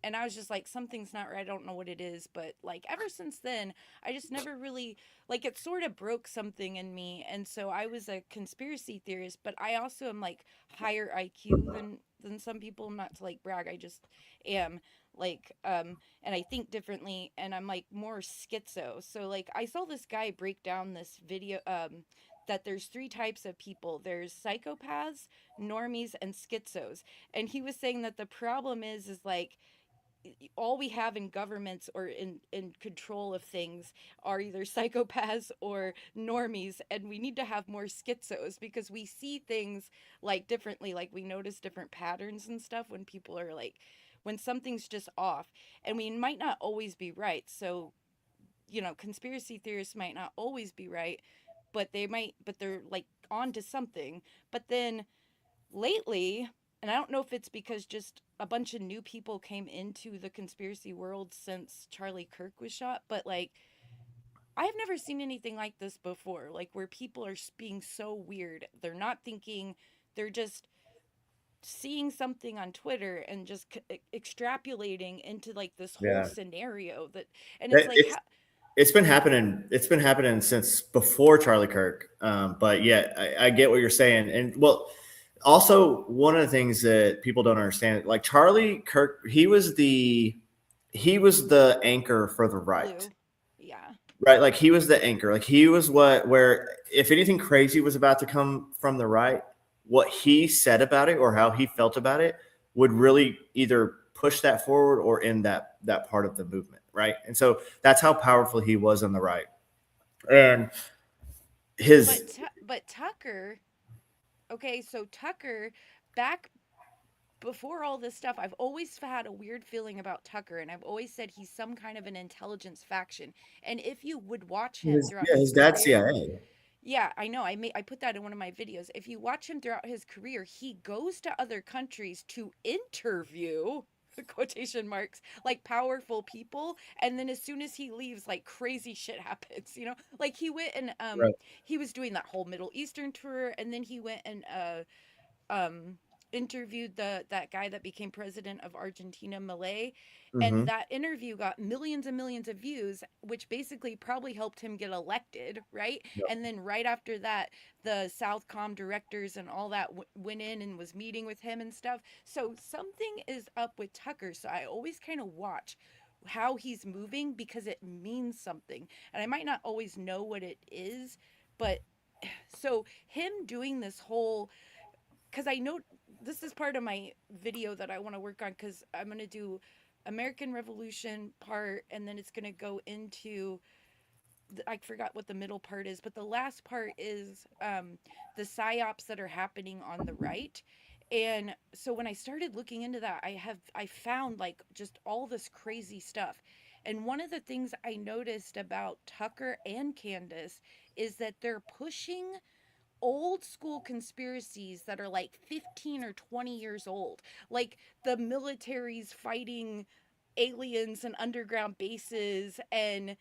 and I was just like, something's not right. I don't know what it is. But like ever since then, I just never really like it sort of broke something in me. And so I was a conspiracy theorist, but I also am like higher IQ than some people. Not to like brag, I just am like and I think differently and I'm like more schizo. So like I saw this guy break down this video that there's three types of people. There's psychopaths, normies, and schizos. And he was saying that the problem is like all we have in governments or in control of things are either psychopaths or normies, and we need to have more schizos because we see things like differently, like we notice different patterns and stuff when people are like when something's just off, and we might not always be right. So conspiracy theorists might not always be right, but they're like on to something. But then lately, and I don't know if it's because just a bunch of new people came into the conspiracy world since Charlie Kirk was shot, but like I've never seen anything like this before, like where people are being so weird. They're not thinking, they're just seeing something on Twitter and just extrapolating into like this whole yeah, scenario that and it's like it's it's been happening. It's been happening since before Charlie Kirk. But yeah, I get what you're saying. And well, also one of the things that people don't understand, like Charlie Kirk, he was the anchor for the right. glue. Yeah. Right, like he was the anchor. Like he was where if anything crazy was about to come from the right, what he said about it or how he felt about it would really either push that forward or end that part of the movement, right? And so that's how powerful he was on the right. And his But Tucker, okay, so Tucker back before all this stuff, I've always had a weird feeling about Tucker, and I've always said he's some kind of an intelligence faction. And if you would watch him his throughout yeah, his his dad's career, CIA. yeah, I know. I put that in one of my videos. If you watch him throughout his career, he goes to other countries to interview quotation marks like powerful people, and then as soon as he leaves like crazy shit happens, like he went and Right. he was doing that whole Middle Eastern tour, and then he went and um interviewed that guy that became president of Argentina, Malay, and Mm-hmm. that interview got millions and millions of views, which basically probably helped him get elected, right? And then right after that, the Southcom directors and all that went in and was meeting with him and stuff. So something is up with Tucker. So I always kind of watch how he's moving because it means something, and I might not always know what it is, but so him doing this whole because I know this is part of my video that I want to work on because I'm going to do American Revolution part and then it's going to go into I forgot what the middle part is, but the last part is the psyops that are happening on the right. And so when I started looking into that, I found like just all this crazy stuff. And one of the things I noticed about Tucker and Candace is that they're pushing old school conspiracies that are like 15 or 20 years old, like the military's fighting aliens and underground bases and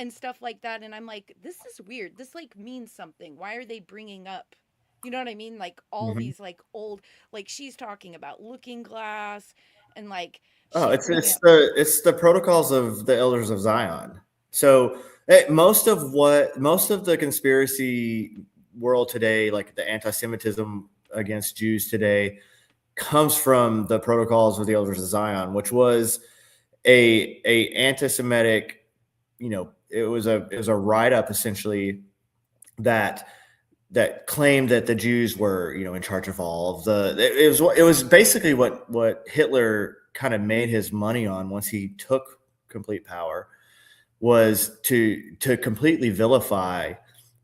stuff like that. And I'm like, this is weird, this like means something. Why are they bringing up, you know what I mean, like all Mm-hmm. these like old, like she's talking about Looking Glass, and like Oh, she's it's bringing it's up the it's the protocols of the elders of Zion. So most of the conspiracy world today, like the anti-Semitism against Jews today, comes from the protocols of the elders of Zion, which was a anti-Semitic. It was a write up essentially that that claimed that the Jews were, in charge of all of the. It was basically what Hitler kind of made his money on once he took complete power, was to completely vilify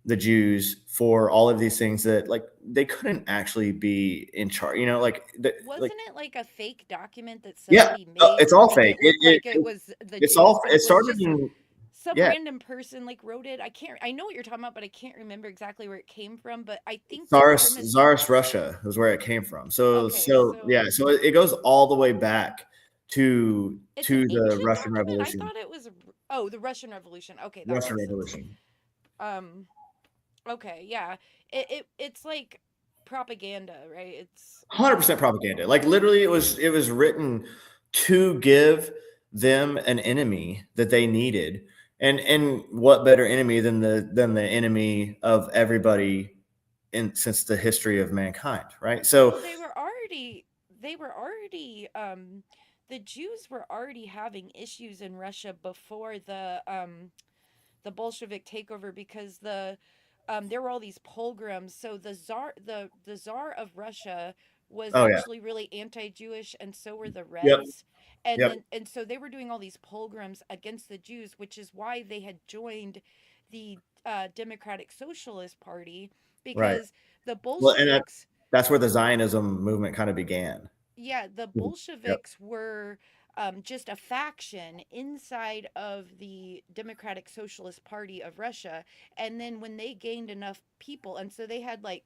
the Jews for all of these things that, like, they couldn't actually be in charge. Wasn't it like a fake document that Yeah, somebody made it's to all make fake. it look like it was the It's all. Jews, and It it was started just in. some Yeah, random person like wrote it? I know what you're talking about, but I can't remember exactly where it came from, but I think the premise. Tsarist Russia is where it came from. So Okay, so so yeah, so it goes all the way back to it's an the ancient Russian document. I Revolution. thought it was oh, the Russian Revolution. Okay, that Russian makes sense. Revolution. Um okay, yeah. It's like propaganda, right? It's 100% propaganda. Like, literally, it was written to give them an enemy that they needed. And what better enemy than the enemy of everybody in since the history of mankind, right? So well, they were already the Jews were already having issues in Russia before the Bolshevik takeover, because there were all these pogroms. So the czar of Russia was oh yeah. actually really anti-Jewish, and so were the Yep. Reds. And Yep. then and so they were doing all these pogroms against the Jews, which is why they had joined the Democratic Socialist Party, Right. because the Well, and Bolsheviks, that's where the Zionism movement kind of began. yeah, the Yep. Bolsheviks were just a faction inside of the Democratic Socialist Party of Russia. And then when they gained enough people, and so they had like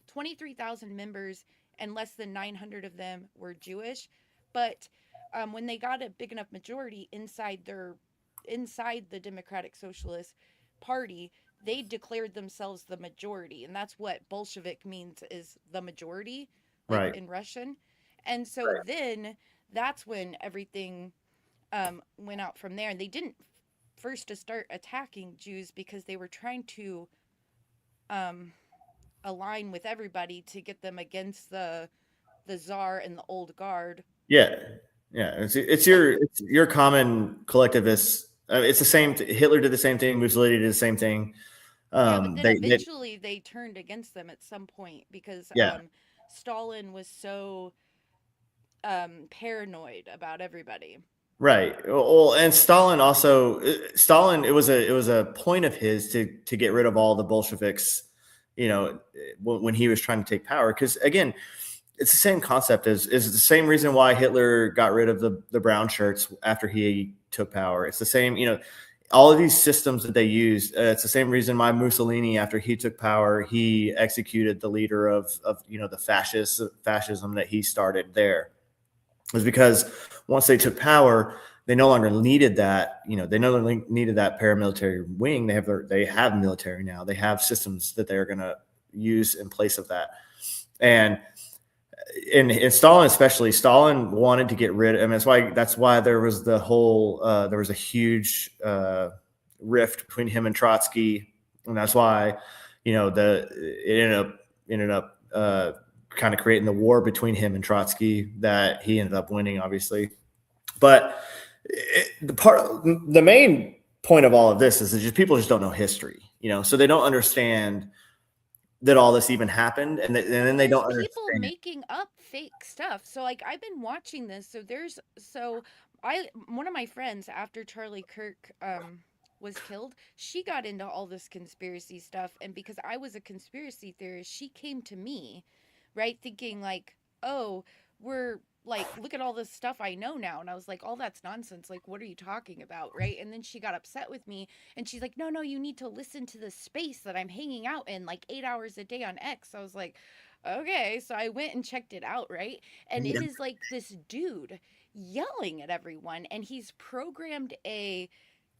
23,000 members, and less than 900 of them were Jewish. But when they got a big enough majority inside the Democratic Socialist Party, they declared themselves the majority, and that's what Bolshevik means, is the majority, like Right. in Russian. And so then that's when everything went out from there. And they didn't first to start attacking Jews because they were trying to um, align with everybody to get them against the czar and the old guard. Yeah. Yeah. It's your common collectivist. It's the same. Hitler did the same thing. Mussolini did the same thing. Yeah, but then They eventually they turned against them at some point because yeah. Stalin was so paranoid about everybody. Right. Well, and Stalin also. Stalin. It was a point of his to get rid of all the Bolsheviks. When he was trying to take power, because again, it's the same concept as is the same reason why Hitler got rid of the brown shirts after he took power. It's the same. All of these systems that they use. It's the same reason why Mussolini, after he took power, he executed the leader of the fascism that he started there. Was because once they took power, they no longer needed that. They no longer needed that paramilitary wing. They have military now. They have systems that they're going to use in place of that. And in Stalin, especially, Stalin wanted to get rid of. I mean, that's why there was there was a huge rift between him and Trotsky, and that's why it ended up kind of creating the war between him and Trotsky that he ended up winning, obviously. But the main point of all of this is that people just don't know history, so they don't understand that all this even happened, and then Well, they there's don't people understand. making up fake stuff. So like I've been watching this. So I one of my friends, after Charlie Kirk was killed, she got into all this conspiracy stuff, and because I was a conspiracy theorist, she came to me, right, thinking like, "Oh, we're like, look at all this stuff I know now." And I was like, "All that's nonsense. Like, what are you talking about?" Right? And then she got upset with me, and she's like, "No, no, you need to listen to the space that I'm hanging out in like 8 hours a day on X." I was like, "Okay." So I went and checked it out, right? And it is like this dude yelling at everyone, and he's programmed an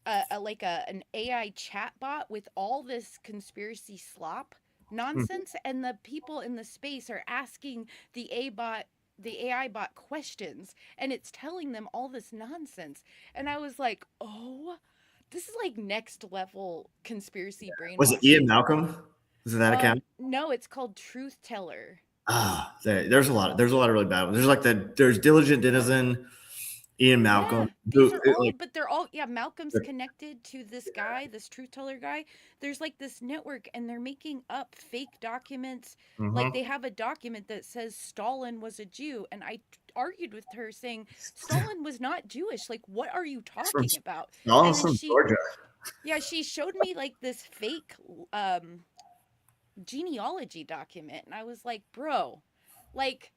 AI chatbot with all this conspiracy slop nonsense, and the people in the space are asking the AI bot questions, and it's telling them all this nonsense. And I was like, "Oh, this is like next level conspiracy Was it Ian brainwashing." Malcolm? Was it that account? No, it's called Truth Teller. There's a lot. There's a lot of really bad ones. There's Diligent Denizen. Ian Yeah, Malcolm, these who are all, like but they're all, yeah, Malcolm's connected to this guy, this truth teller guy. There's like this network, and they're making up fake documents. Like mhm. they have a document that says Stalin was a Jew, and argued with her saying Stalin was not Jewish. Like, what are you He's from talking about? And Stallin's then from Georgia. yeah, she showed me like this fake um genealogy document, and I was like, bro, like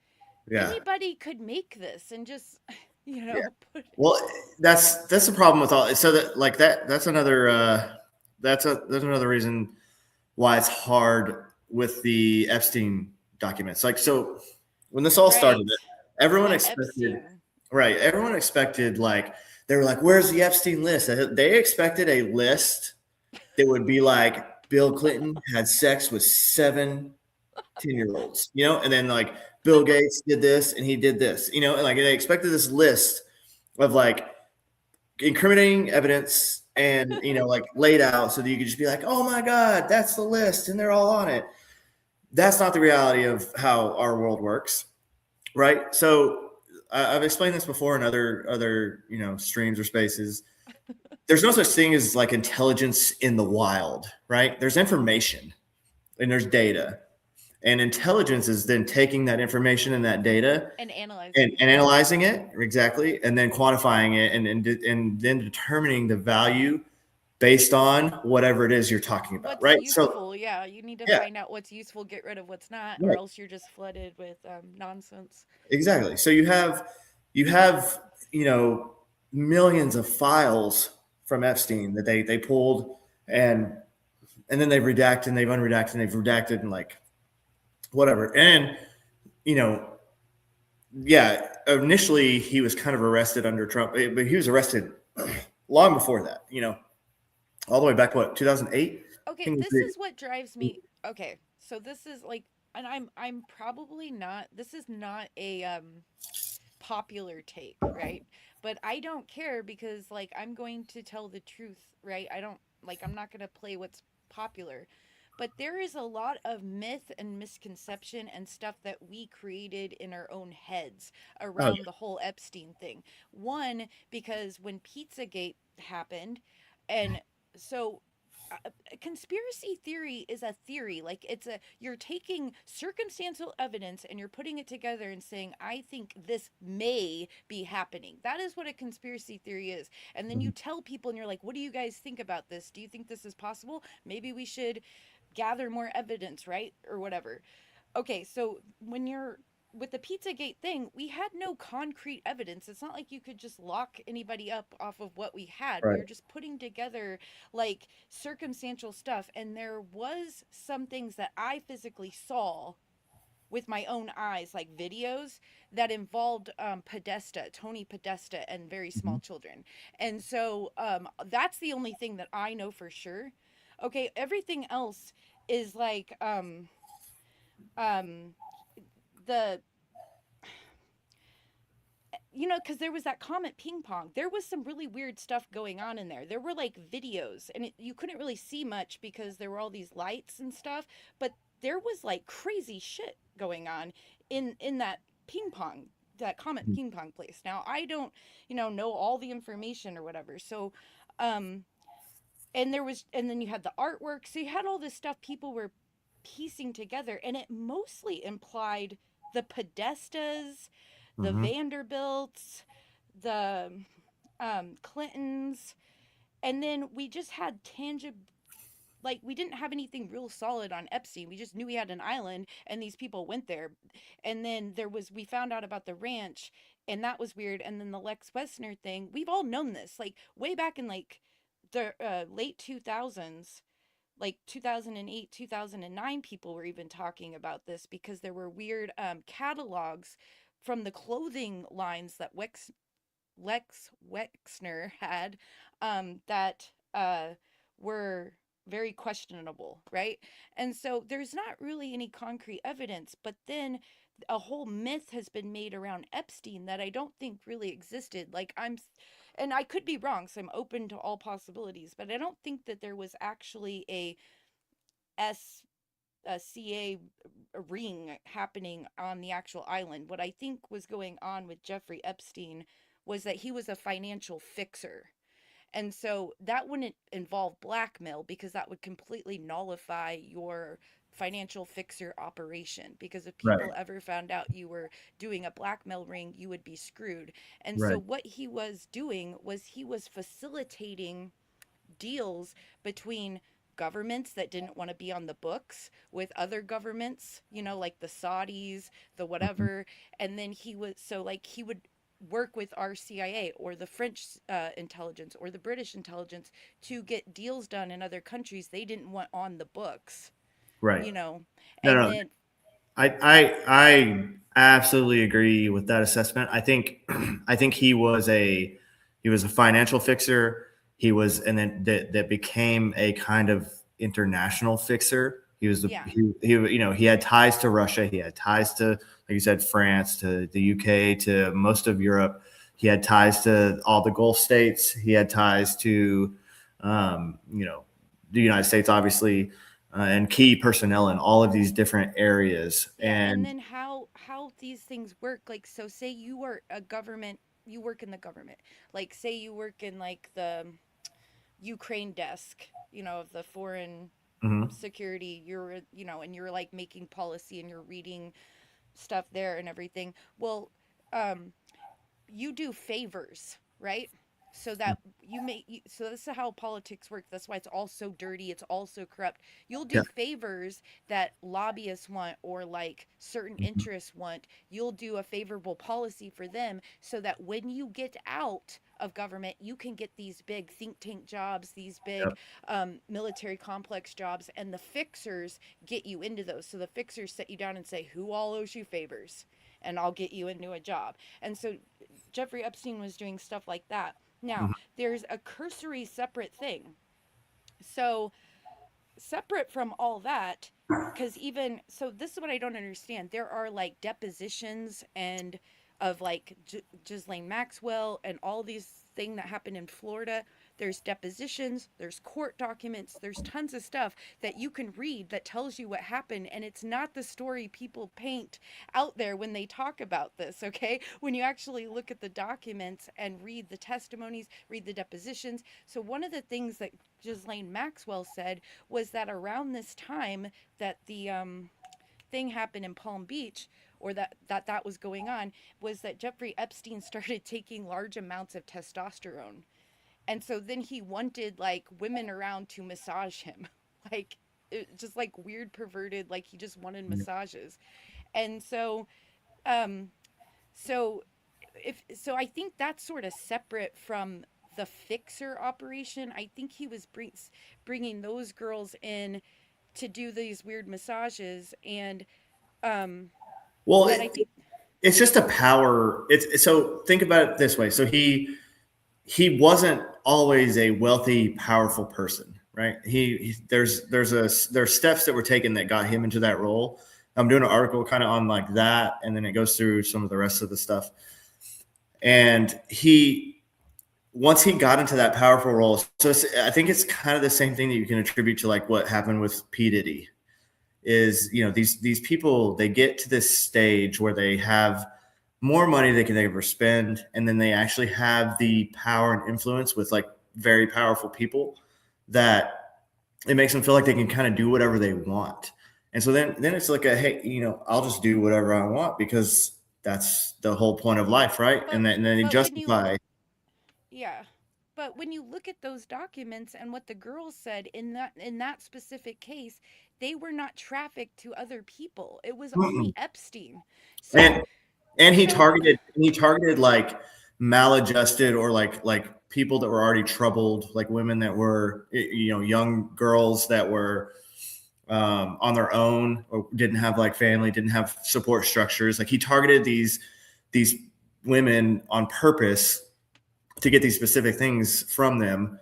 Yeah. anybody could make this and just, Yeah. put. Well, that's the problem with all. So that like that's another that's another reason why it's hard with the Epstein documents. Like so, when this all started, Right. everyone That expected Epstein. right. Everyone expected like they were like, "Where's the Epstein list?" They expected a list that would be like Bill Clinton had sex with 7 10-year olds, and then like Bill Gates did this and he did this, and like they expected this list of like incriminating evidence and like laid out so that you could just be like, oh my god, that's the list and they're all on it. That's not the reality of how our world works, right? So I've explained this before in other streams or spaces. There's no such thing as like intelligence in the wild, right? There's information and there's data, and intelligence is then taking that information and that data And and, analyzing and it. analyzing it exactly, and then quantifying it, and then determining the value based on whatever it is you're talking about, What's right? So useful? Yeah, you need to yeah, find out what's useful, get rid of what's not, or right, else you're just flooded with nonsense. exactly. So you have millions of files from Epstein that they pulled, and then they've redacted and they've unredacted and they've redacted and like whatever. And you know, yeah, initially he was kind of arrested under Trump, but he was arrested long before that. All the way back to what, 2008? Okay, this is what drives me. Okay, so this is like, and I'm probably not. This is not a popular take, right? But I don't care because like I'm going to tell the truth, right? I don't like I'm not going to play what's popular. But there is a lot of myth and misconception and stuff that we created in our own heads Oh around the whole Epstein thing. One, because when Pizzagate happened, and so conspiracy theory is a theory, like you're taking circumstantial evidence and you're putting it together and saying I think this may be happening. That is what a conspiracy theory is. And then you yeah. tell people and you're like, what do you guys think about this? Do you think this is possible? Maybe we should gather more evidence, right? Or whatever. Okay, so when you're with the Pizzagate thing, we had no concrete evidence. It's not like you could just lock anybody up off of what we had. We Right. were just putting together like circumstantial stuff, and there was some things that I physically saw with my own eyes, like videos that involved Podesta, Tony Podesta, and very Mhm. small children. And so that's the only thing that I know for sure. Okay, everything else is like um the because there was that comment ping pong. There was some really weird stuff going on in there. There were like videos, and you couldn't really see much because there were all these lights and stuff. But there was like crazy shit going on in that ping pong, that comment ping pong place. Now I don't, know all the information or whatever. So, um, and then you had the artwork. So you had all this stuff people were piecing together, and it mostly implied the Podestas, the Mhm. Vanderbilts, the Clintons, and then we just had tangible. Like we didn't have anything real solid on Epstein. We just knew he had an island and these people went there. And then we found out about the ranch, and that was weird. And then the Lex Wessner thing, we've all known this like way back in like the late 2000s, like 2008, 2009, people were even talking about this because there were weird catalogs from the clothing lines that Lex Wexner had, that were very questionable, right? And so there's not really any concrete evidence, but then a whole myth has been made around Epstein that I don't think really existed. And I could be wrong, so I'm open to all possibilities, but I don't think that there was actually S a CA ring happening on the actual island. What I think was going on with Jeffrey Epstein was that he was a financial fixer. And so that wouldn't involve blackmail because that would completely nullify your financial fixer operation. Because if people Right. ever found out you were doing a blackmail ring, you would be screwed. And so Right. what he was doing was he was facilitating deals between governments that didn't want to be on the books with other governments, like the Saudis, the Mhm. whatever. And then he would work with our CIA or the French intelligence or the British intelligence to get deals done in other countries they didn't want on the books, Right. you know. No, And no. then, I absolutely agree with that assessment. I think I think he was a financial fixer. He was, and then that became a kind of international fixer. He was yeah, he had ties to Russia. He had ties to, like you said, France, to the UK, to most of Europe. He had ties to all the Gulf states. He had ties to, the United States, obviously, and key personnel in all of these different areas. yeah. And And then how these things work, like, so say you are a government, you work in the government, like say you work in like the Ukraine desk, of the foreign mhm, security, and you're like making policy and you're reading stuff there and everything. Well, um, you do favors, right? So that so this is how politics work. That's why it's all so dirty. It's all so corrupt. You'll yeah, do favors that lobbyists want or like certain mhm, interests want. You'll do a favorable policy for them so that when you get out of government, you can get these big think tank jobs, these yeah, big military complex jobs, and the fixers get you into those. So the fixers set you down and say, "Who all owes you favors?" And I'll get you into a job. And so Jeffrey Epstein was doing stuff like that. Now, mhm, there's a cursory separate thing. So, separate from all that, because even so, this is what I don't understand. There are like depositions and of like Ghislaine Maxwell and all these thing that happened in Florida. There's depositions, there's court documents, there's tons of stuff that you can read that tells you what happened, and it's not the story people paint out there when they talk about this. Okay, when you actually look at the documents and read the testimonies, read the depositions. So one of the things that Ghislaine Maxwell said was that around this time that the thing happened in Palm Beach, or that was going on, was that Jeffrey Epstein started taking large amounts of testosterone, and so then he wanted like women around to massage him, like just like weird perverted, like he just wanted yeah. massages. And um so so I think that's sort of separate from the fixer operation. I think he was bringing those girls in to do these weird massages, and um Well, then I think, it's just a power. It's so think about it this way. So he wasn't always a wealthy, powerful person, right? There's steps that were taken that got him into that role. I'm doing an article kind of on like that, and then it goes through some of the rest of the stuff. And he once he got into that powerful role, so I think it's kind of the same thing that you can attribute to like what happened with P Diddy. Is these people, they get to this stage where they have more money they can ever spend, and then they actually have the power and influence with like very powerful people that it makes them feel like they can kind of do whatever they want. And so then it's like a, hey, I'll just do whatever I want because that's the whole point of life, right? but And then they but when you justify. yeah, but when you look at those documents and what the girls said in that specific case, they were not trafficked to other people. It was only Mm-mm. Epstein. and So and so he targeted like maladjusted or like people that were already troubled, like women that were young girls that were on their own or didn't have like family, didn't have support structures. Like he targeted these women on purpose to get these specific things from them,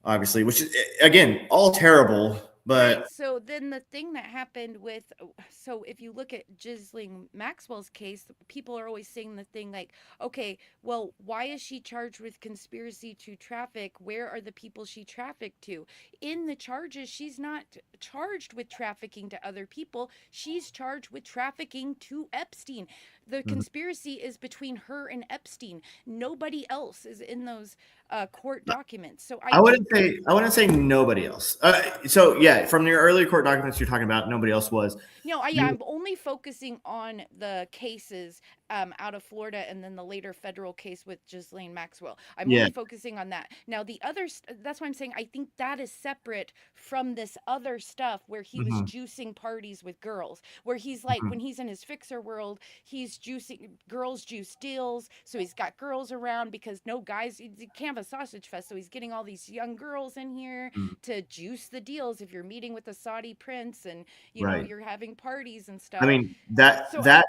obviously, which is again all terrible. right. But So then the thing that happened with, so if you look at Ghislaine Maxwell's case, people are always saying the thing like, okay, well, why is she charged with conspiracy to traffic? Where are the people she trafficked to? In the charges, she's not charged with trafficking to other people. She's charged with trafficking to Epstein. The Mhm. conspiracy is between her and Epstein. Nobody else is in those court documents. So I think I wouldn't say nobody else. So yeah, from your early court documents you're talking about, nobody else was. no, yeah, You, I'm only focusing on the cases out of Florida and then the later federal case with Ghislaine Maxwell. I'm yeah. only focusing on that. Now, the others, that's why I'm saying I think that is separate from this other stuff where he was Hmm. juicing parties with girls, where he's like, Hmm. when he's in his fixer world, he's juicing girls, juice deals. So he's got girls around because no guys, you can't have a sausage fest. So he's getting all these young girls in here to juice the deals if you're meeting with a Saudi prince and Right. you're having parties and I stuff. mean that So that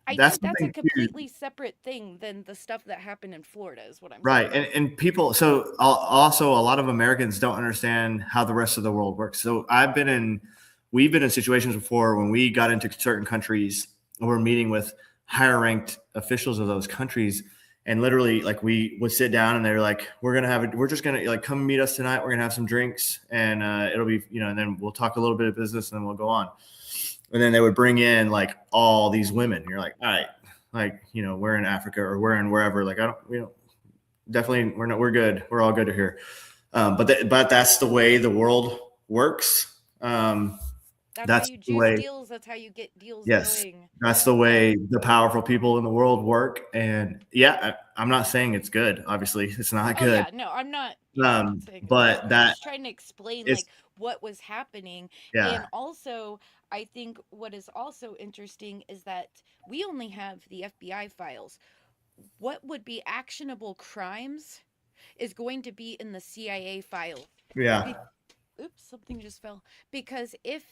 I that's think that's a something too. completely separate thing than the stuff that happened in Florida is what I'm Right. saying. And people, so also a lot of Americans don't understand how the rest of the world works. So we've been in situations before when we got into certain countries and we're meeting with higher ranked officials of those countries. And literally, like, we would sit down and they're like, we're just going to, like, come meet us tonight. We're going to have some drinks and it'll be, and then we'll talk a little bit of business and then we'll go on. And then they would bring in like all these women. You're like, all right, like, we're in Africa or we're in wherever. Like, I don't, definitely we're good. We're all good here. But that's the way the world works. That's how That's you the juice way. deals. That's how you get deals Yes, going. that's the way Um, the powerful people in the world work. And yeah, I'm not saying it's good. Obviously, it's not oh good. yeah, no, I'm not. Yeah, I'm not saying it's good. But I'm that just trying to explain is, like what was happening. yeah, And also, I think what is also interesting is that we only have the FBI files. What would be actionable crimes is going to be in the CIA file. yeah. Be- Oops, something just fell. Because if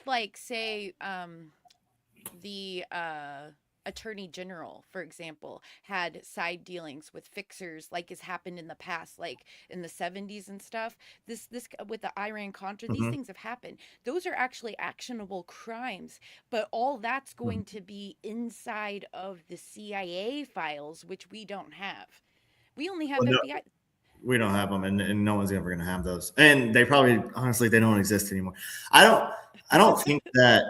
like say the attorney general, for example, had side dealings with fixers like has happened in the past, like in the 70s and stuff, this with the Iran Contra, these Mhm. things have happened. Those are actually actionable crimes, but all that's Mhm. going to be inside of the CIA files, which we don't have. We only have Well, no, FBI. we don't have them, and no one's ever going to have those. And they probably, honestly, they don't exist anymore. I don't, I don't think that,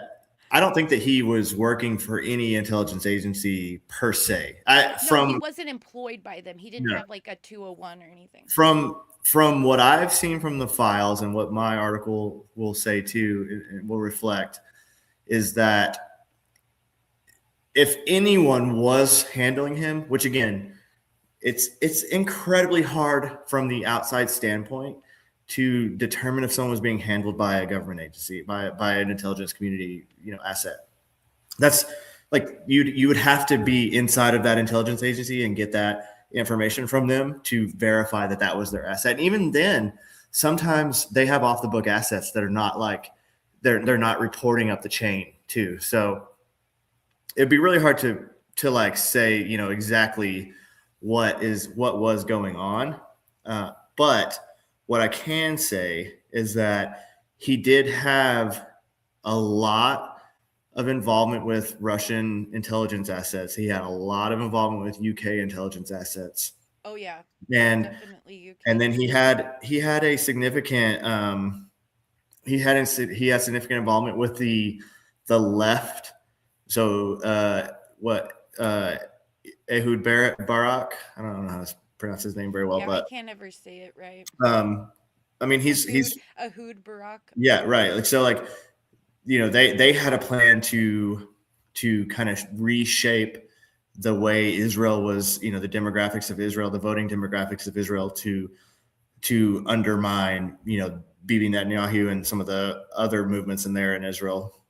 I don't think that he was working for any intelligence agency per se. No, he wasn't employed by them. He didn't No, have like a 201 or anything. from what I've seen from the files and what my article will say too, it will reflect, is that if anyone was handling him, which again, it's incredibly hard from the outside standpoint to determine if someone was being handled by a government agency, by an intelligence community, asset. That's like you would have to be inside of that intelligence agency and get that information from them to verify that that was their asset. And even then, sometimes they have off the book assets that are not like they're not reporting up the chain too. So it'd be really hard to like say exactly what was going on. But what I can say is that he did have a lot of involvement with Russian intelligence assets. He had a lot of involvement with UK intelligence assets, Oh yeah, and definitely and UK. then he had a significant he had significant involvement with the left. So what Ehud Barak? I don't know how to pronounce his name very well, Yeah, I but can't ever say it right. um, I mean Ahood, he's Ahood Barak. yeah, right. Like, so, like, they had a plan to kind of reshape the way Israel was, the demographics of Israel, the voting demographics of Israel, to undermine, Bibi Netanyahu and some of the other movements in there in Israel.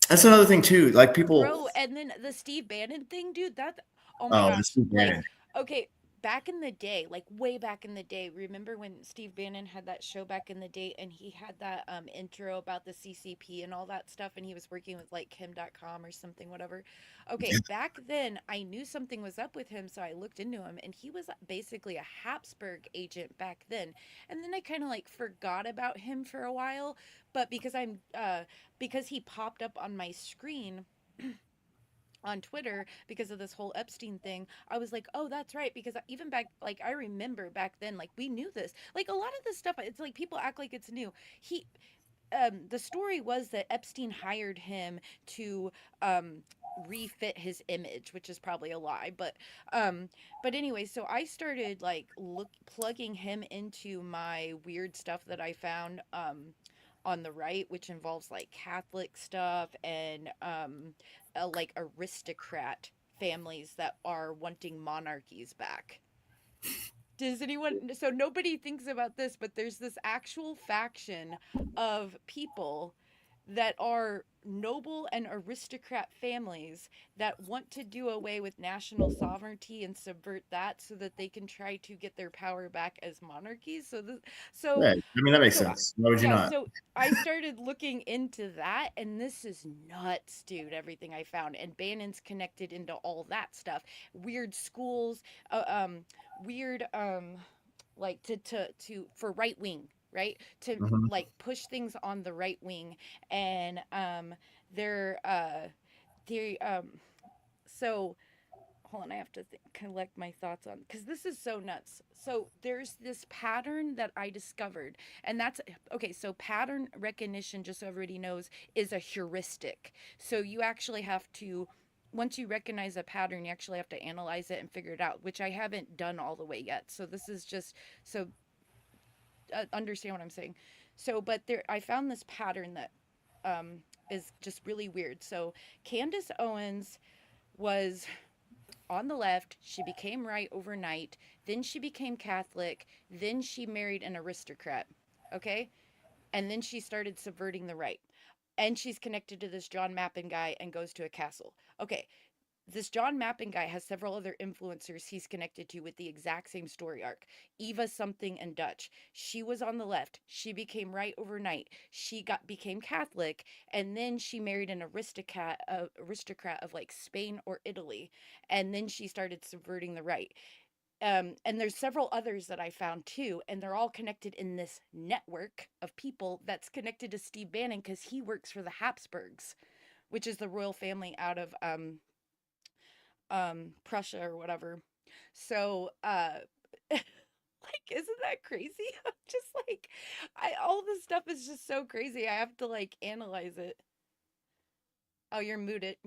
That's another thing too. Like, people, Bro, and then the Steve Bannon thing, dude, that oh my oh, the gosh. Steve Like, Bannon. okay, back in the day, like way back in the day, remember when Steve Bannon had that show back in the day and he had that intro about the CCP and all that stuff and he was working with like Kim.com or something, whatever. Okay, back then I knew something was up with him, so I looked into him and he was basically a Habsburg agent back then. And then I kind of like forgot about him for a while, but because he popped up on my screen on Twitter because of this whole Epstein thing, I was like, oh, that's right. Because even back, like, I remember back then, like, we knew this. Like, a lot of this stuff, it's like people act like it's new. He, the story was that Epstein hired him to um, refit his image, which is probably a lie. Um, but anyway, so I started like plugging him into my weird stuff that I found on the right, which involves like Catholic stuff and like aristocrat families that are wanting monarchies back. Does anyone, so nobody thinks about this, but there's this actual faction of people that are noble and aristocrat families that want to do away with national sovereignty and subvert that so that they can try to get their power back as monarchies. So Right. I mean, that makes so sense. Why would you yeah, not? so I started looking into that, and this is nuts, dude. Everything I found, and Bannon's connected into all that stuff. Weird schools, uh, um, weird like to for right wing, right? To Mhm. like push things on the right wing, and they're they so hold on, I have to collect my thoughts on, because this is so nuts. So there's this pattern that I discovered, and that's okay. So pattern recognition, just so everybody knows, is a heuristic. So you actually have to, once you recognize a pattern, you actually have to analyze it and figure it out, which I haven't done all the way yet. So this is just so understand what I'm saying. So, but there, I found this pattern that um, is just really weird. So Candace Owens was on the left. She became right overnight. Then she became Catholic. Then she married an aristocrat. Okay. And then she started subverting the right. And she's connected to this John Mappin guy and goes to a castle. Okay. This John Mappin guy has several other influencers he's connected to with the exact same story arc. Eva something and Dutch. She was on the left. She became right overnight. She became Catholic, and then she married an aristocrat of like Spain or Italy, and then she started subverting the right. And there's several others that I found too, and they're all connected in this network of people that's connected to Steve Bannon because he works for the Habsburgs, which is the royal family out of Prussia or whatever. So like, isn't that crazy? I'm just like, I all this stuff is just so crazy. I have to like analyze it. Oh, you're muted.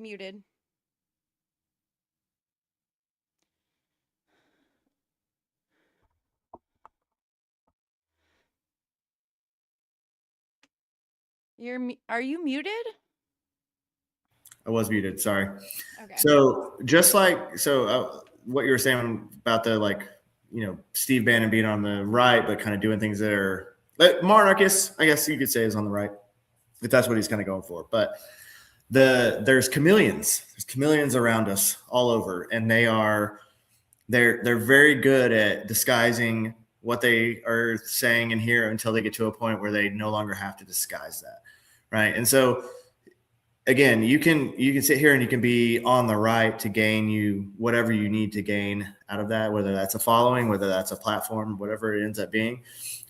Are you muted? I was muted. Sorry. Okay. So just like what you were saying about the like Steve Bannon being on the right, but kind of doing things that are like monarchist, I guess you could say, is on the right if that's what he's kind of going for. But there's chameleons. There's chameleons around us all over, and they're very good at disguising what they are saying in here until they get to a point where they no longer have to disguise that, right? And so again, you can sit here and you can be on the right to gain you whatever you need to gain out of that, whether that's a following, whether that's a platform, whatever it ends up being.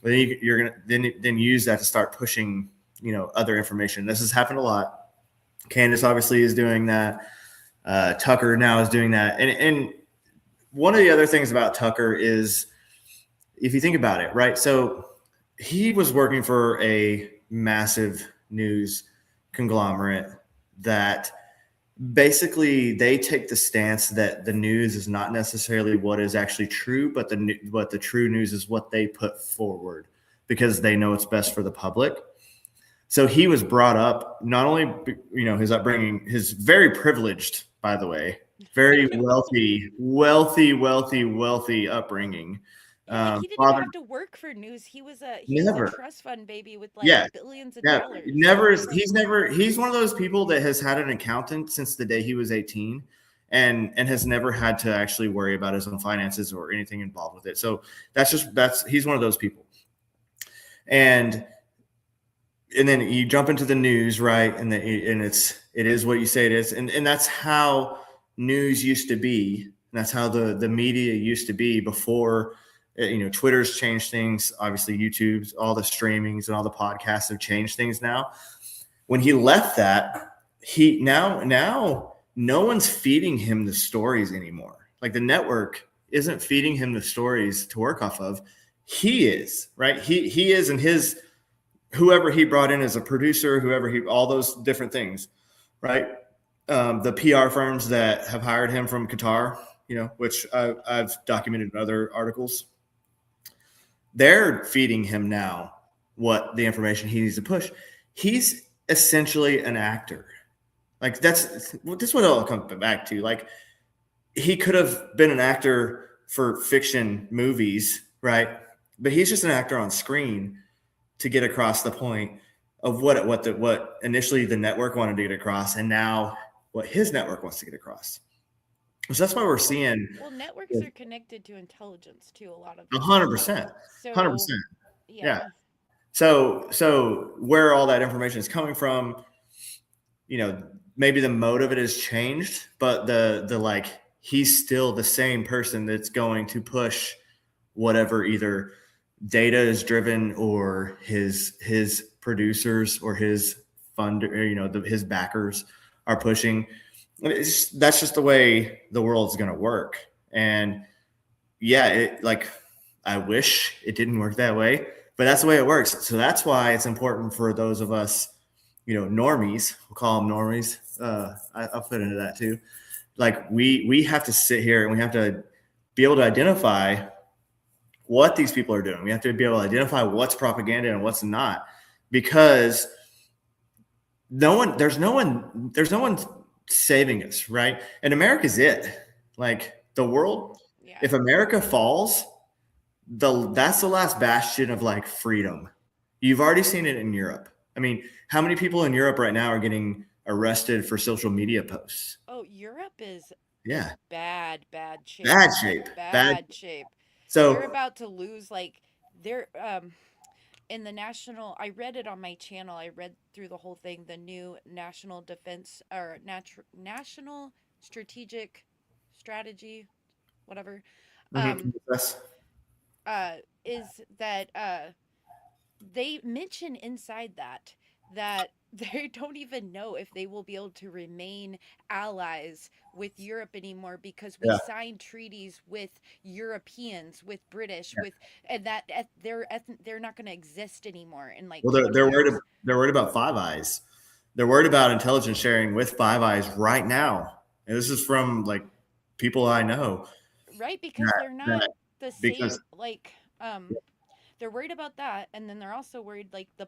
But then you're gonna then use that to start pushing other information. This has happened a lot. Candace obviously is doing that. Tucker now is doing that, and one of the other things about Tucker is, if you think about it, right? So he was working for a massive news conglomerate that basically they take the stance that the news is not necessarily what is actually true, but the true news is what they put forward because they know it's best for the public. So he was brought up, not only his upbringing, his very privileged, by the way, very wealthy upbringing. Yeah, like he didn't even Father have to work for news. He was a never, trust fund baby with like yeah, billions of yeah, dollars. So never. it's like, He's one of those people that has had an accountant since the day he was 18, and has never had to actually worry about his own finances or anything involved with it. So that's he's one of those people. And then you jump into the news, right? And it is what you say it is, and that's how news used to be. And that's how the media used to be before. Twitter's changed things. Obviously, YouTube's, all the streamings and all the podcasts have changed things now. When he left that, he now no one's feeding him the stories anymore. Like the network isn't feeding him the stories to work off of. He is, right. He is, in his whoever he brought in as a producer, all those different things, right? The PR firms that have hired him from Qatar, which I've documented in other articles, they're feeding him now what the information he needs to push. He's essentially an actor. Like this is what it'll come back to. Like he could have been an actor for fiction movies, right? But he's just an actor on screen to get across the point of what initially the network wanted to get across, and now what his network wants to get across. So that's why we're seeing. Well, networks are connected to intelligence too. A lot of them. 100%, So 100%. Yeah. yeah. So where all that information is coming from, maybe the mode of it has changed, but the like he's still the same person that's going to push whatever either data is driven or his producers or his funder, his backers are pushing. That's just the way the world's going to work. And yeah, I wish it didn't work that way, but that's the way it works. So that's why it's important for those of us, normies, we'll call them normies. I'll fit into that too. Like we have to sit here and we have to be able to identify what these people are doing. We have to be able to identify what's propaganda and what's not, because there's no one saving us, right? And America's it. Like the world, Yeah. if America falls, that's the last bastion of like freedom. You've already seen it in Europe. I mean, how many people in Europe right now are getting arrested for social media posts? Oh, Europe is Yeah. bad shape. Bad shape. Bad shape. So they're about to lose, like, they're in the national, I read it on my channel. I read through the whole thing, the new national defense or national strategic strategy, whatever. Is that they mention inside that they don't even know if they will be able to remain allies with Europe anymore, because we signed treaties with Europeans, with British, with, and that they're not going to exist anymore in like. Well, they're worried about Five Eyes. They're worried about intelligence sharing with Five Eyes right now, and this is from like people I know. Right, because they're not the same. Like, they're worried about that, and then they're also worried like the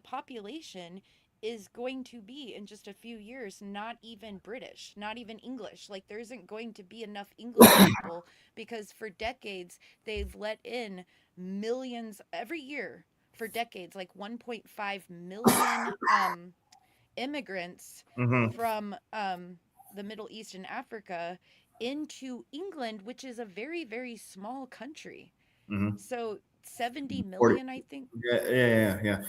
population is going to be in just a few years not even British, not even English. Like there isn't going to be enough English people, because for decades they've let in millions every year for decades, like 1.5 million immigrants from the Middle East and Africa into England, which is a very, very small country. So 70 million, I think. Yeah.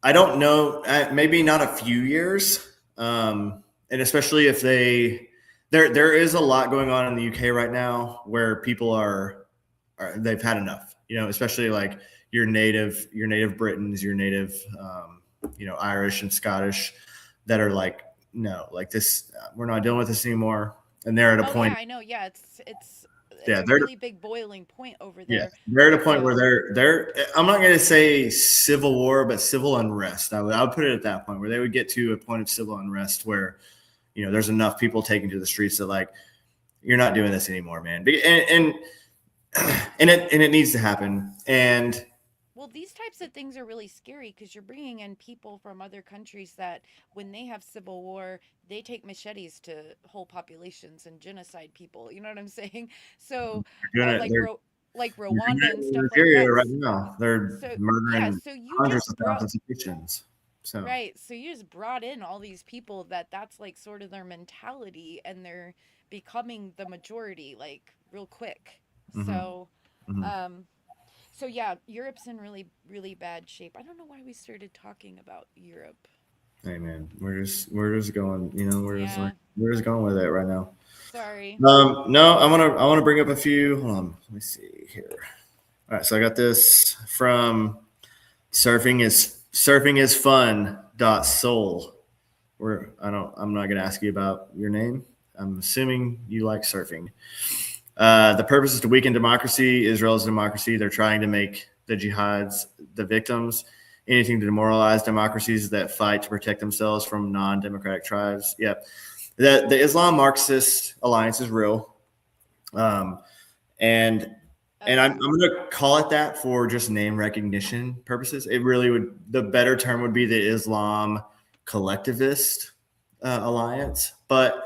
I don't know. Maybe not a few years, and especially if there is a lot going on in the UK right now where people they've had enough. Especially like your native Britons, your native, Irish and Scottish, that are like, no, like this, we're not dealing with this anymore, and they're at a point. Yeah, I know. Yeah, it's a really big boiling point over there. Yeah, they're at a point where they're I'm not going to say civil war, but civil unrest. I would put it at that point where they would get to a point of civil unrest where, there's enough people taking to the streets that like, you're not doing this anymore, man. And it needs to happen. And well, these types of things are really scary because you're bringing in people from other countries that when they have civil war, they take machetes to whole populations and genocide people. You know what I'm saying? So like Rwanda and stuff like that. Right now, they're murdering hundreds of thousands of Christians. So. Right. So you just brought in all these people that's like sort of their mentality, and they're becoming the majority like real quick. So so yeah, Europe's in really, really bad shape. I don't know why we started talking about Europe. Hey man, we're just going, we're just going with it right now. Sorry. No, I want to bring up a few. Hold on, let me see here. All right, so I got this from surfing is fun .soul. I'm not going to ask you about your name. I'm assuming you like surfing. The purpose is to weaken democracy, Israel's democracy. They're trying to make the jihads, the victims, anything to demoralize democracies that fight to protect themselves from non-democratic tribes. Yep. The Islam Marxist alliance is real. And I'm going to call it that for just name recognition purposes. It really would, the better term would be the Islam collectivist alliance. But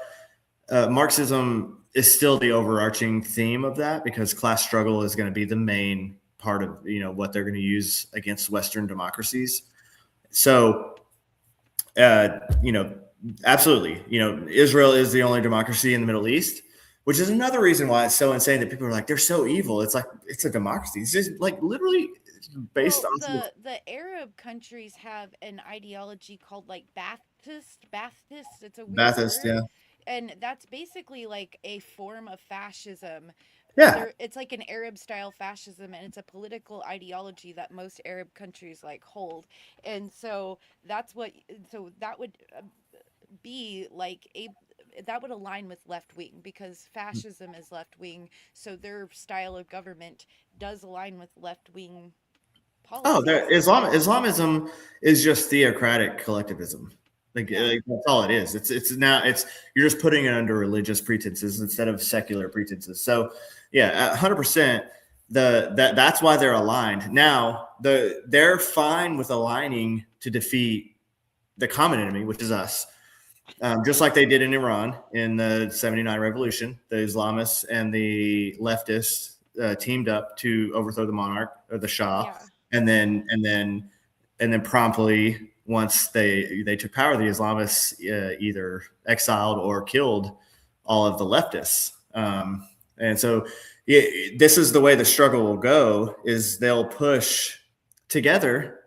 Marxism is still the overarching theme of that, because class struggle is going to be the main part of, what they're going to use against Western democracies. So, absolutely, Israel is the only democracy in the Middle East, which is another reason why it's so insane that people are like, they're so evil. It's like, it's a democracy. It's just like literally based on the Arab countries have an ideology called like Ba'athist. It's a weird Ba'athist. word. Yeah. And that's basically like a form of fascism. Yeah. It's like an Arab style fascism, and it's a political ideology that most Arab countries like hold. And so that would be like that would align with left wing, because fascism is left wing. So their style of government does align with left wing Oh, policies. Islamism is just theocratic collectivism. Like, that's all it is. It's you're just putting it under religious pretenses instead of secular pretenses. So yeah, 100%. That's why they're aligned. Now they're fine with aligning to defeat the common enemy, which is us. Just like they did in Iran in the 79 revolution. The Islamists and the leftists teamed up to overthrow the monarch, or the Shah. Yeah. And then promptly, once they took power, the Islamists either exiled or killed all of the leftists. And so this is the way the struggle will go, is they'll push together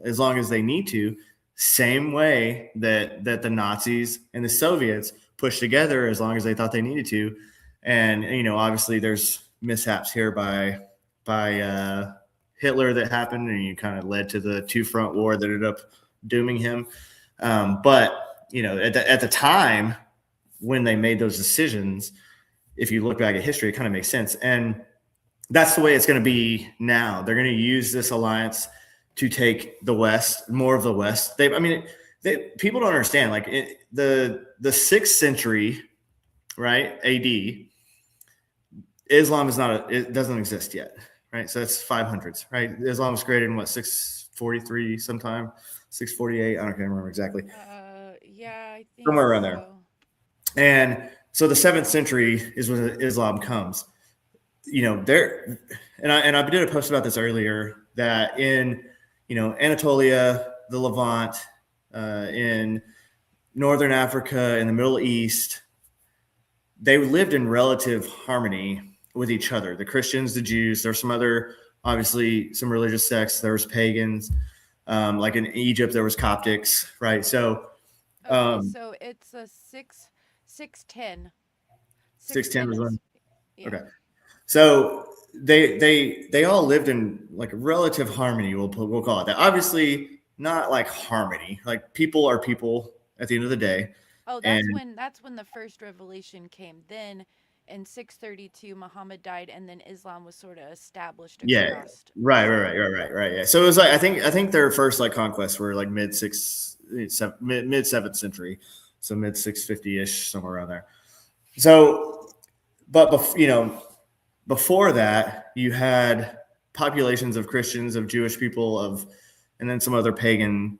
as long as they need to, same way that the Nazis and the Soviets pushed together as long as they thought they needed to. And, obviously there's mishaps here by Hitler that happened, and you kind of led to the two-front war that ended up dooming him. But at the time when they made those decisions, if you look back at history, it kind of makes sense. And that's the way it's going to be now. They're going to use this alliance to take the West, more of the West. People don't understand. Like the 6th century, right, AD, Islam it doesn't exist yet. Right, so that's 500s, right? Islam was created in what, 643 sometime, 648. I can't remember exactly. Yeah, I think somewhere around there. And so the 7th century is when Islam comes. There, and I did a post about this earlier, that in Anatolia, the Levant, in Northern Africa, in the Middle East, they lived in relative harmony with each other. The Christians, the Jews, there's some other, obviously some religious sects. There was pagans, like in Egypt, there was Coptics, right? So, so it's a 610. 610 was one. Yeah. Okay. So they all lived in like relative harmony. We'll call it that. Obviously not like harmony, like people are people at the end of the day. Oh, that's when the first revelation came. Then in 632, Muhammad died, and then Islam was sort of established across. Right. Yeah. So it was like, I think their first like conquests were like mid 7th century, so mid 650-ish, somewhere around there. So, but before that, you had populations of Christians, of Jewish people, and then some other pagan,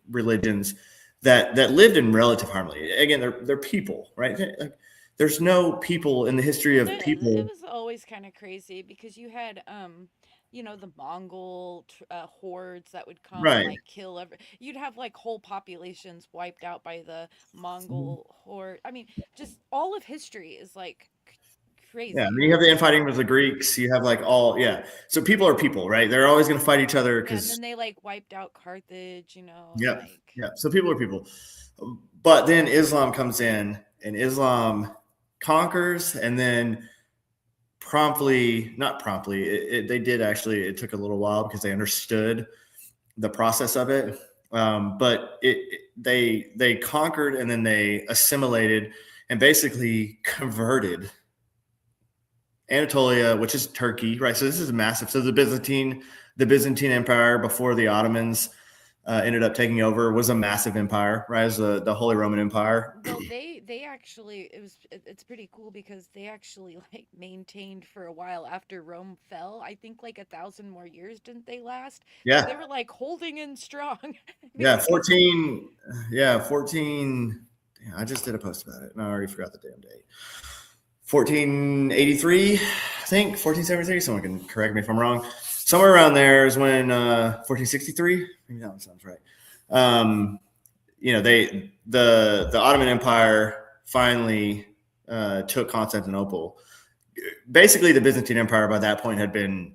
religions that lived in relative harmony. Again, they're people, right? There's no people in the history of people. It was always kind of crazy, because you had the Mongol hordes that would come and like kill you'd have like whole populations wiped out by the Mongol horde. I mean, just all of history is like crazy. Yeah, I mean, you have the infighting with the Greeks. You have like all, yeah. So people are people, right? They're always going to fight each other because. And then they like wiped out Carthage, Yeah, like... yeah. So people are people, but then Islam comes in, and Islam conquers, and then not promptly. They did actually. It took a little while because they understood the process of it. But they conquered, and then they assimilated and basically converted Anatolia, which is Turkey, right? So this is massive. So the Byzantine Empire before the Ottomans ended up taking over was a massive empire, right? As the Holy Roman Empire. Well, they actually it's pretty cool because they actually like maintained for a while after Rome fell. I think like 1,000 more years didn't they last? So they Yeah, were like holding in strong yeah, because 14. Yeah, 14. Yeah, I just did a post about it, and I already forgot the damn date. 1483, I think 1473. Someone can correct me if I'm wrong. Somewhere around there is when 1463. Maybe that one sounds right. Um, the Ottoman Empire finally took Constantinople. Basically, the Byzantine Empire by that point had been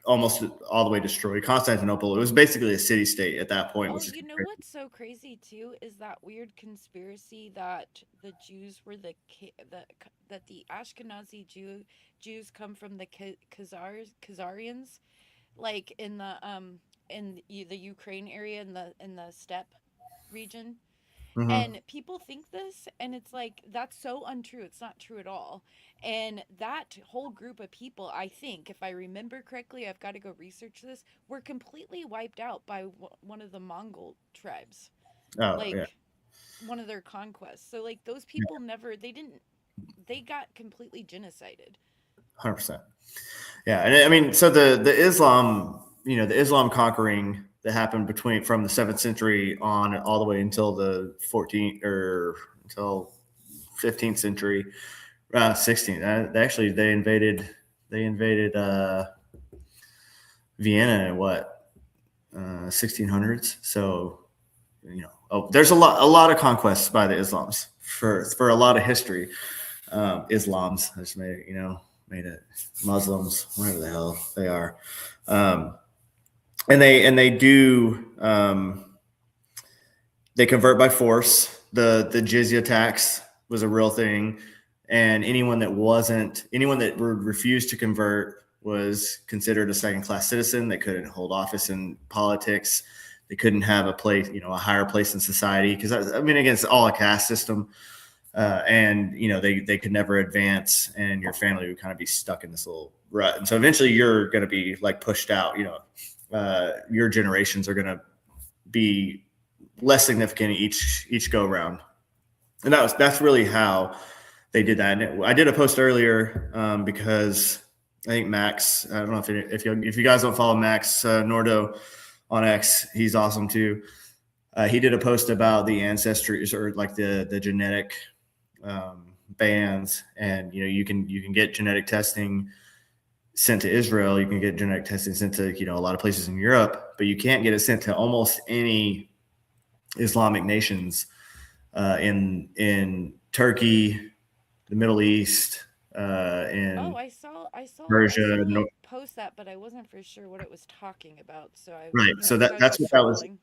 almost all the way destroyed. Constantinople, it was basically a city state at that point, well, which is you know crazy. what's so crazy too is that weird conspiracy that the Jews were that the Ashkenazi Jews come from the Khazarians, like in the Ukraine area in the steppe region. Mm-hmm. And people think this, and it's like, that's so untrue. It's not true at all. And that whole group of people, I think, if I remember correctly, I've got to go research this, were completely wiped out by one of the Mongol tribes, Oh yeah, like one of their conquests. So, like, those yeah, people never, they didn't, they got completely genocided. 100%. Yeah, and I mean, so the Islam, the Islam conquering that happened between from the 7th century on all the way until the 14th or until 15th century, 16th. Actually, they invaded Vienna in what 1600s. So there's a lot of conquests by the Islams for a lot of history. Islams, I just made it Muslims, whatever the hell they are, and they do they convert by force. The jizya tax was a real thing, and anyone that would refuse to convert was considered a second class citizen. They couldn't hold office in politics. They couldn't have a place, a higher place in society, because I mean, against all a caste system. And they could never advance, and your family would kind of be stuck in this little rut. And so eventually you're going to be like pushed out. Your generations are going to be less significant each go round. And that's really how they did that. And I did a post earlier because I think Max, I don't know if you guys don't follow Max Nordo on X, he's awesome too. He did a post about the ancestries, or like the genetic bands, and you can get genetic testing sent to Israel. You can get genetic testing sent to a lot of places in Europe, but you can't get it sent to almost any Islamic nations in Turkey, the Middle East, Oh, in I Persia. saw No, it post that, but I wasn't for sure what it was talking about. So right. So so I was that's just what that was. scrolling.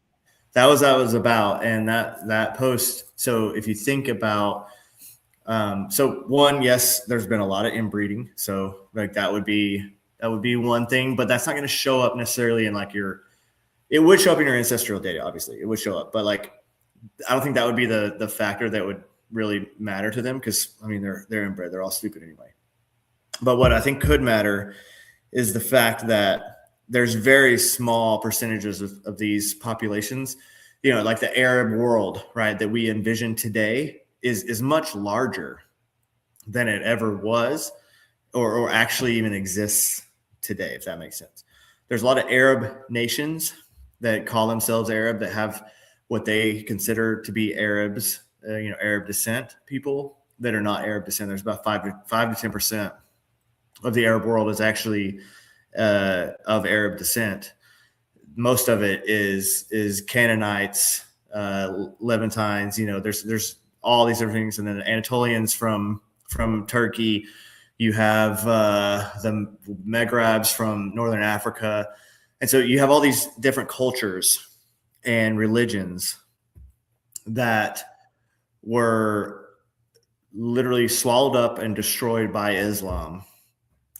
That was about, and that post. So if you think about, so one, yes, there's been a lot of inbreeding. So like that would be one thing, but that's not going to show up necessarily in like your. It would show up in your ancestral data, obviously. It would show up, but like I don't think that would be the factor that would really matter to them, because I mean they're inbred, they're all stupid anyway. But what I think could matter is the fact that there's very small percentages of these populations, like the Arab world, right, that we envision today is much larger than it ever was, or actually even exists today, if that makes sense. There's a lot of Arab nations that call themselves Arab, that have what they consider to be Arabs, Arab descent people that are not Arab descent. There's about 5 to 10% of the Arab world is actually of Arab descent. Most of it is Canaanites, Levantines. There's all these different things, and then Anatolians from Turkey. You have the Maghrebs from Northern Africa, and so you have all these different cultures and religions that were literally swallowed up and destroyed by Islam,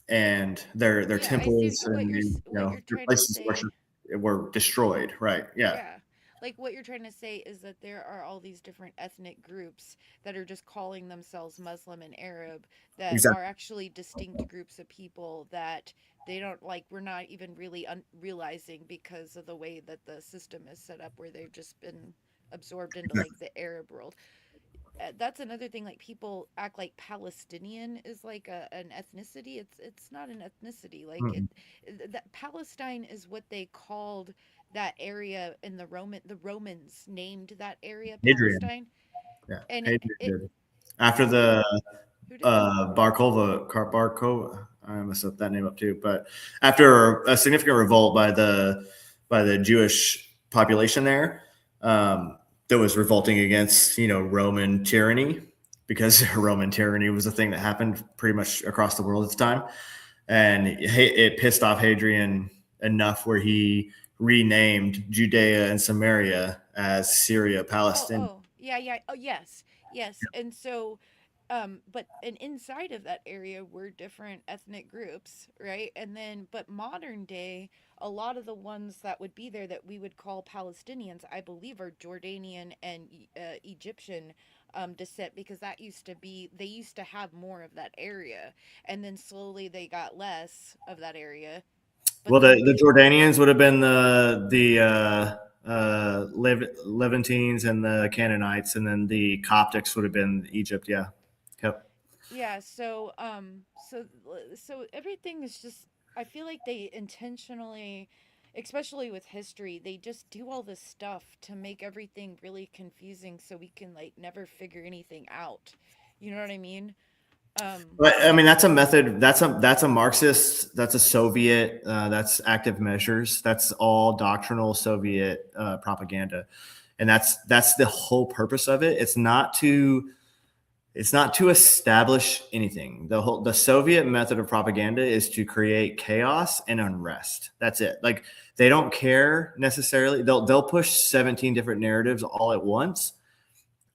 and their Yeah, I see temples and what you're their trying to places of say. worship were destroyed. Right? Yeah. Yeah. like what you're trying to say is that there are all these different ethnic groups that are just calling themselves Muslim and Arab that are Exactly. actually distinct groups of people that they don't like, we're not even really realizing because of the way that the system is set up where they've just been absorbed into like Exactly. the Arab world. That's another thing, like people act like Palestinian is like an ethnicity. It's not an ethnicity. Like it Mhm. that Palestine is what they called that area in the Romans named that area Hadrian. Palestine. Yeah, And Hadrian it did. After who the who did? Barkova, I messed up that name up too. But after a significant revolt by the Jewish population there, that was revolting against Roman tyranny, because Roman tyranny was a thing that happened pretty much across the world at the time, and it pissed off Hadrian enough where he renamed Judea and Samaria as Syria, Palestine. Yeah, yeah. Oh, yes, yes. And so, and inside of that area were different ethnic groups, right? And then, but modern day, a lot of the ones that would be there that we would call Palestinians, I believe, are Jordanian and Egyptian descent, because that used to be, they used to have more of that area, and then slowly they got less of that area. But Well, then the Jordanians would have been the Levantines and the Canaanites, and then the Coptics would have been Egypt. Yeah. Yep. yeah, so everything is just, I feel like they intentionally, especially with history, they just do all this stuff to make everything really confusing so we can like never figure anything out. You know what I mean? um But I mean, that's a method. That's a Marxist. That's a Soviet. That's active measures. That's all doctrinal Soviet propaganda, and that's the whole purpose of it. It's not to establish anything. The Soviet method of propaganda is to create chaos and unrest. That's it. Like, they don't care necessarily. They'll push 17 different narratives all at once,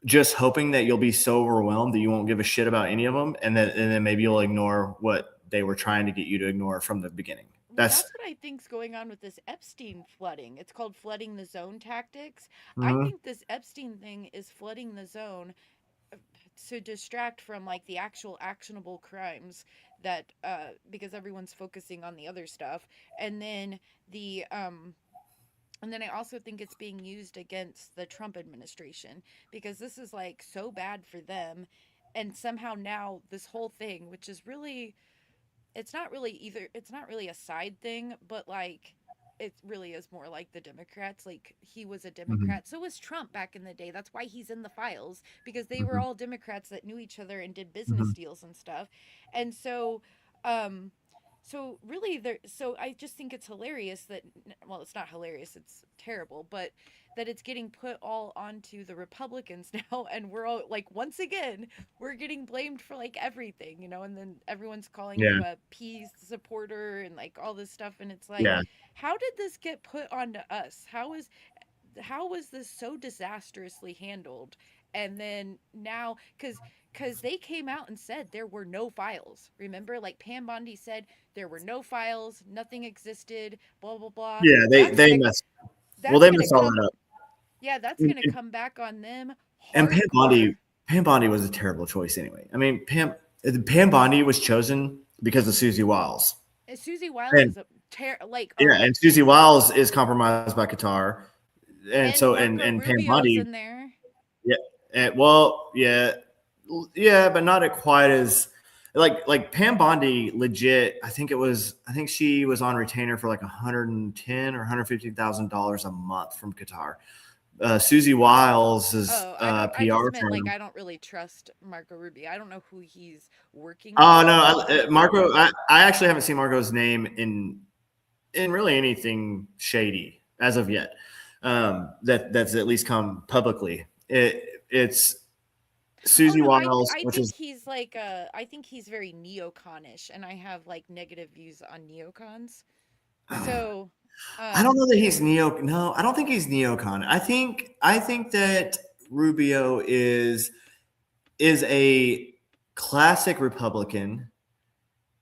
just hoping that you'll be so overwhelmed that you won't give a shit about any of them, and then maybe you'll ignore what they were trying to get you to ignore from the beginning. well, That's that's what I think's going on with this Epstein flooding. It's called flooding the zone tactics. I Mhm. think this Epstein thing is flooding the zone to distract from like the actual actionable crimes that because everyone's focusing on the other stuff. And then the and then I also think it's being used against the Trump administration, because this is like so bad for them, and somehow now this whole thing, which is really, it's not really either, it's not really a side thing, but like it really is more like the Democrats. Like he was a Mhm. Democrat, so was Trump back in the day. That's why he's in the files, because they were Mhm. all Democrats that knew each other and did business Mhm. deals and stuff. And so um so really there, so I just think it's hilarious that, well, it's not hilarious, it's terrible, but that it's getting put all onto the Republicans now, and we're all like, once again, we're getting blamed for like everything, and then everyone's calling Yeah. you a peace supporter and like all this stuff, and it's like, Yeah. how did this get put onto us? How was this so disastrously handled? And then now, because they came out and said there were no files. Remember, like Pam Bondi said, there were no files, nothing existed, blah blah blah. Yeah. That's They gonna mess. Well, that's they gonna messed all come that up. yeah, that's And, gonna and, come back on them and hardcore. Pam Bondi was a terrible choice anyway. I mean, Pam Bondi was chosen because of Susie Wiles. And Susie Wiles And is a like yeah, and Susie Wiles is compromised by Qatar, and and so Marco and Pam Rubio's Bondi, in there. yeah, well, yeah, yeah, but not at quite as like Pam Bondi. Legit, I think she was on retainer for like 110 or $150,000 a month from Qatar. Susie Wiles' Oh, I just PR meant like firm. I don't really trust Marco Rubio. I don't know who he's working Oh for, no, but Marco. I actually haven't seen Marco's name in really anything shady as of yet. That's at least come publicly. It's oh Susie no, Wiles, I which think is he's I think he's very neoconish, and I have like negative views on neocons. So, I don't um know that he's neo. No, I don't think he's neocon. I think that Rubio is a classic Republican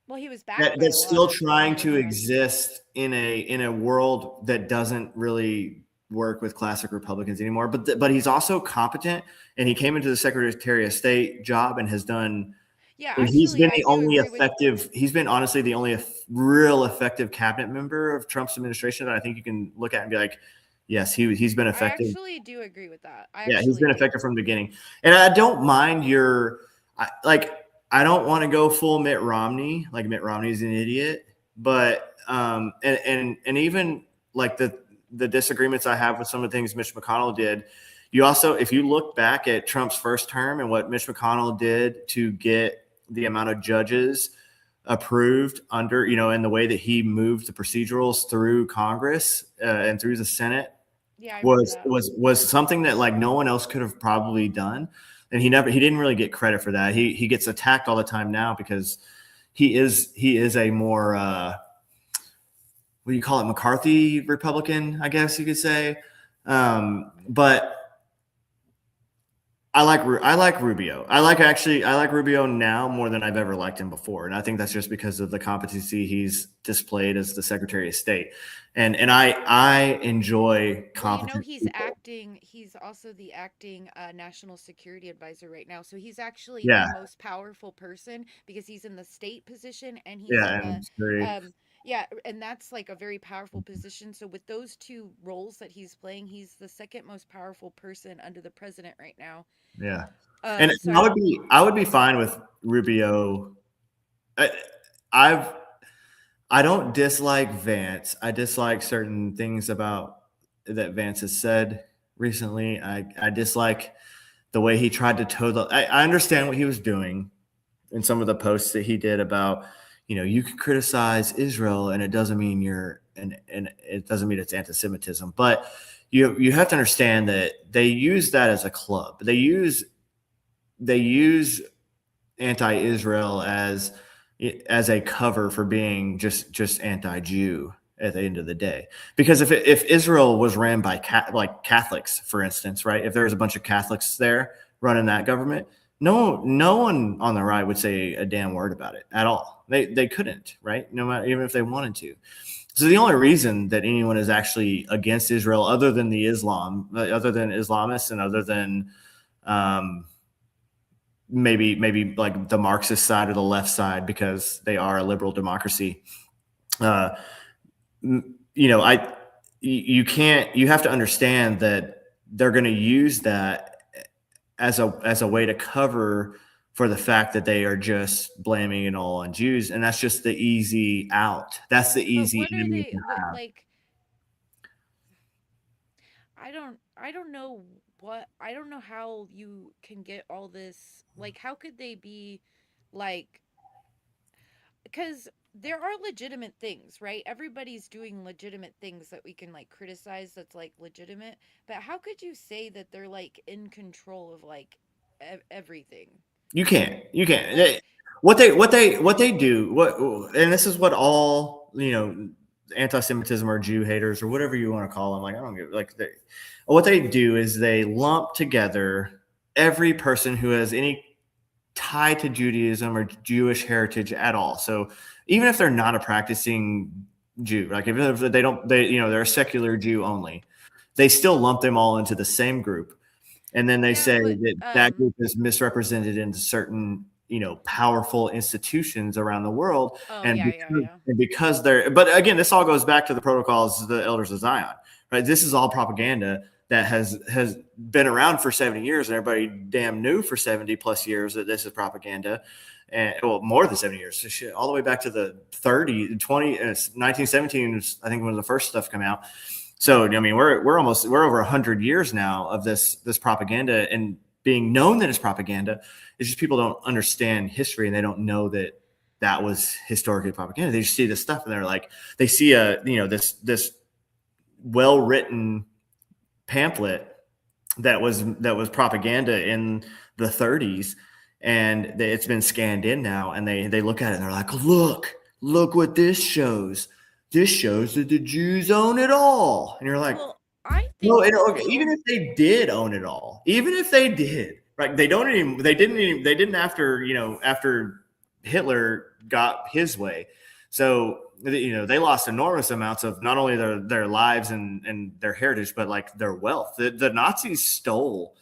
well, he was backed by a that's lot still of trying to neocons. exist in a world that doesn't really work with classic Republicans anymore. But he's also competent, and he came into the Secretary of State job and has done. Yeah, And he's actually, been I the do only agree with. effective. He's been honestly the only real effective cabinet member of Trump's administration that I think you can look at and be like, yes, he's been I effective. actually do agree with that. I Yeah, he's actually been do. effective from the beginning. And I don't mind I don't want to go full Mitt Romney. Like Mitt Romney's an idiot, but and even like the disagreements I have with some of the things Mitch McConnell did. You also, if you look back at Trump's first term and what Mitch McConnell did to get the amount of judges approved under, and the way that he moved the procedurals through Congress and through the Senate Yeah, I remember was that. was something that like no one else could have probably done, and he didn't really get credit for that. He gets attacked all the time now because he is a more what do you call it, McCarthy Republican, I guess you could say. But I like Rubio. I like Rubio now more than I've ever liked him before, and I think that's just because of the competency he's displayed as the Secretary of State. And I enjoy Well, you know, competent he's people. acting, he's also the acting national security advisor right now. So he's actually the Yeah, most powerful person because he's in the state position and he's in yeah, the, and very, yeah, and that's like a very powerful position. So with those two roles that he's playing, he's the second most powerful person under the president right now. yeah. And So I would be fine with Rubio. I, I've I don't dislike Vance. I dislike certain things about that Vance has said recently. I dislike the way he tried to toe the. I understand what he was doing in some of the posts that he did about, you can criticize Israel and it doesn't mean and it doesn't mean it's anti-Semitism. But you have to understand that they use that as a club. They use anti-Israel as a cover for being just anti-Jew at the end of the day. Because if Israel was ran by like Catholics, for instance, right? If there was a bunch of Catholics there running that government, no one on the right would say a damn word about it at all. They couldn't, right? No matter, even if they wanted to. So the only reason that anyone is actually against Israel, other than other than Islamists, and other than um, maybe like the Marxist side or the left side, because they are a liberal democracy. Uh, I you have to understand that they're going to use that as a way to cover for the fact that they are just blaming it all on Jews, and that's just the easy out. That's the but easy what are enemy they to what have. like I don't know I don't know how you can get all this, like how could they be like, because there are legitimate things, right? Everybody's doing legitimate things that we can like criticize that's like legitimate, but how could you say that they're like in control of like everything? You can't. Like, What they do, and this is what all anti-Semitism or Jew haters or whatever you want to call them, like I don't give like what they do is they lump together every person who has any tie to Judaism or Jewish heritage at all. So even if they're not a practicing Jew, like if they don't, they're a secular Jew only, they still lump them all into the same group. And then they yeah, say but that that group is misrepresented in certain, powerful institutions around the world. oh And yeah, yeah, because, yeah. and because they're, but again, this all goes back to the protocols of the elders of Zion, right? This is all propaganda that has been around for 70 years, and everybody damn knew for 70 plus years that this is propaganda. And well, more than 70 years, so shit, all the way back to the 30, 20, 1917 was, I think, when the first stuff came out. So I mean, we're over 100 years now of this propaganda, and being known that it's propaganda. It's just people don't understand history, and they don't know that that was historically propaganda. They just see this stuff, and they're like, they see this well written pamphlet that was propaganda in the 30s, and it's been scanned in now, and they look at it and they're like, look what this shows. This shows that the Jews own it all. And you're like, Well, I no, think that okay, they even own. if they did own it all, even if they did, right? They didn't after Hitler got his way. So they lost enormous amounts of not only their lives and their heritage, but like their wealth. The Nazis stole.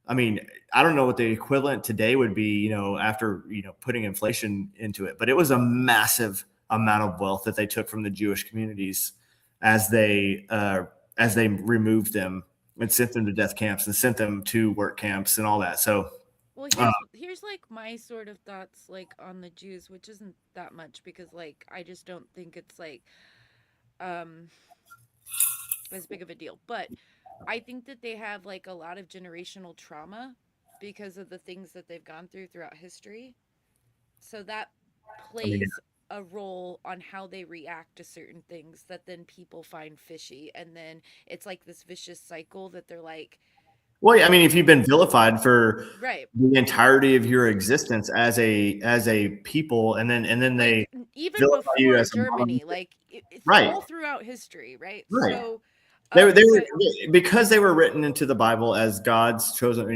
I mean, I don't know what the equivalent today would be, after, putting inflation into it, but it was a massive amount of wealth that they took from the Jewish communities as they removed them and sent them to death camps and sent them to work camps and all that. So, Well, uh, here's like my sort of thoughts like on the Jews, which isn't that much because like I just don't think it's like um as big of a deal. But I think that they have like a lot of generational trauma because of the things that they've gone through throughout history. So that I mean, plays a role on how they react to certain things that then people find fishy. And then it's like this vicious cycle that they're like, well, yeah, I mean, if you've been vilified for right. the entirety of your existence as a people, and then they Like even vilify you before as a Germany, like it's right, all throughout history, right? right. So, They so were because they were written into the Bible as God's chosen,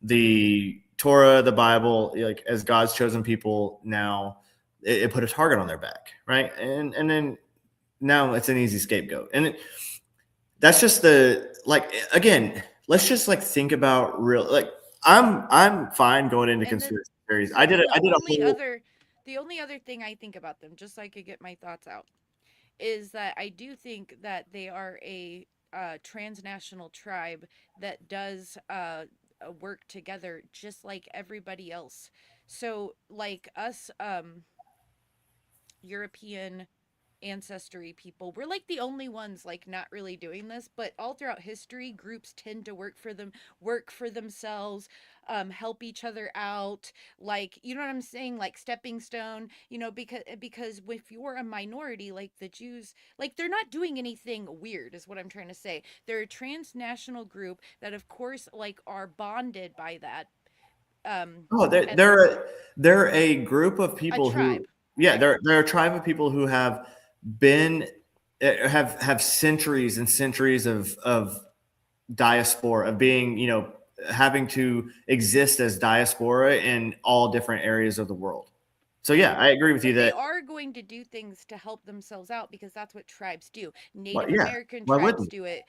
the Torah, the Bible, like as God's chosen people. Now it put a target on their back, right? And then now it's an easy scapegoat, and that's just the like again. Let's just like think about real like I'm fine going into and then conspiracy theories. so then I did a whole the only other thing I think about them, just so I could get my thoughts out, is that I do think that they are a transnational tribe that does work together just like everybody else. So like us European ancestry people, we're like the only ones like not really doing this, but all throughout history groups tend to work for themselves, help each other out, like you know what I'm saying, like stepping stone, because if you're a minority like the Jews, like they're not doing anything weird is what I'm trying to say. They're a transnational group that of course like are bonded by that, Oh, and they're a group of a people who, tribe, yeah, right? they're a tribe of people who have been have centuries and centuries of diaspora of being, having to exist as diaspora in all different areas of the world. So yeah, I agree with you But they that. are going to do things to help themselves out because that's what tribes do. Well, Native yeah, American why tribes wouldn't? do it.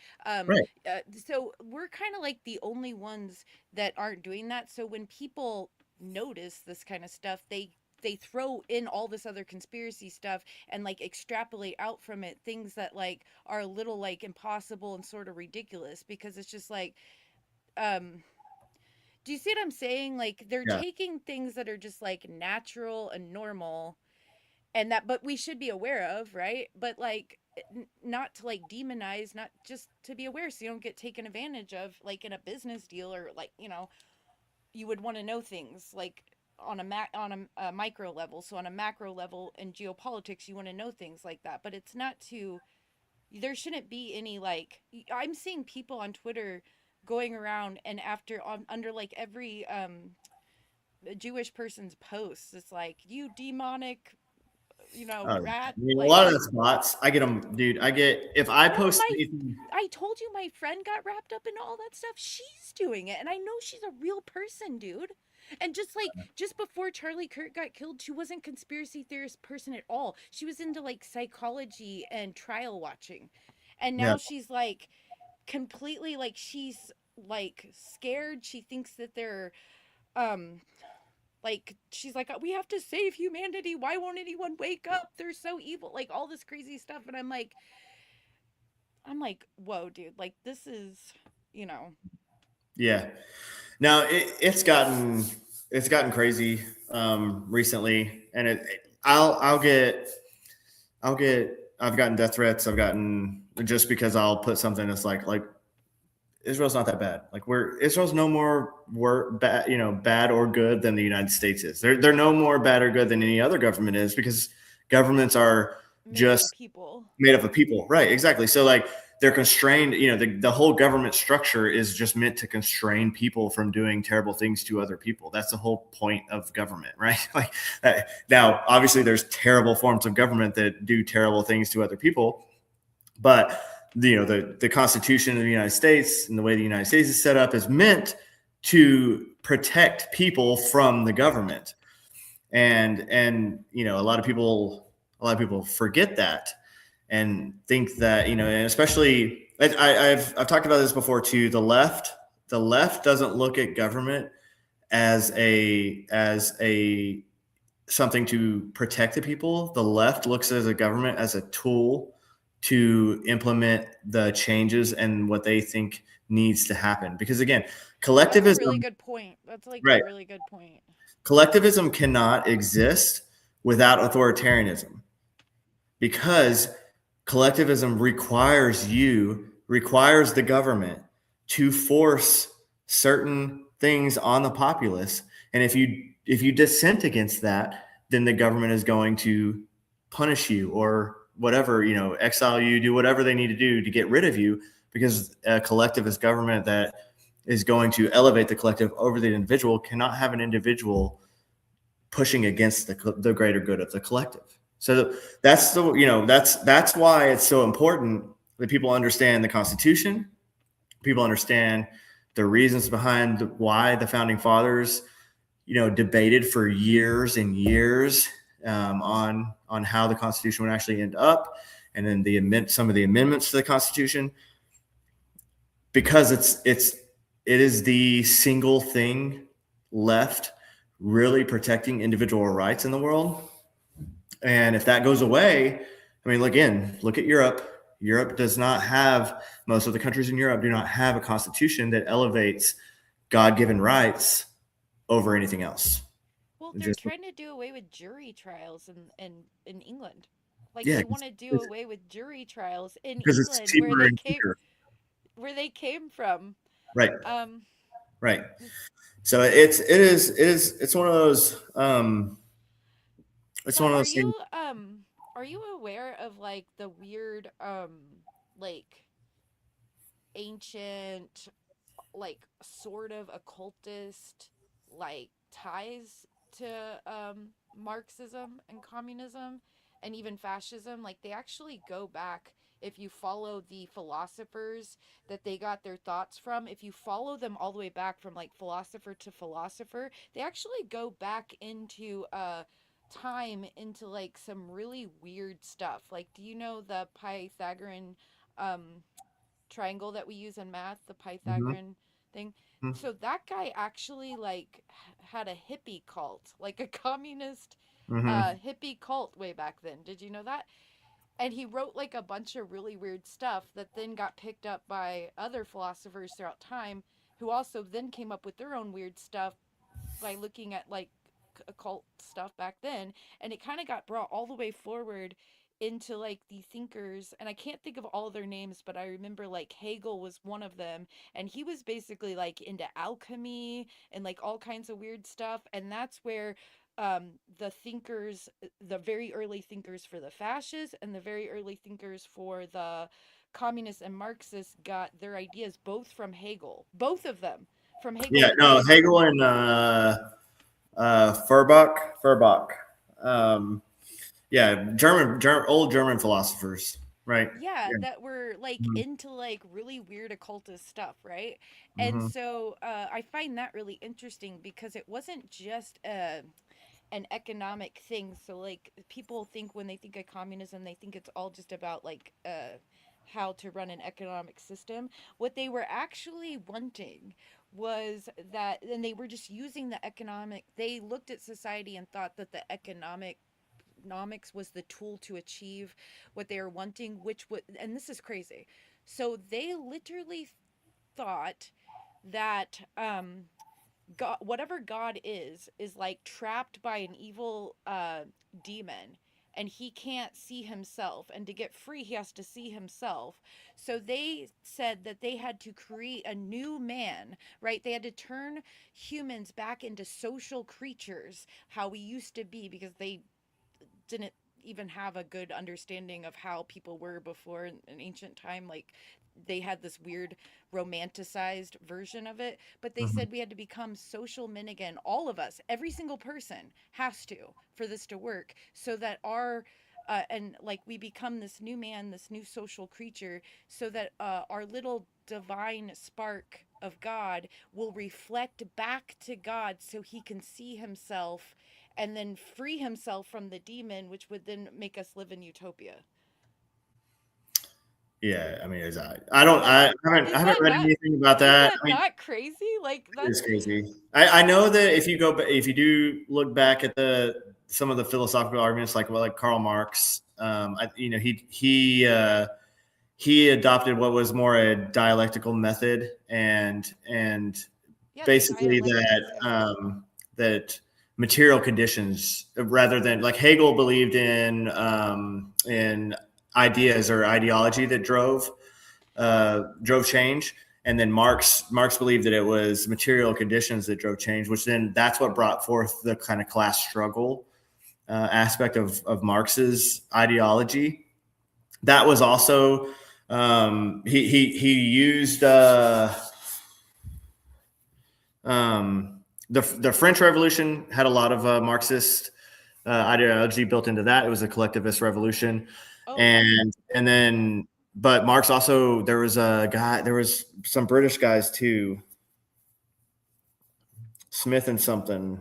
Right. So we're kind of like the only ones that aren't doing that. So when people notice this kind of stuff, they throw in all this other conspiracy stuff and like extrapolate out from it things that like are a little like impossible and sort of ridiculous because it's just like um do you see what I'm saying? Like they're Yeah. taking things that are just like natural and normal and that but we should be aware of, right? But like not to like demonize, not just to be aware so you don't get taken advantage of like in a business deal or like you would want to know things like on a micro level. So on a macro level in geopolitics you want to know things like that, but it's not to there shouldn't be any like I'm seeing people on Twitter going around and after on under like every Jewish person's posts it's like you demonic I rat mean, a lot like of the spots, I get them, dude. I get if I no post my anything. I told you my friend got wrapped up in all that stuff. She's doing it and I know she's a real person, dude. And just like just before Charlie Kirk got killed, she wasn't conspiracy theorist person at all. She was into like psychology and trial watching. And Yeah. now she's like completely like she's like scared. She thinks that they're um like she's like we have to save humanity. Why won't anyone wake up? They're so evil. Like all this crazy stuff and I'm like, whoa, dude, like this is, you know, Yeah. Now it's gotten crazy recently, and I've gotten death threats. I've gotten just because I'll put something that's like Israel's not that bad. Like Israel's no more bad, bad or good than the United States is. They're no more bad or good than any other government is because governments are made up of just people. made up of people, right? Exactly. So like they're constrained. The whole government structure is just meant to constrain people from doing terrible things to other people. That's the whole point of government, right? Like now, obviously, there's terrible forms of government that do terrible things to other people, but the Constitution of the United States and the way the United States is set up is meant to protect people from the government, and a lot of people A lot of people forget that and think that, and especially I've talked about this before too. The left doesn't look at government as a something to protect the people. The left looks at a government as a tool to implement the changes and what they think needs to happen. Because again, That's a really collectivism, good point. That's like a right? really good point. Collectivism cannot exist without authoritarianism, because collectivism requires the government to force certain things on the populace. And if you dissent against that, then the government is going to punish you or whatever, exile you, do whatever they need to do to get rid of you, because a collectivist government that is going to elevate the collective over the individual cannot have an individual pushing against the greater good of the collective. So that's why it's so important that people understand the Constitution. People understand the reasons behind why the founding fathers, debated for years and years, on how the Constitution would actually end up, and then some of the amendments to the Constitution, because it is the single thing left really protecting individual rights in the world. And if that goes away, I mean, look at Europe. Europe does not have, most of the countries in Europe do not have a constitution that elevates God-given rights over anything else. Well, It they're just, trying to do away with jury trials in England. Like yeah, they want to do it's, away with jury trials in because it's England cheaper and cheaper. where they came from. Right, Um right. this, So it's one of those, it's so one of those things. are you aware of like the weird like ancient like sort of occultist like ties to Marxism and communism and even fascism? Like they actually go back, if you follow the philosophers that they got their thoughts from, if you follow them all the way back from like philosopher to philosopher, they actually go back into time into like some really weird stuff. Like do you know the Pythagorean um triangle that we use in math, the Mhm, Pythagorean thing? mhm, So that guy actually like had a hippie cult, like a communist mhm. hippie cult way back then. Did you know that? And he wrote like a bunch of really weird stuff that then got picked up by other philosophers throughout time, who also then came up with their own weird stuff by looking at like occult stuff back then. And it kind of got brought all the way forward into like the thinkers, and I can't think of all their names, but I remember like Hegel was one of them, and he was basically like into alchemy and like all kinds of weird stuff. And that's where the thinkers, the very early thinkers for the fascists and the very early thinkers for the communists and Marxists got their ideas both from Hegel, both of them from Hegel, Yeah, but no, then Hegel and Feuerbach. Um, yeah, old German philosophers, right? yeah, Yeah. that were like Mhm, into like really weird occultist stuff, right? And mhm, so I find that really interesting because it wasn't just an economic thing. So like people think when they think of communism, they think it's all just about like how to run an economic system. What they were actually wanting was that, and they were just using the economic, they looked at society and thought that the economics was the tool to achieve what they were wanting, which would, and this is crazy. So they literally thought that God, whatever God is like trapped by an evil demon, and he can't see himself, and to get free he has to see himself. So they said that they had to create a new man, right? They had to turn humans back into social creatures, how we used to be, because they didn't even have a good understanding of how people were before in ancient time. Like they had this weird romanticized version of it, but they mhm. said we had to become social men again, all of us, every single person has to, for this to work, so that our and like we become this new man, this new social creature, so that our little divine spark of God will reflect back to God so he can see himself and then free himself from the demon, which would then make us live in utopia. Yeah, I mean, I don't, Like, I is haven't that read not anything about is that. that I mean, not crazy? Like it that's is crazy. I know that if you go, if you do look back at some of the philosophical arguments, like Karl Marx, he adopted what was more a dialectical method, and yeah, the basically dialectics, yeah. that material conditions, rather than like Hegel believed in ideas or ideology that drove change, and then Marx believed that it was material conditions that drove change, which then that's what brought forth the kind of class struggle aspect of Marx's ideology. That was also he used the French Revolution had a lot of Marxist ideology built into that. It was a collectivist revolution, Oh yeah. and then but Marx also, there was some British guys too, Smith and something,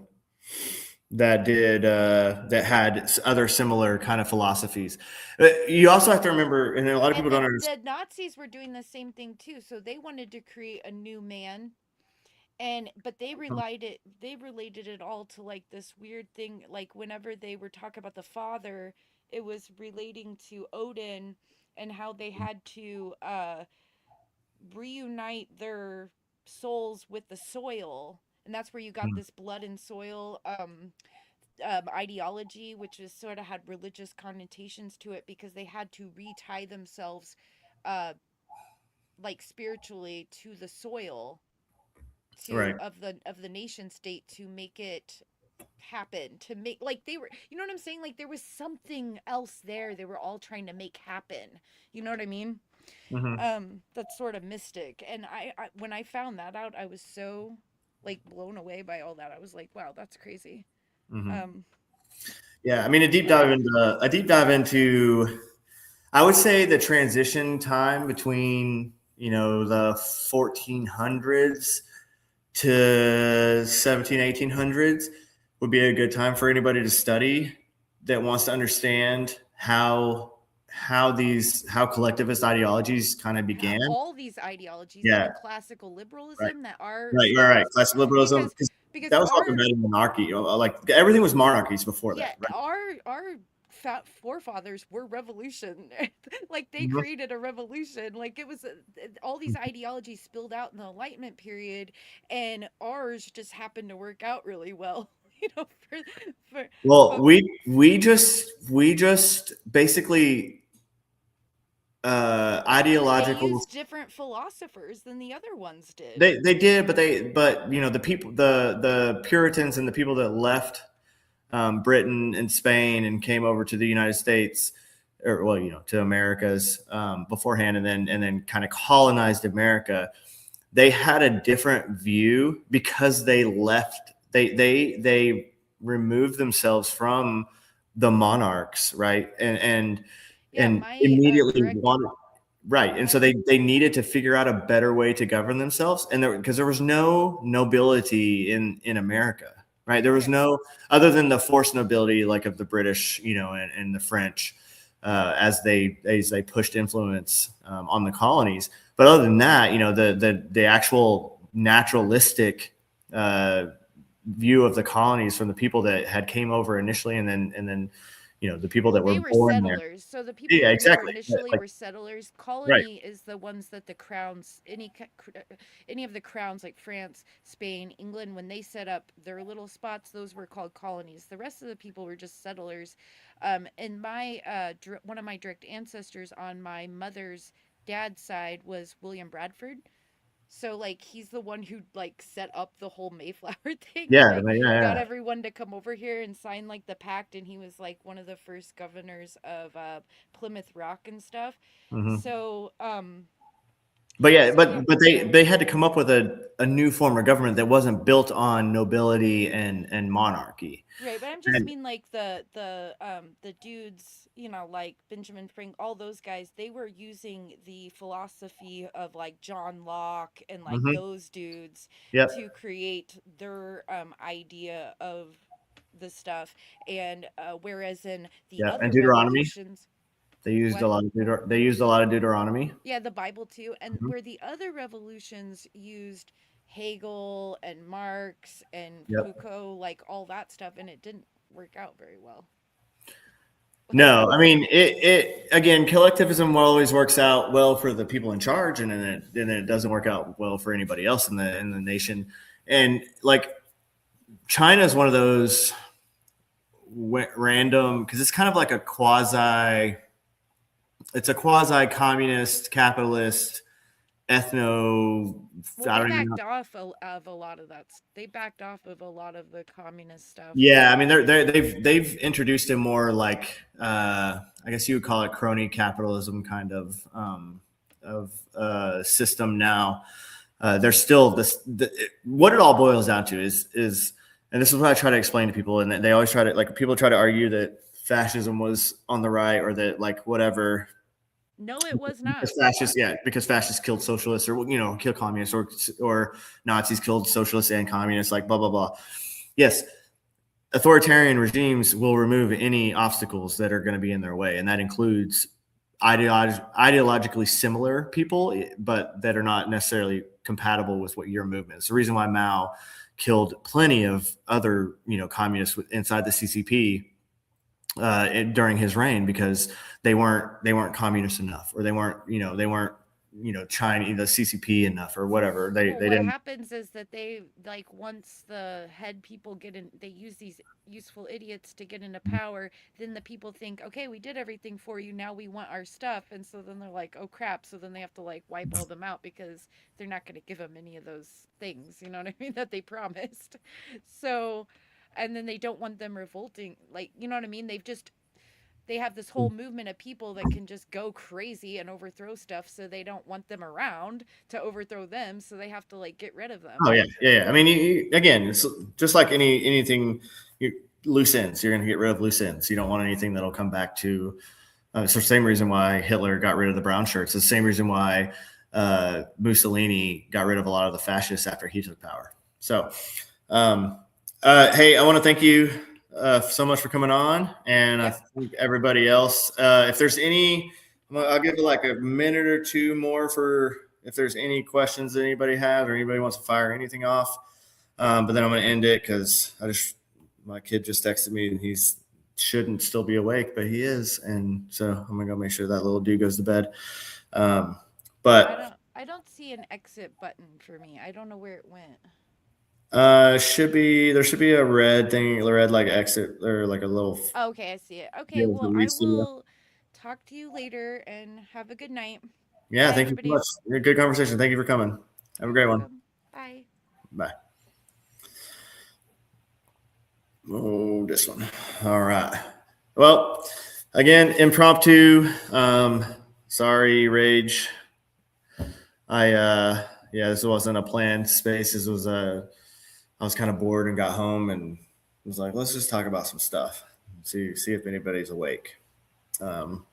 that had other similar kind of philosophies. You also have to remember, and a lot of And people don't the understand. Nazis were doing the same thing too. So they wanted to create a new man, and but they related it all to like this weird thing, like whenever they were talking about the father, it was relating to Odin and how they had to reunite their souls with the soil, and that's where you got this blood and soil ideology, which was sort of had religious connotations to it because they had to retie themselves uh like spiritually to the soil to Right. of the nation state to make it happen, to make like they were, you know what I'm saying, like there was something else there they were all trying to make happen, you know what I mean. Hmm. That's sort of mystic, and I when I found that out I was so like blown away by all that. I was like, wow, that's crazy. Hmm. um Yeah, I mean, a deep dive into, I would say, the transition time between the 1400s to 1700s, 1800s would be a good time for anybody to study that wants to understand how collectivist ideologies kind of began. all these ideologies, Yeah, even classical right, liberalism that are right, right, right. studies, Classical liberalism, because because because that was all our embedded in monarchy. Like everything was monarchies before yeah that, right? our forefathers were revolution. Like they Mhm. created a revolution, like it was all these ideologies spilled out in the enlightenment period, and ours just happened to work out really well. You know, for Well, but we just basically they ideological. used different philosophers than the other ones did. They did, but the people, the Puritans and the people that left Britain and Spain and came over to the United States, or well, to Americas beforehand, and then kind of colonized America. They had a different view because they left. They removed themselves from the monarchs, right? Yeah, And my immediately direct wanted. Right. go And so ahead. they needed to figure out a better way to govern themselves. And because there was no nobility in America, right? There was Right. no, other than the forced nobility, like of the British, and the French, as they pushed influence on the colonies. But other than that, the actual naturalistic uh, view of the colonies from the people that had came over initially, and then the people Well, that were they were born there. settlers. So the people Yeah, who were exactly. initially Like, were settlers. right. Colony is the ones that the crowns, any of the crowns like France, Spain, England, when they set up their little spots, those were called colonies. The rest of the people were just settlers. And my one of my direct ancestors on my mother's dad's side was William Bradford. So like he's the one who like set up the whole Mayflower thing and Yeah, like yeah, got yeah. everyone to come over here and sign like the pact, and he was like one of the first governors of Plymouth Rock and stuff. Hmm. So But yeah, so yeah. but they had to come up with a new form of government that wasn't built on nobility and monarchy. Right, but I'm just And mean like the dudes, you know, like Benjamin Franklin, all those guys, they were using the philosophy of like John Locke and like mhm, those dudes yep. to create their idea of the stuff. And whereas in the Yeah, and other Deuteronomy. revolutions, They used a what? lot of they used a lot of Deuteronomy. Yeah, the Bible too. And Mhm. where the other revolutions used Hegel and Marx and Yep. Foucault, like all that stuff, and it didn't work out very well. No, I mean it again, collectivism always works out well for the people in charge, and then it doesn't work out well for anybody else in the nation. And like China is one of those random, because it's kind of like a quasi, it's a quasi communist capitalist ethno, Well, I they don't even know. backed off of a lot of that. They backed off of a lot of the communist stuff. Yeah, I mean they've introduced a more like I guess you would call it crony capitalism kind of system now. There's still what it all boils down to is, and this is what I try to explain to people, and they always try to, like, people try to argue that fascism was on the right, or that like whatever, No, it was not. because fascists, yeah, because fascists killed socialists, or killed communists, or Nazis killed socialists and communists, like blah blah blah. Yes, authoritarian regimes will remove any obstacles that are going to be in their way, and that includes ideologically similar people, but that are not necessarily compatible with what your movement is. The reason why Mao killed plenty of other communists inside the CCP during his reign, because they weren't communist enough, or they weren't China, the CCP enough, or whatever. They Well, they what didn't. happens is that they, like, once the head people get in, they use these useful idiots to get into power. Then the people think, okay, we did everything for you. Now we want our stuff. And so then they're like, oh crap. So then they have to like wipe all them out because they're not going to give them any of those things. You know what I mean? That they promised. So, and then they don't want them revolting. Like, you know what I mean? They have this whole movement of people that can just go crazy and overthrow stuff, so they don't want them around to overthrow them, so they have to like get rid of them. Oh yeah, yeah, yeah. I mean, again, it's just like anything. Loose ends. You're going to get rid of loose ends. You don't want anything that'll come back to. It's the same reason why Hitler got rid of the brown shirts. It's the same reason why Mussolini got rid of a lot of the fascists after he took power. So, um, hey, I want to thank you so much for coming on, and I Yep. think everybody else. If there's any, I'll give it like a minute or two more for if there's any questions that anybody has, or anybody wants to fire anything off. But then I'm going to end it because my kid just texted me, and he's shouldn't still be awake, but he is, and so I'm gonna go make sure that little dude goes to bed. Um, but I don't see an exit button for me. I don't know where it went. there should be a red thing, a red like exit, or like a little Oh, okay, I see it. Okay, deal with the well, I studio. will talk to you later and have a good night. Yeah, Bye, thank you so everybody. much. Good conversation. Thank you for coming. Have a You're great one. welcome. Bye. Bye. Oh, this one. All right. Well, again, impromptu. Sorry, Rage. Yeah, this wasn't a planned space. This was I was kind of bored and got home and was like, let's just talk about some stuff. See if anybody's awake. Um,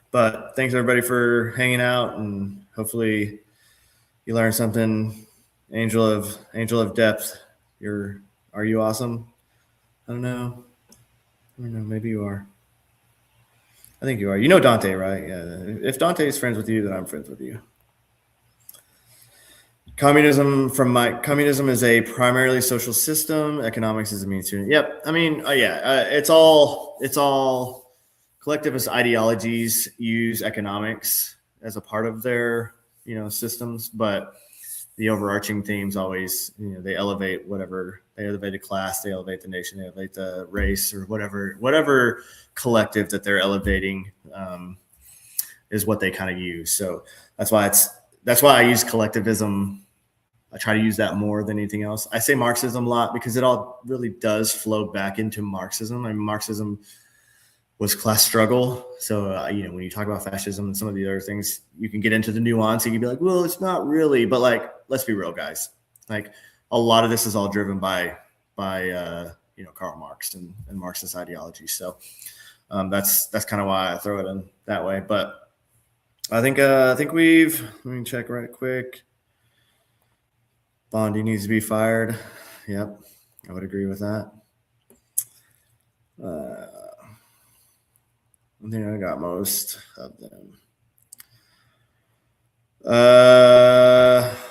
but thanks everybody for hanging out, and hopefully you learned something. Angel of Depth. Are you awesome? I don't know. Maybe you are. I think you are. You know Dante, right? Yeah. If Dante is friends with you, then I'm friends with you. Communism is a primarily social system. Economics is a means to. Yep. I mean, yeah. It's all collectivist ideologies use economics as a part of their systems, but the overarching themes always they elevate whatever. They elevate a class, they elevate the nation, they elevate the race, or whatever collective that they're elevating is what they kind of use. So that's why I use collectivism. I try to use that more than anything else. I say Marxism a lot because it all really does flow back into Marxism. I mean, Marxism was class struggle. So, when you talk about fascism and some of the other things, you can get into the nuance and you'd be like, well, it's not really. But like, let's be real, guys. Like, a lot of this is all driven by Karl Marx and Marxist ideology. So that's kind of why I throw it in that way. But I think let me check right quick. Bondi needs to be fired. Yep, I would agree with that. I think I got most of them.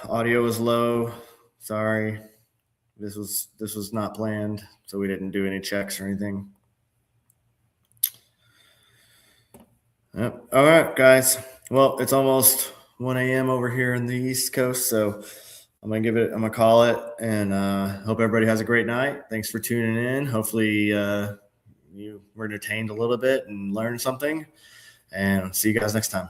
Audio was low. Sorry. This was not planned, so we didn't do any checks or anything. Yep. All right, guys. Well, it's almost 1 a.m. over here in the East Coast, so I'm gonna call it, and hope everybody has a great night. Thanks for tuning in. Hopefully, you were entertained a little bit and learned something. And see you guys next time.